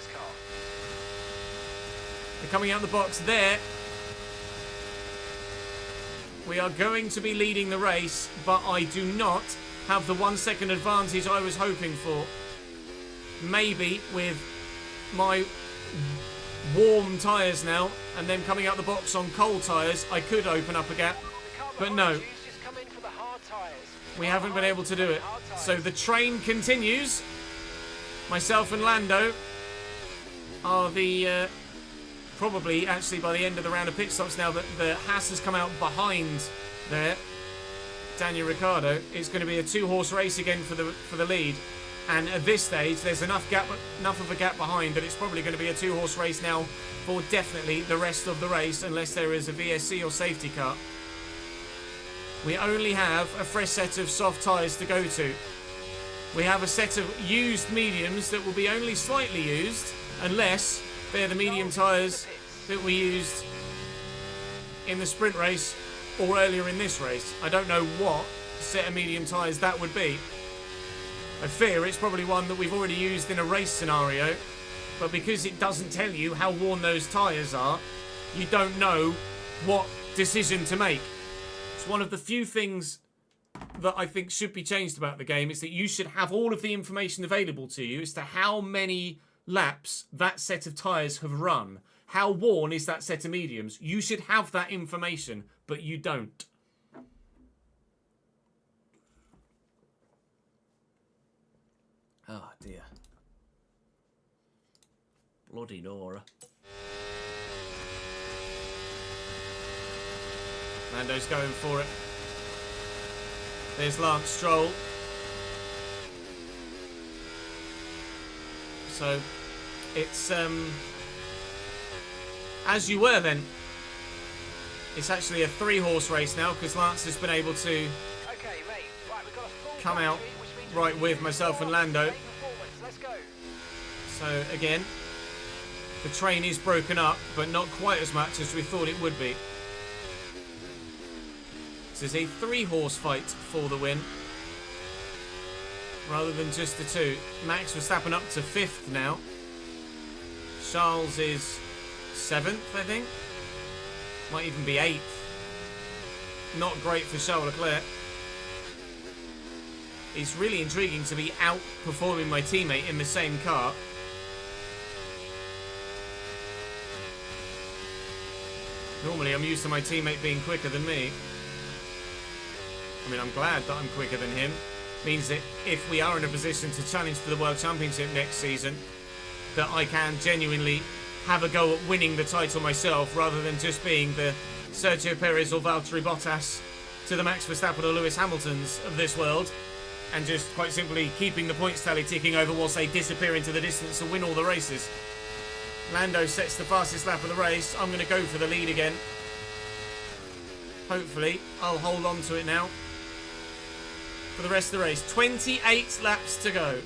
They're coming out the box there. We are going to be leading the race, but I do not have the 1 second advantage I was hoping for. Maybe with my warm tyres now, and then coming out the box on cold tyres, I could open up a gap. But no. we haven't been able to do it. So the train continues. Myself and Lando are the probably actually by the end of the round of pit stops now that the Haas has come out behind there. Daniel Ricciardo. It's going to be a 2-horse race again for the lead. And at this stage, there's enough of a gap behind that it's probably going to be a 2-horse race now for definitely the rest of the race, unless there is a VSC or safety car. We only have a fresh set of soft tyres to go to. We have a set of used mediums that will be only slightly used, unless they're the medium tyres that we used in the sprint race or earlier in this race. I don't know what set of medium tyres that would be. I fear it's probably one that we've already used in a race scenario, but because it doesn't tell you how worn those tyres are, you don't know what decision to make. It's one of the few things that I think should be changed about the game, is that you should have all of the information available to you as to how many laps that set of tyres have run. How worn is that set of mediums? You should have that information, but you don't. Oh dear. Bloody Nora. Lando's going for it. There's Lance Stroll. So it's as you were then. It's actually a 3-horse race now because Lance has been able to Okay, mate. Right, we've got a full come out country, which means right with myself and Lando. performance. Let's go. So again, the train is broken up, but not quite as much as we thought it would be. This is a 3-horse fight for the win, rather than just the 2. Max Verstappen up to 5th now. Charles is 7th, I think. Might even be 8th. Not great for Charles Leclerc. It's really intriguing to be outperforming my teammate in the same car. Normally I'm used to my teammate being quicker than me. I mean, I'm glad that I'm quicker than him. Means that if we are in a position to challenge for the World Championship next season, that I can genuinely have a go at winning the title myself, rather than just being the Sergio Perez or Valtteri Bottas to the Max Verstappen or Lewis Hamiltons of this world, and just quite simply keeping the points tally ticking over whilst they disappear into the distance and win all the races. Lando sets the fastest lap of the race. I'm going to go for the lead again. Hopefully, I'll hold on to it now for the rest of the race. 28 laps to go.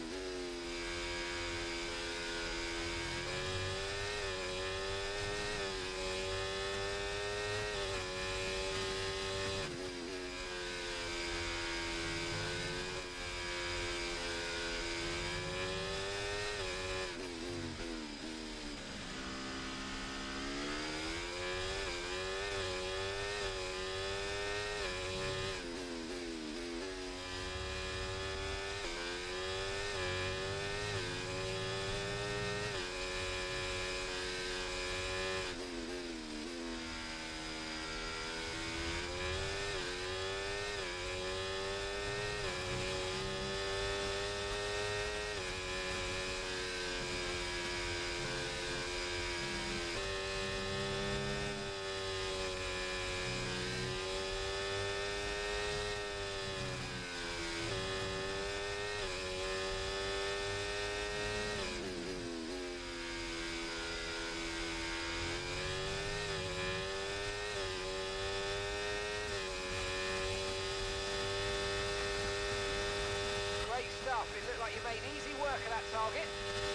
Stuff. It looked like you made easy work of that target.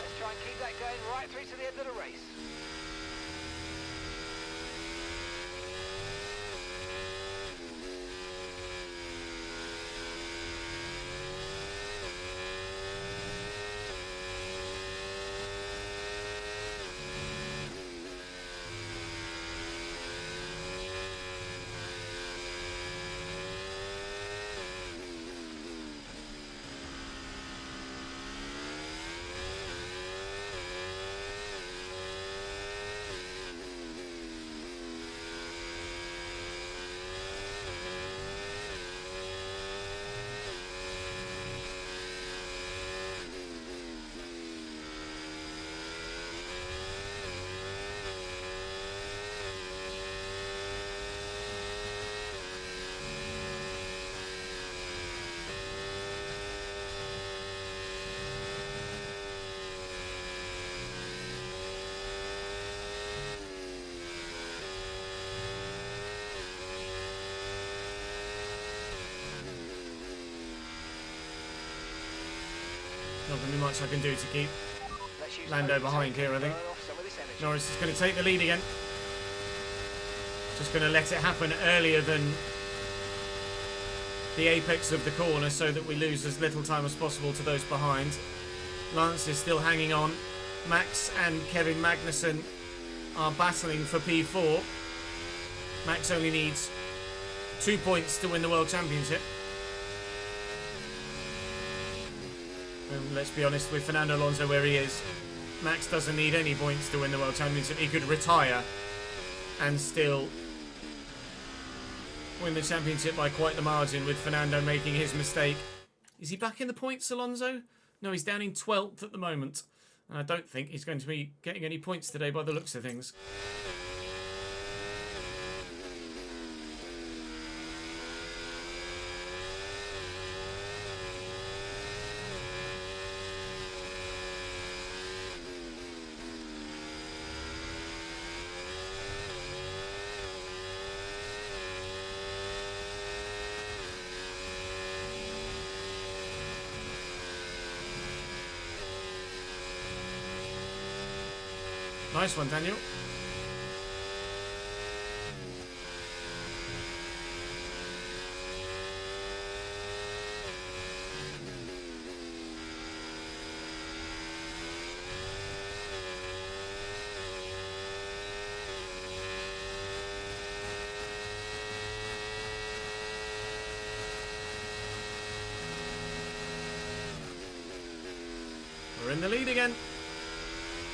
Let's try and keep that going right through to the end of the race. much I can do to keep Let's use Lando overtake behind here, I and think. burn off some of this energy. Norris is going to take the lead again. Just going to let it happen earlier than the apex of the corner so that we lose as little time as possible to those behind. Lance is still hanging on. Max and Kevin Magnussen are battling for P4. Max only needs 2 points to win the World Championship. And let's be honest, with Fernando Alonso where he is, Max doesn't need any points to win the World Championship. He could retire and still win the championship by quite the margin, with Fernando making his mistake. Is he back in the points, Alonso? No, he's down in 12th at the moment. And I don't think he's going to be getting any points today by the looks of things. Nice one, Daniel. We're in the lead again.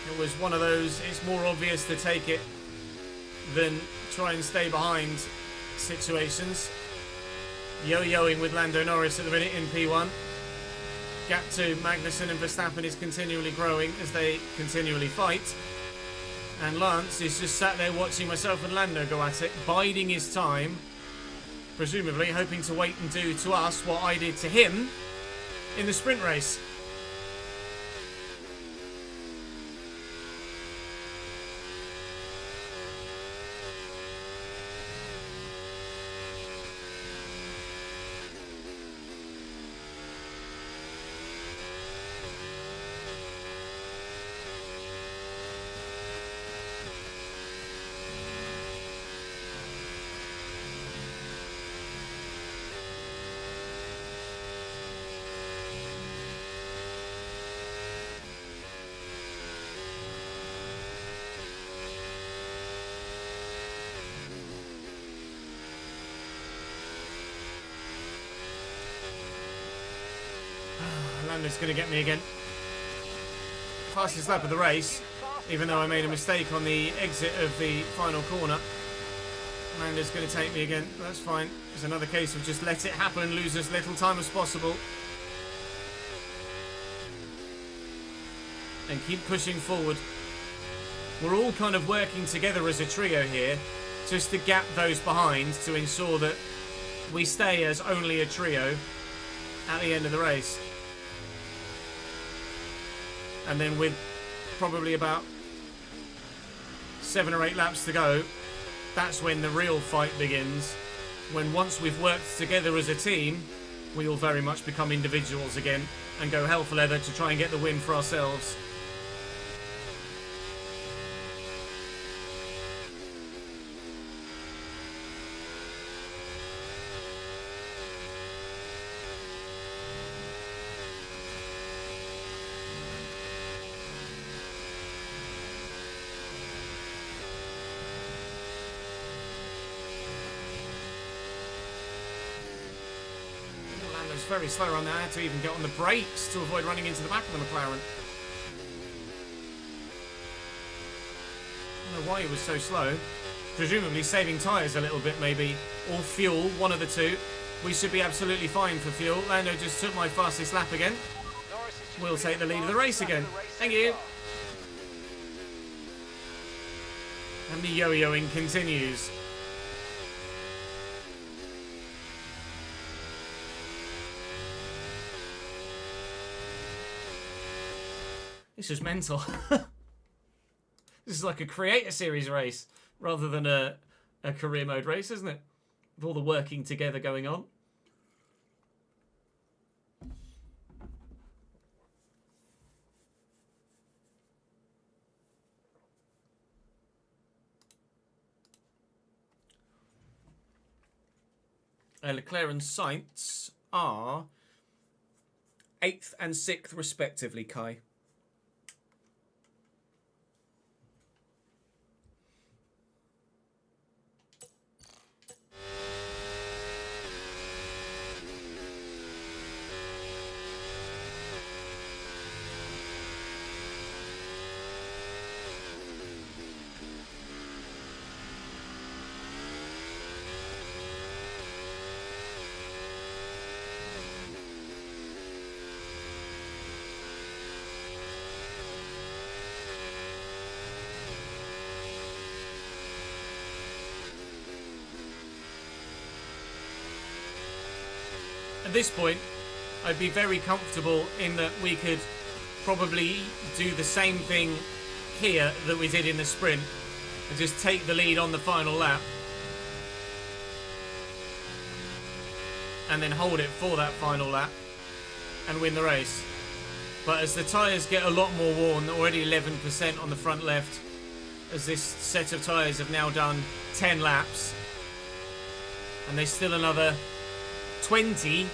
It was one of those, it's more obvious to take it than try and stay behind situations. Yo-yoing with Lando Norris at the minute in P1. Gap to Magnussen and Verstappen is continually growing as they continually fight. And Lance is just sat there watching myself and Lando go at it, biding his time, presumably hoping to wait and do to us what I did to him in the sprint race. Lando's going to get me again. Fastest lap of the race, even though I made a mistake on the exit of the final corner. Lando's going to take me again. That's fine. It's another case of just let it happen, lose as little time as possible. And keep pushing forward. We're all kind of working together as a trio here, just to gap those behind to ensure that we stay as only a trio at the end of the race. And then with probably about 7 or 8 laps to go, that's when the real fight begins. When once we've worked together as a team, we all very much become individuals again and go hell for leather to try and get the win for ourselves. Very slow on there. I had to even get on the brakes to avoid running into the back of the McLaren. I don't know why he was so slow. Presumably saving tyres a little bit maybe. Or fuel, one of the two. We should be absolutely fine for fuel. Lando just took my fastest lap again. We'll take the lead of the race again. Thank you. And the yo-yoing continues. This is mental. This is like a creator series race rather than a career mode race, isn't it? With all the working together going on. Leclerc and Sainz are 8th and 6th respectively, Kai. At this point, I'd be very comfortable in that we could probably do the same thing here that we did in the sprint and just take the lead on the final lap and then hold it for that final lap and win the race. But as the tyres get a lot more worn, already 11% on the front left, as this set of tyres have now done 10 laps, and there's still another 23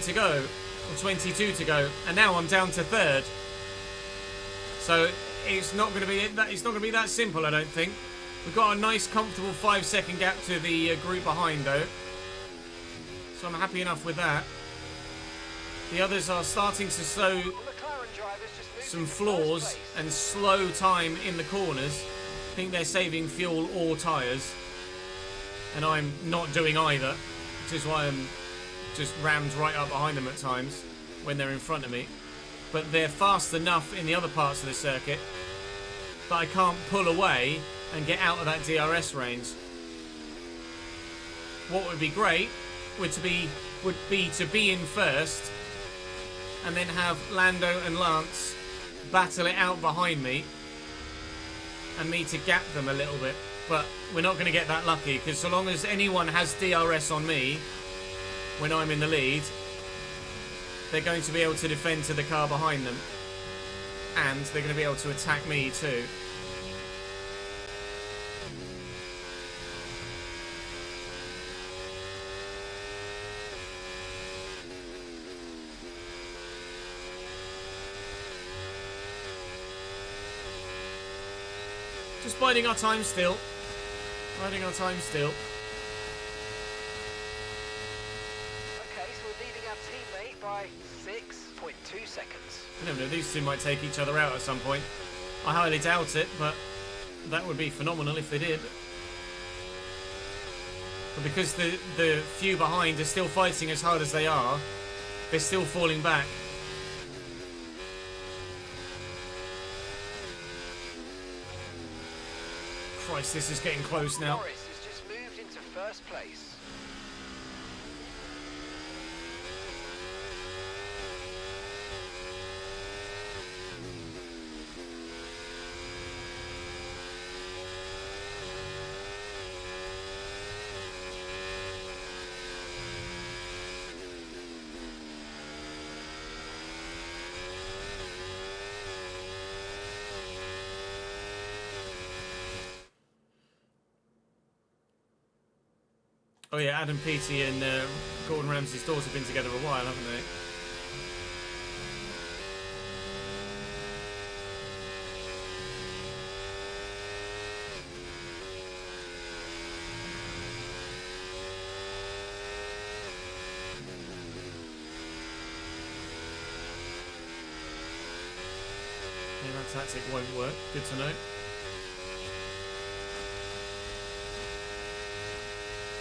to go, or 22 to go, and now I'm down to 3rd. So it's not going to be that simple, I don't think. We've got a nice, comfortable 5-second gap to the group behind, though, so I'm happy enough with that. The others are starting to show Well, McLaren drivers just moved some into flaws first place. and slow time in the corners. I think they're saving fuel or tyres, and I'm not doing either, which is why I'm just rammed right up behind them at times when they're in front of me. But they're fast enough in the other parts of the circuit that I can't pull away and get out of that DRS range. What would be great would be to be in first and then have Lando and Lance battle it out behind me and me to gap them a little bit. But we're not going to get that lucky, because so long as anyone has DRS on me when I'm in the lead, they're going to be able to defend to the car behind them, and they're going to be able to attack me too. Just biding our time still. Biding our time still. Okay, so we're leading our teammate by 6.2 seconds. I never know, these two might take each other out at some point. I highly doubt it, but that would be phenomenal if they did. But because the few behind are still fighting as hard as they are, they're still falling back. Christ, this is getting close now. Norris has just moved into first place. Oh yeah, Adam Peaty and Gordon Ramsay's daughter have been together a while, haven't they? Yeah, that tactic won't work. Good to know.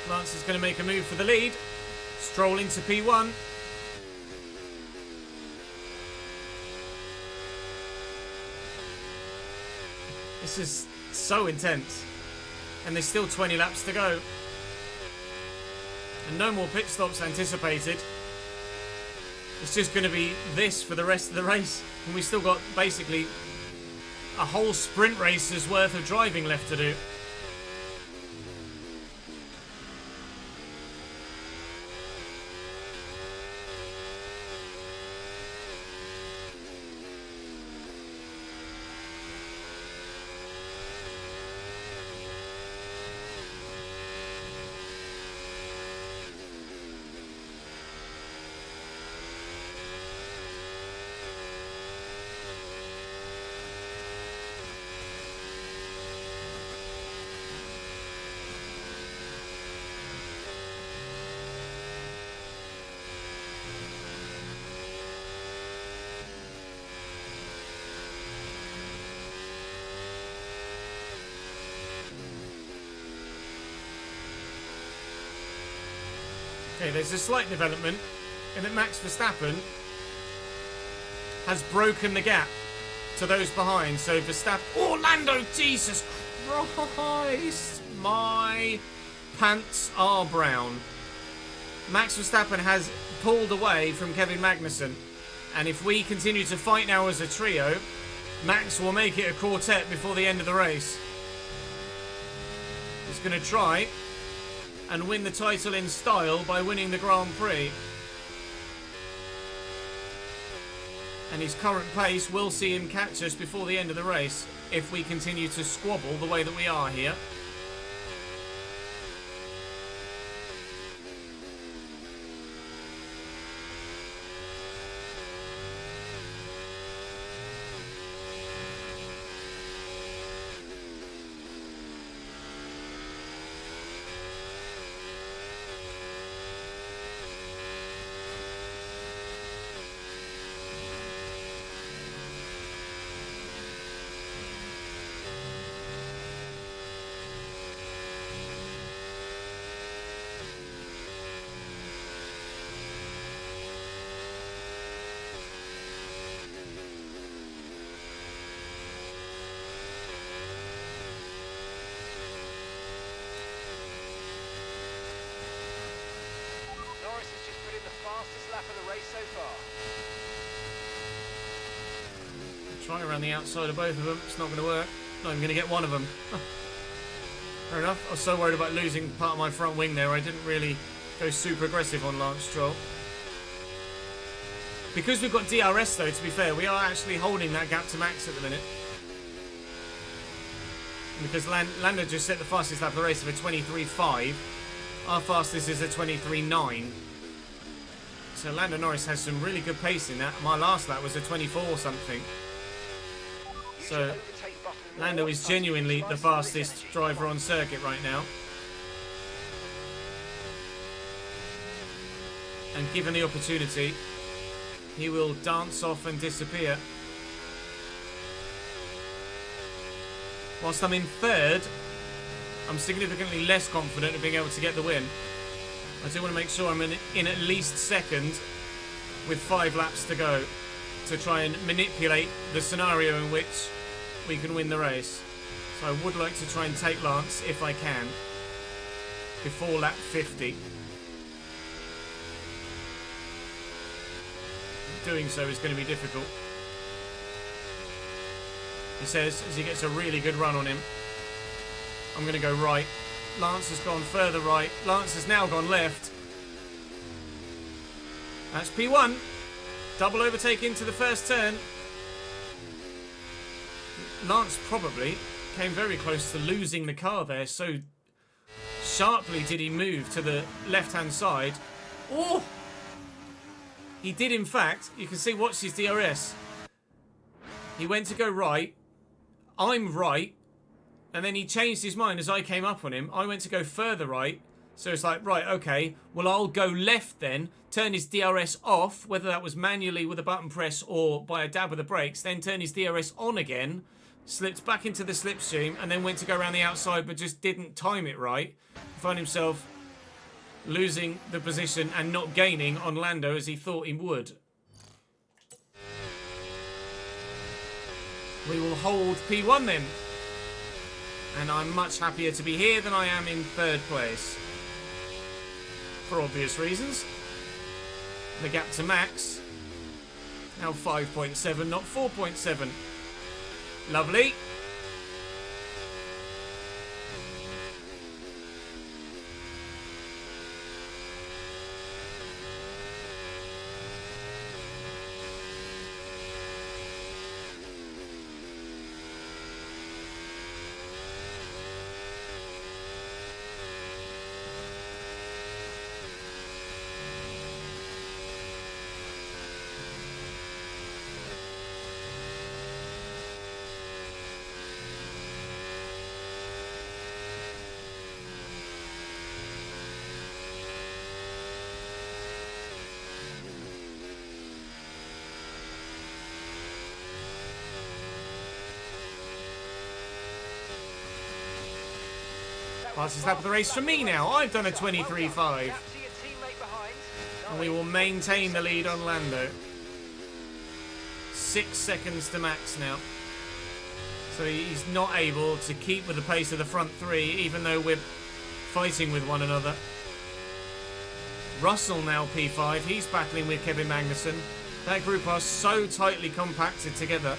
Lance is going to make a move for the lead. Stroll into P1. This is so intense. And there's still 20 laps to go. And no more pit stops anticipated. It's just going to be this for the rest of the race. And we've still got basically a whole sprint race's worth of driving left to do. Okay, there's a slight development in that Max Verstappen has broken the gap to those behind. So Verstappen... Oh, Lando! Jesus Christ! My pants are brown. Max Verstappen has pulled away from Kevin Magnussen. And if we continue to fight now as a trio, Max will make it a quartet before the end of the race. He's going to try and win the title in style by winning the Grand Prix. And his current pace will see him catch us before the end of the race if we continue to squabble the way that we are here. Norris has just put in the fastest lap of the race so far. Try around the outside of both of them. It's not going to work. Not even going to get one of them. Fair enough. I was so worried about losing part of my front wing there. I didn't really go super aggressive on Lance Stroll. Because we've got DRS though, to be fair, we are actually holding that gap to Max at the minute. Because Lando just set the fastest lap of the race of a 23.5. Our fastest is a 23.9. So Lando Norris has some really good pace in that. My last lap was a 24 something. So Lando is genuinely the fastest driver on circuit right now. And given the opportunity, he will dance off and disappear. Whilst I'm in third, I'm significantly less confident of being able to get the win. I do want to make sure I'm in at least second with 5 laps to go to try and manipulate the scenario in which we can win the race. So I would like to try and take Lance if I can before lap 50. Doing so is going to be difficult. He says as he gets a really good run on him. I'm going to go right. Lance has gone further right. Lance has now gone left. That's P1. Double overtake into the first turn. Lance probably came very close to losing the car there. So sharply did he move to the left-hand side. Oh! He did, in fact. You can see, watch his DRS. He went to go right. I'm right. And then he changed his mind as I came up on him. I went to go further right. So it's like, right, okay. Well, I'll go left then. Turn his DRS off. Whether that was manually with a button press or by a dab with the brakes. Then turn his DRS on again. Slipped back into the slipstream. And then went to go around the outside but just didn't time it right. Found himself losing the position and not gaining on Lando as he thought he would. We will hold P1 then. And I'm much happier to be here than I am in third place. For obvious reasons. The gap to Max. Now 5.7, not 4.7. Lovely. Fastest lap of the race for me now. I've done a 23.5. Gap to your teammate behind And we will maintain the lead on Lando. 6 seconds to Max now. So he's not able to keep with the pace of the front three, even though we're fighting with one another. Russell now P5. He's battling with Kevin Magnussen. That group are so tightly compacted together.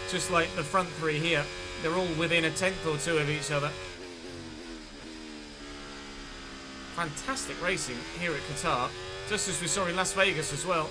Just like the front three here. They're all within a tenth or two of each other. Fantastic racing here at Qatar. Just as we saw in Las Vegas as well.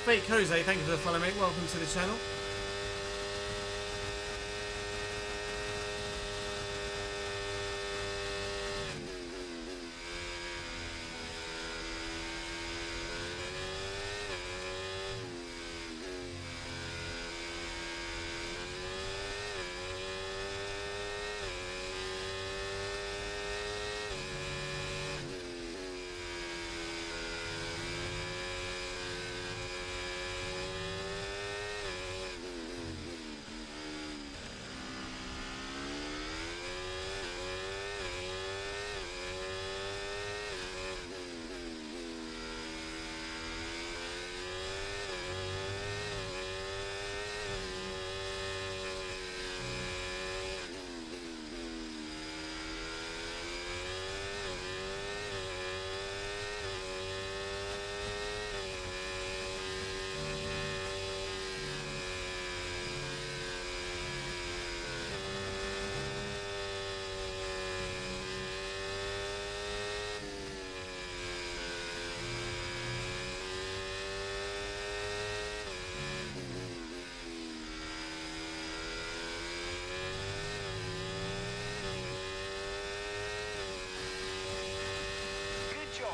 Fake Jose, thank you for the follow, mate. Welcome to the channel.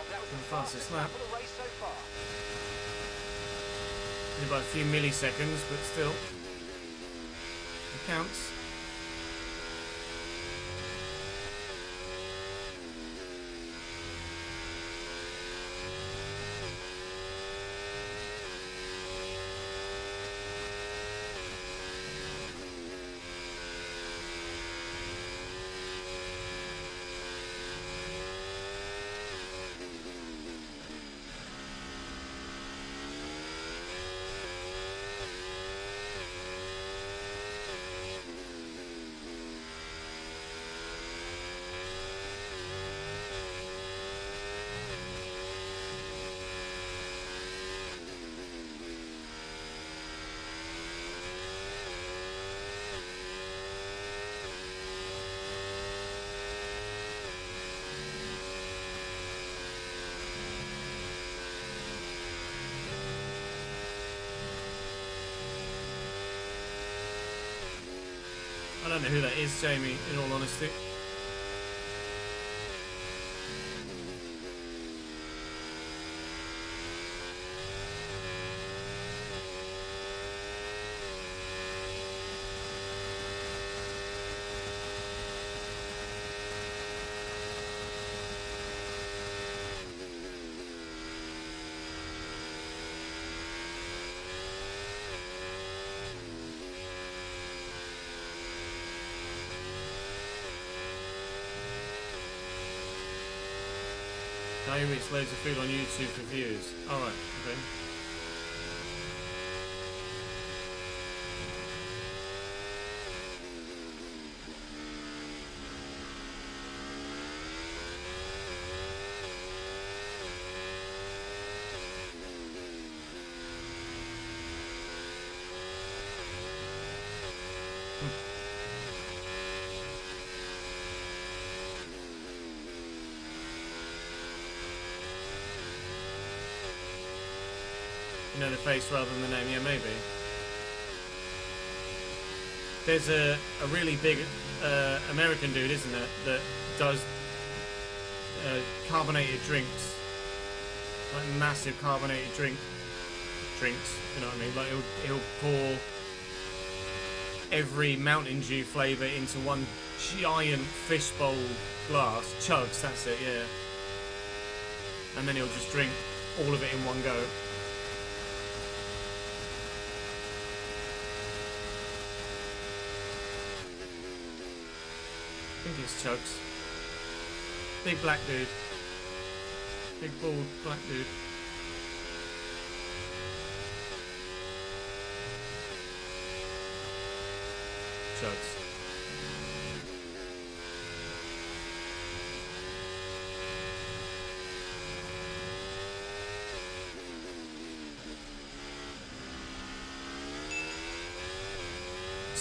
That was the Fastest lap. of the race so far. Only by a few milliseconds, but still. It counts. don't know who that is, Jamie, in all honesty. Now he eats loads of food on YouTube for views. Alright, okay. You know the face rather than the name, yeah, maybe. There's a really big American dude, isn't there, that does carbonated drinks, like massive carbonated drinks. You know what I mean? Like he'll pour every Mountain Dew flavour into one giant fishbowl glass. Chugs, that's it, yeah. And then he'll just drink all of it in one go. I think it's Chugs. Big black dude. Big bald black dude. Chugs.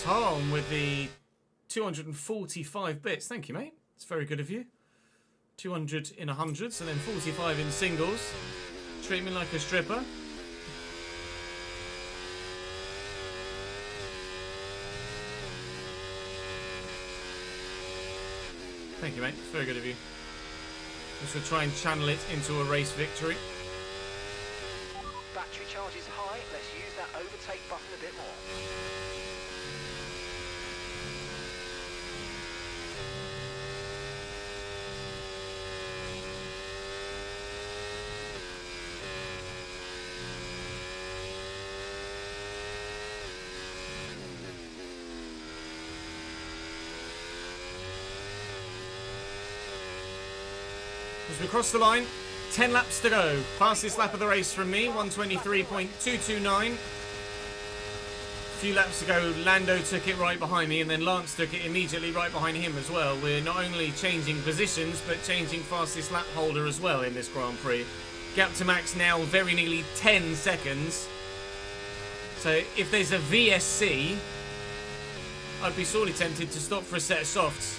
Tom with the 245 bits. Thank you, mate. It's very good of you. 200 in 100s and then 45 in singles. Treat me like a stripper. Thank you, mate. It's very good of you. We shall try and channel it into a race victory. Battery charge is high. Let's use that overtake button a bit more. As we cross the line, 10 laps to go. Fastest lap of the race from me, 123.229. A few laps ago, Lando took it right behind me, and then Lance took it immediately right behind him as well. We're not only changing positions, but changing fastest lap holder as well in this Grand Prix. Gap to Max now very nearly 10 seconds. So if there's a VSC, I'd be sorely tempted to stop for a set of softs.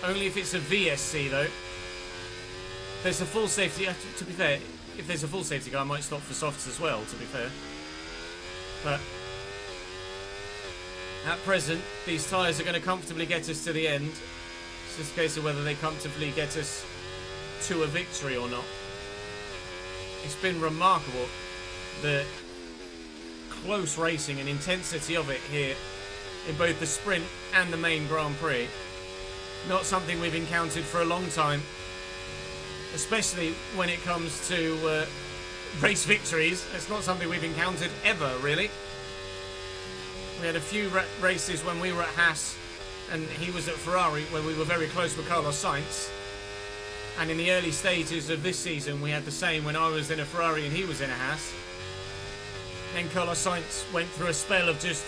Only if it's a VSC though. There's a full safety, to be fair, if there's a full safety car I might stop for softs as well, to be fair. But at present, these tyres are going to comfortably get us to the end. It's just a case of whether they comfortably get us to a victory or not. It's been remarkable, the close racing and intensity of it here in both the sprint and the main Grand Prix. Not something we've encountered for a long time, especially when it comes to race victories. It's not something we've encountered ever, really. We had a few races when we were at Haas and he was at Ferrari, where we were very close with Carlos Sainz. And in the early stages of this season, we had the same when I was in a Ferrari and he was in a Haas. Then Carlos Sainz went through a spell of just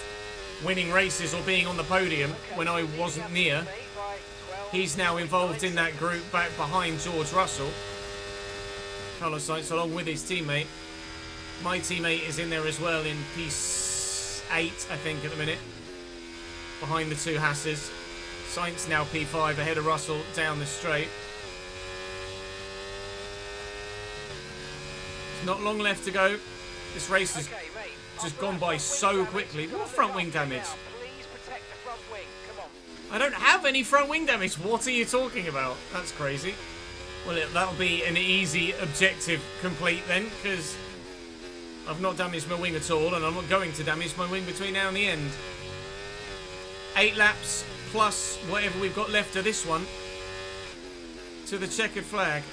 winning races or being on the podium when I wasn't near. He's now involved in that group back behind George Russell. Carlos Sainz along with his teammate. My teammate is in there as well in P8, I think, at the minute. Behind the two Hasses. Sainz now P5 ahead of Russell down the straight. There's not long left to go. This race has just gone by so quickly. What front wing damage? Please protect the front I don't have any front wing damage. What are you talking about? That's crazy. Well, that'll be an easy objective complete then, because I've not damaged my wing at all, and I'm not going to damage my wing between now and the end. 8 laps plus whatever we've got left of this one to the checkered flag.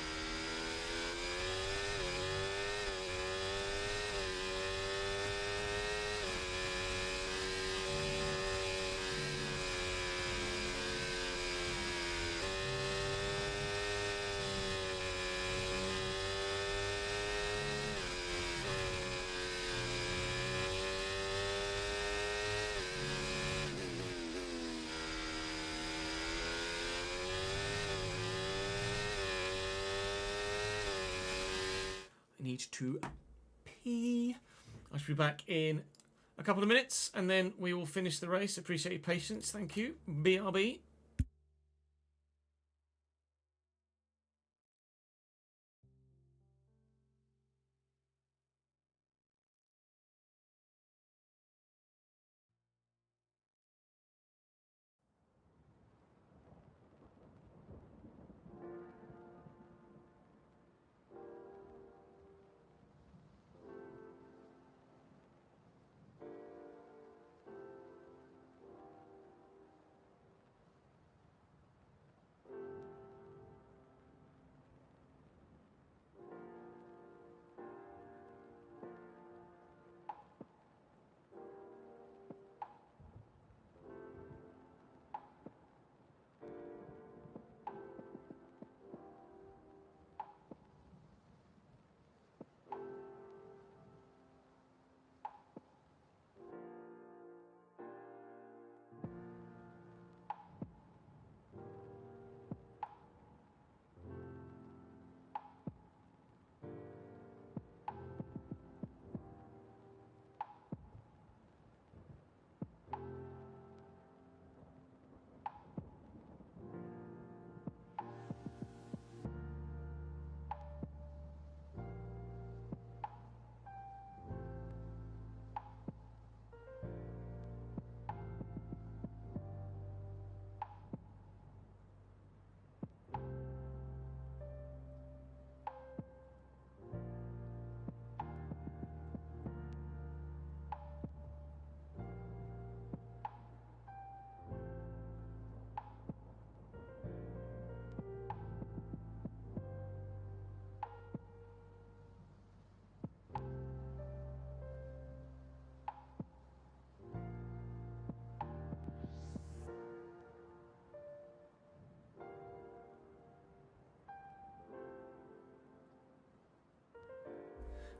Need to pee. I should be back in a couple of minutes and then we will finish the race. Appreciate your patience. Thank you. BRB.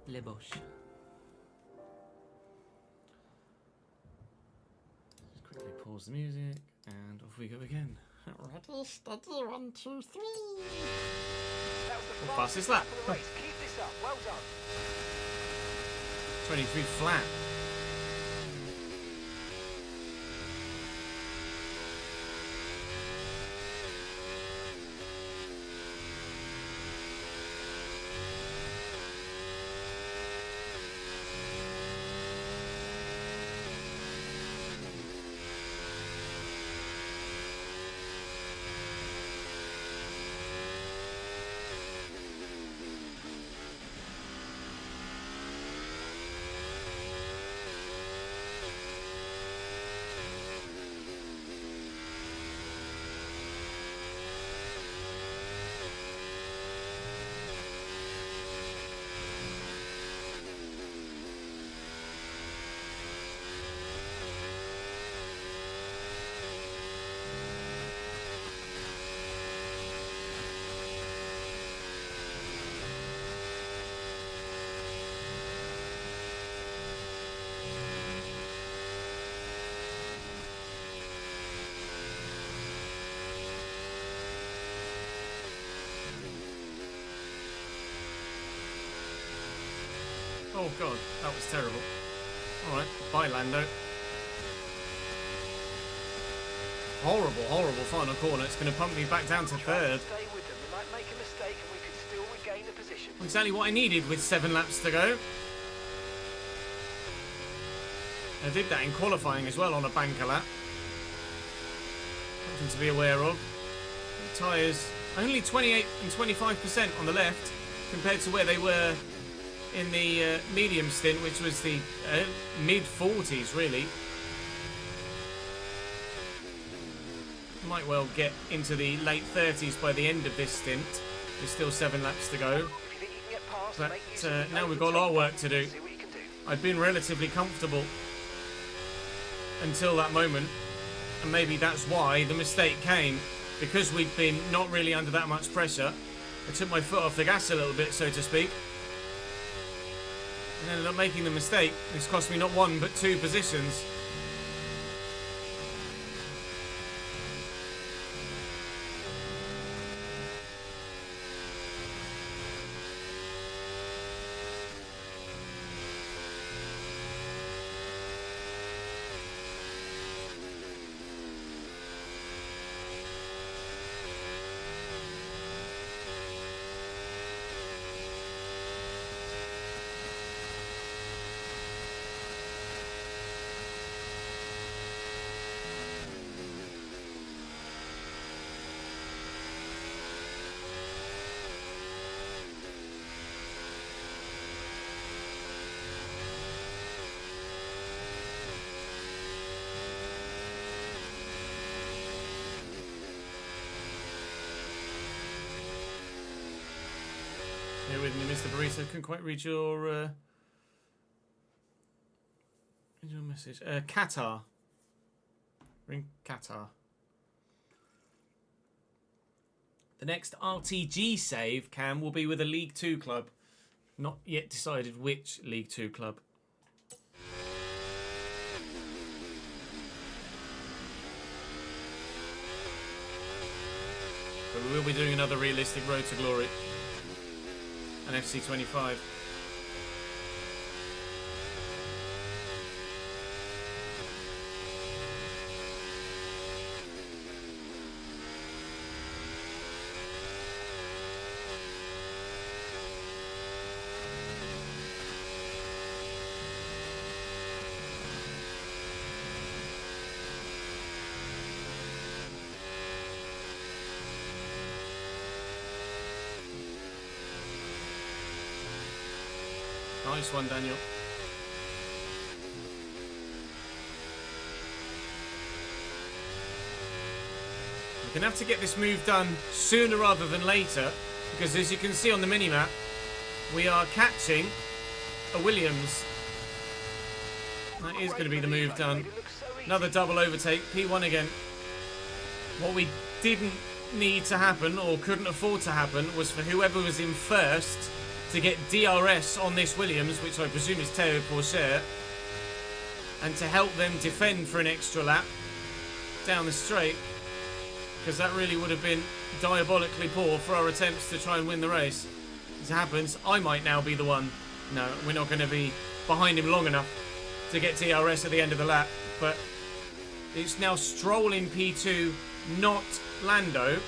Le Bosch. Just quickly pause the music and off we go again. Ready, steady, 1, 2, 3. How fast is that? Keep this up. Well done. 23 flat. Oh god, that was terrible. Alright, bye Lando. Horrible, horrible final corner. It's going to pump me back down to third. Stay with them. We might make a mistake and we could still regain the position. Exactly what I needed with 7 laps to go. I did that in qualifying as well on a banker lap. something to be aware of. The tyres only 28 and 25% on the left compared to where they were in the medium stint, which was the mid-40s really. Might well get into the late 30s by the end of this stint. There's still 7 laps to go. If you think you can get past, But make use of the now we've got a lot of work to do. See what you can do. I'd been relatively comfortable until that moment, and maybe that's why the mistake came, because we'd been not really under that much pressure. I took my foot off the gas a little bit, so to speak, and ended up making the mistake. It's cost me not 1 but 2 positions. Bear with me, Mr. Burrito. Couldn't quite read your message. Qatar. We're in Qatar. The next RTG save, Cam, will be with a League 2 club. Not yet decided which League 2 club. But we will be doing another realistic Road to Glory. An FC25. Nice one, Daniel. We're going to have to get this move done sooner rather than later, because as you can see on the minimap, we are catching a Williams. That is going to be the move done. Another double overtake, P1 again. What we didn't need to happen, or couldn't afford to happen, was for whoever was in first to get DRS on this Williams, which I presume is Théo Pourchaire, and to help them defend for an extra lap down the straight, because that really would have been diabolically poor for our attempts to try and win the race. As it happens, I might now be the one. No, we're not going to be behind him long enough to get DRS at the end of the lap, but it's now Stroll in P2, not Lando,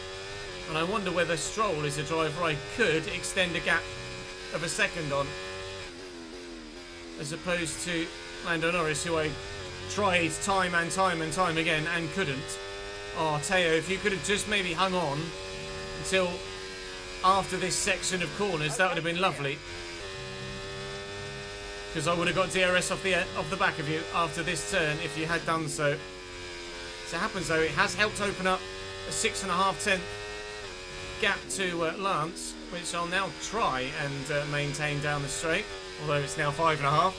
and I wonder whether Stroll is a driver I could extend a gap of a second on, as opposed to Lando Norris, who I tried time and time again and couldn't. Oh, Théo, if you could have just maybe hung on until after this section of corners, that would have been lovely, because I would have got DRS off the back of you after this turn if you had done so. As it happens though, it has helped open up a 6.5 gap to Lance, which I'll now try and maintain down the straight, although it's now 5.5.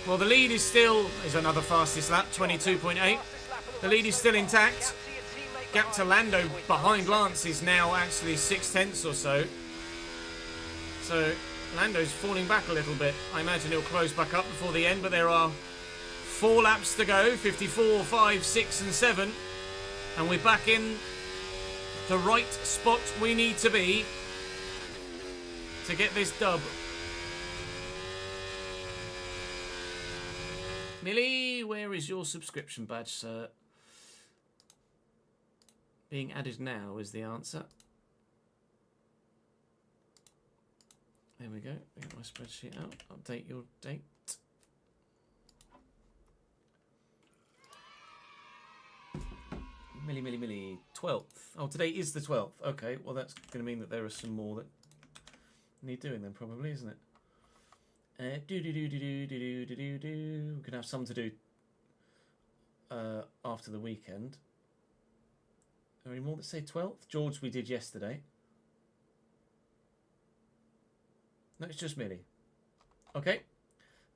Well, the lead is still, is another fastest lap, 22.8. The lead is still intact. Gap to Lando behind Lance is now actually 0.6 or so. So Lando's falling back a little bit. I imagine he'll close back up before the end, but there are 4 laps to go, 54, 5, 6 and 7. And we're back in the right spot we need to be to get this dub. Millie, where is your subscription badge, sir? Being added now is the answer. There we go. Get my spreadsheet out. Update your date. Millie. 12th. Oh, today is the 12th. Okay, well that's going to mean that there are some more that need doing then, probably, isn't it? We're going to have some to do after the weekend. Are there any more that say 12th? George, we did yesterday. No, it's just Millie. Okay.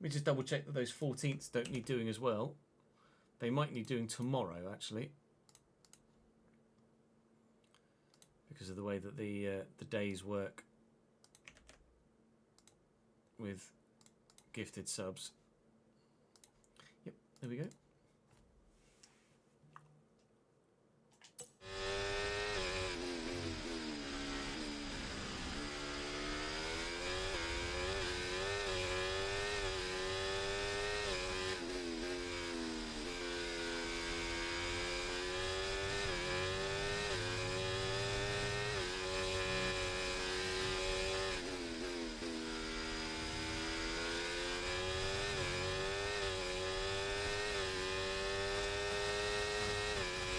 Let me just double check that those 14ths don't need doing as well. They might need doing tomorrow, actually. Because of the way that the days work with gifted subs. Yep, there we go.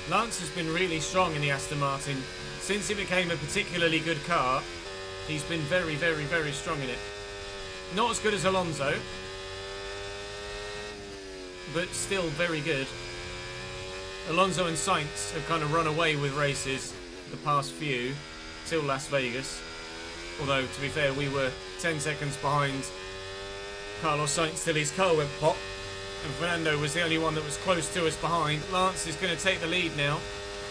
Lance has been really strong in the Aston Martin. Since it became a particularly good car, he's been very, very, very strong in it. Not as good as Alonso, but still very good. Alonso and Sainz have kind of run away with races the past few, till Las Vegas. Although, to be fair, we were 10 seconds behind Carlos Sainz till his car went pop. And Fernando was the only one that was close to us behind. Lance is going to take the lead now.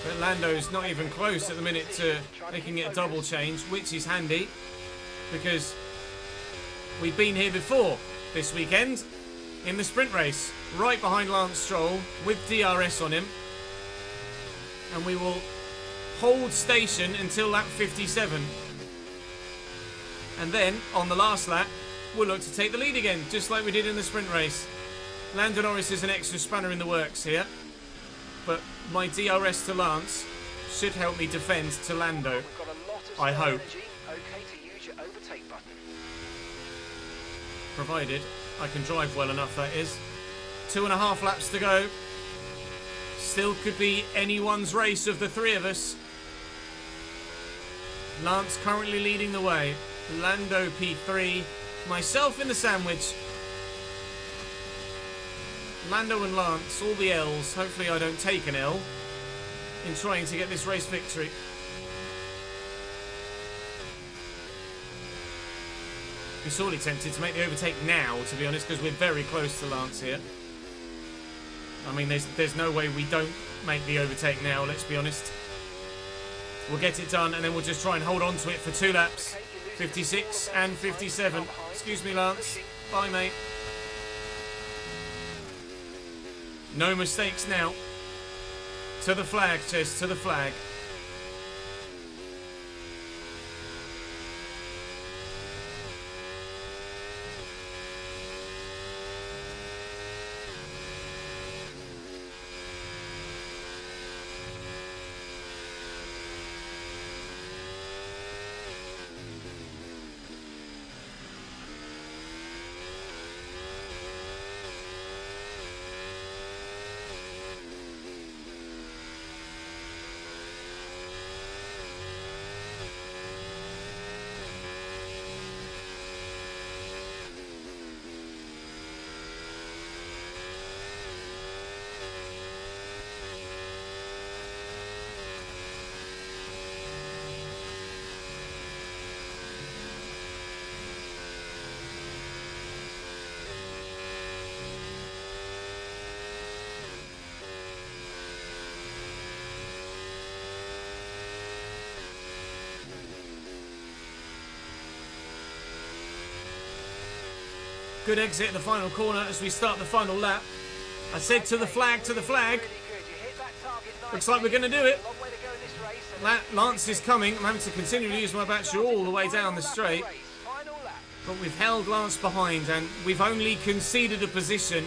But Lando's not even close at the minute to making it a double change, which is handy. Because we've been here before this weekend in the sprint race. Right behind Lance Stroll with DRS on him. And we will hold station until lap 57. And then, on the last lap, we'll look to take the lead again, just like we did in the sprint race. Lando Norris is an extra spanner in the works here, but my DRS to Lance should help me defend to Lando. I hope. Provided I can drive well enough, that is. 2.5 laps to go. Still could be anyone's race of the three of us. Lance currently leading the way. Lando P3. Myself in the sandwich. Lando and Lance, all the L's. Hopefully I don't take an L in trying to get this race victory. Be sorely tempted to make the overtake now, to be honest, because we're very close to Lance here. I mean, there's no way we don't make the overtake now, let's be honest. We'll get it done, and then we'll just try and hold on to it for 2 laps. 56 and 57. Excuse me, Lance. Bye, mate. No mistakes now. To the flag, Chess, to the flag. Good exit in the final corner as we start the final lap. I said to the flag, to the flag. Looks like we're going to do it. Lance is coming. I'm having to continually use my battery all the way down the straight. But we've held Lance behind and we've only conceded a position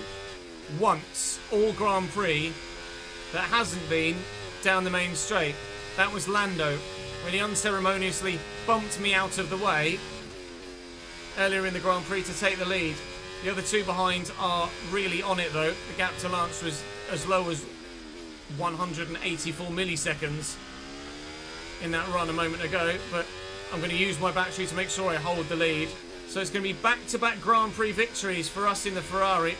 once all Grand Prix that hasn't been down the main straight. That was Lando when he unceremoniously bumped me out of the way earlier in the Grand Prix to take the lead. The other two behind are really on it though. The gap to Lance was as low as 184 milliseconds in that run a moment ago, but I'm going to use my battery to make sure I hold the lead. So it's going to be back-to-back Grand Prix victories for us in the Ferrari.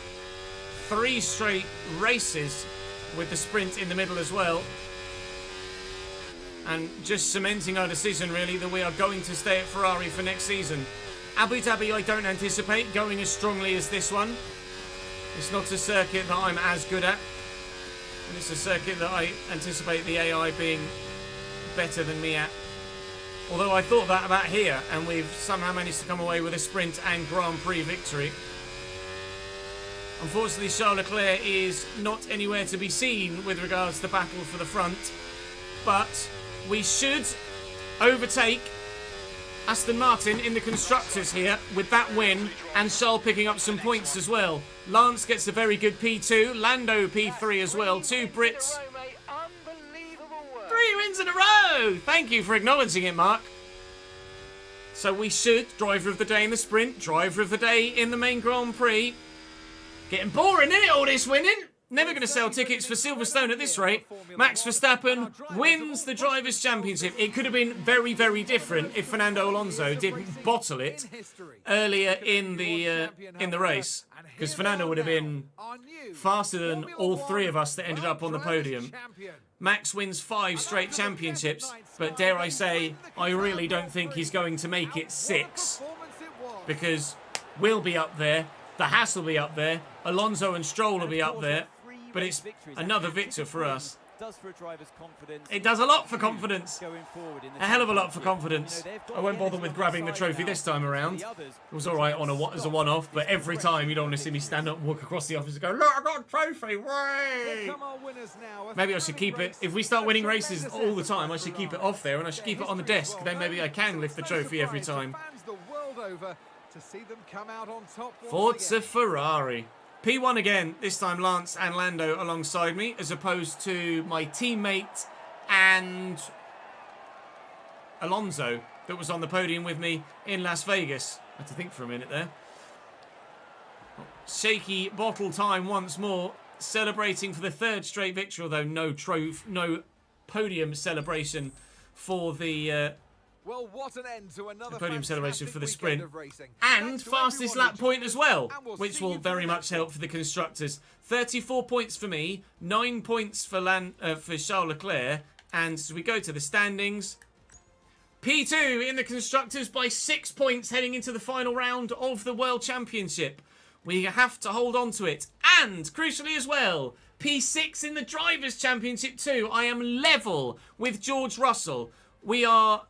3 straight races with the sprint in the middle as well. And just cementing our decision, really, that we are going to stay at Ferrari for next season. Abu Dhabi, I don't anticipate going as strongly as this one. It's not a circuit that I'm as good at. And it's a circuit that I anticipate the AI being better than me at. Although I thought that about here, and we've somehow managed to come away with a sprint and Grand Prix victory. Unfortunately, Charles Leclerc is not anywhere to be seen with regards to the battle for the front. But we should overtake Aston Martin in the Constructors here with that win, and Charles picking up some points as well. Lance gets a very good P2, Lando P3 as well, 2 Brits. 3 wins in a row! Thank you for acknowledging it, Mark. So we should, driver of the day in the sprint, driver of the day in the main Grand Prix. Getting boring, isn't it, all this winning? Never going to sell tickets for Silverstone at this rate. Max Verstappen wins the Drivers' Championship. It could have been very, very different if Fernando Alonso didn't bottle it earlier in the race, because Fernando would have been faster than all 3 of us that ended up on the podium. Max wins 5 straight championships, but dare I say, I really don't think he's going to make it 6, because we'll be up there, the Haas will be up there, Alonso and Stroll will be up there. But it's another victor for us. It does a lot for confidence. A hell of a lot for confidence. I won't bother with grabbing the trophy this time around. It was alright as a one-off, but every time you don't want to see me stand up and walk across the office and go, look, I got a trophy, way! Maybe I should keep it. If we start winning races all the time, I should keep it off there and I should keep it on the desk. Then maybe I can lift the trophy every time. Forza Ferrari. P1 again, this time Lance and Lando alongside me, as opposed to my teammate and Alonso that was on the podium with me in Las Vegas. I had to think for a minute there. Shaky bottle time once more, celebrating for the 3rd straight victory, although no podium celebration for the well, what an end to another podium celebration for the sprint, and fastest lap point as well, which will very much help for the constructors. 34 points for me, 9 points for Charles Leclerc, and as we go to the standings, P2 in the constructors by 6 points heading into the final round of the World Championship. We have to hold on to it, and crucially as well, P6 in the Drivers' Championship too. I am level with George Russell. We are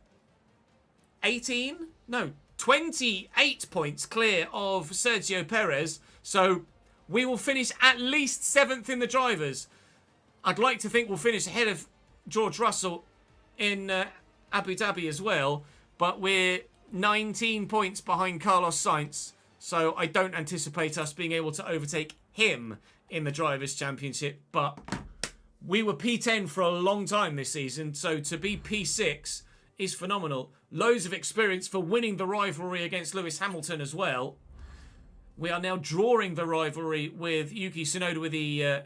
28 points clear of Sergio Perez, so we will finish at least 7th in the drivers. I'd like to think we'll finish ahead of George Russell in Abu Dhabi as well, but we're 19 points behind Carlos Sainz, so I don't anticipate us being able to overtake him in the Drivers' Championship, but we were P10 for a long time this season, so to be P6 is phenomenal. Loads of experience for winning the rivalry against Lewis Hamilton as well. We are now drawing the rivalry with Yuki Tsunoda with the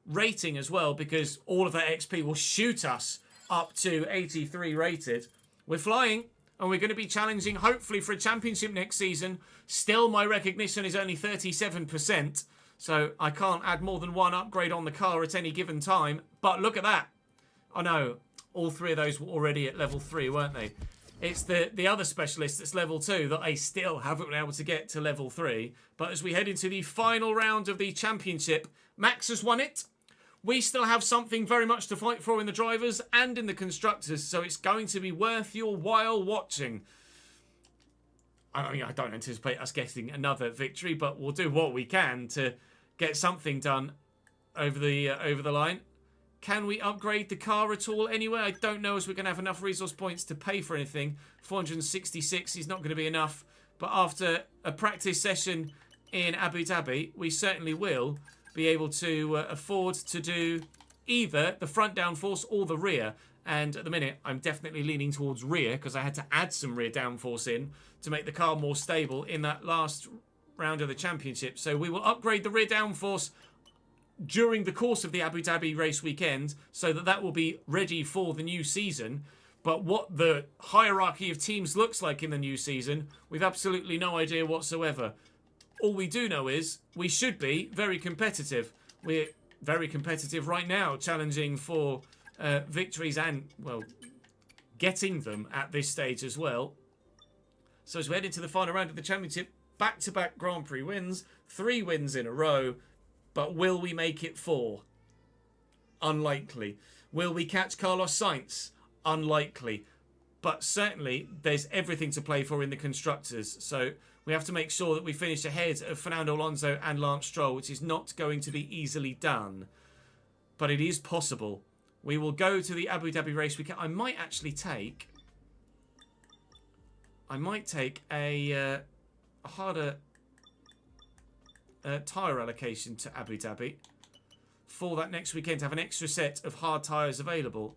rating as well, because all of that XP will shoot us up to 83 rated. We're flying, and we're going to be challenging, hopefully, for a championship next season. Still, my recognition is only 37%, so I can't add more than 1 upgrade on the car at any given time. But look at that. Oh no, all 3 of those were already at level 3, weren't they? It's the other specialist that's level 2 that I still haven't been able to get to level 3. But as we head into the final round of the championship, Max has won it. We still have something very much to fight for in the drivers and in the constructors, so it's going to be worth your while watching. I mean, I don't anticipate us getting another victory, but we'll do what we can to get something done over the line. Can we upgrade the car at all anywhere? I don't know, as we're going to have enough resource points to pay for anything. 466 is not going to be enough. But after a practice session in Abu Dhabi, we certainly will be able to afford to do either the front downforce or the rear. And at the minute, I'm definitely leaning towards rear, because I had to add some rear downforce in to make the car more stable in that last round of the championship. So we will upgrade the rear downforce during the course of the Abu Dhabi race weekend so that will be ready for the new season. But what the hierarchy of teams looks like in the new season, we've absolutely no idea whatsoever. All we do know is we should be very competitive. We're very competitive right now, challenging for victories and, well, getting them at this stage as well. So as we head into the final round of the championship, back-to-back Grand Prix wins, 3 wins in a row, but will we make it 4? Unlikely. Will we catch Carlos Sainz? Unlikely. But certainly there's everything to play for in the constructors, so we have to make sure that we finish ahead of Fernando Alonso and Lance Stroll, which is not going to be easily done. But it is possible. We will go to the Abu Dhabi race weekend. I might take a harder tyre allocation to Abu Dhabi for that next weekend to have an extra set of hard tyres available.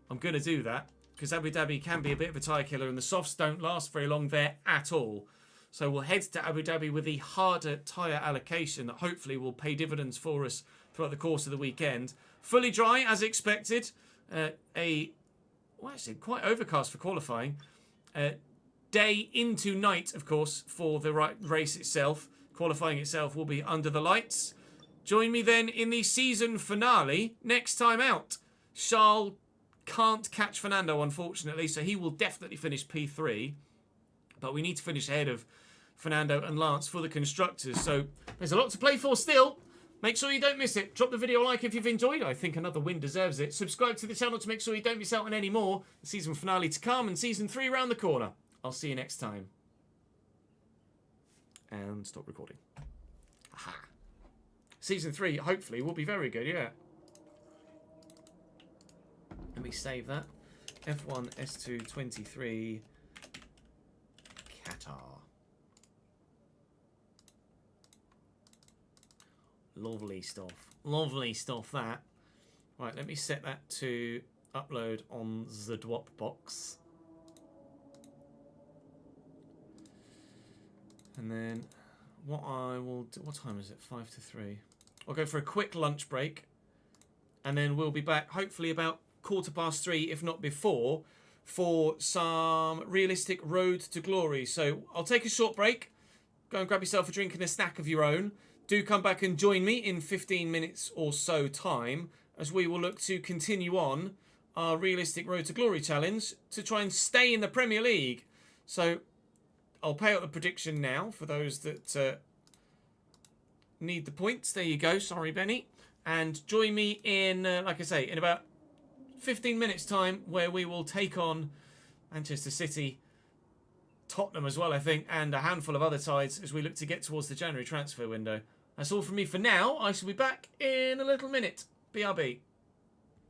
I'm going to do that because Abu Dhabi can be a bit of a tyre killer and the softs don't last very long there at all. So we'll head to Abu Dhabi with the harder tyre allocation that hopefully will pay dividends for us throughout the course of the weekend. Fully dry as expected. Actually quite overcast for qualifying. Day into night, of course, for the race itself. Qualifying itself will be under the lights. Join me then in the season finale next time out. Charles can't catch Fernando, unfortunately, so he will definitely finish P3. But we need to finish ahead of Fernando and Lance for the constructors. So there's a lot to play for still. Make sure you don't miss it. Drop the video a like if you've enjoyed. I think another win deserves it. Subscribe to the channel to make sure you don't miss out on any more. The season finale to come and season 3 around the corner. I'll see you next time. And stop recording. Aha. Season 3, hopefully, will be very good, yeah. Let me save that. F1 S2 23 Qatar. Lovely stuff. Lovely stuff, that. Right, let me set that to upload on the Dropbox. And then what I will do... What time is it? 5 to 3. I'll go for a quick lunch break. And then we'll be back, hopefully about 3:15, if not before, for some realistic Road to Glory. So I'll take a short break. Go and grab yourself a drink and a snack of your own. Do come back and join me in 15 minutes or so time as we will look to continue on our realistic Road to Glory challenge to try and stay in the Premier League. So I'll pay out the prediction now for those that need the points. There you go. Sorry, Benny. And join me in, like I say, in about 15 minutes time where we will take on Manchester City, Tottenham as well, I think, and a handful of other sides as we look to get towards the January transfer window. That's all from me for now. I shall be back in a little minute. BRB.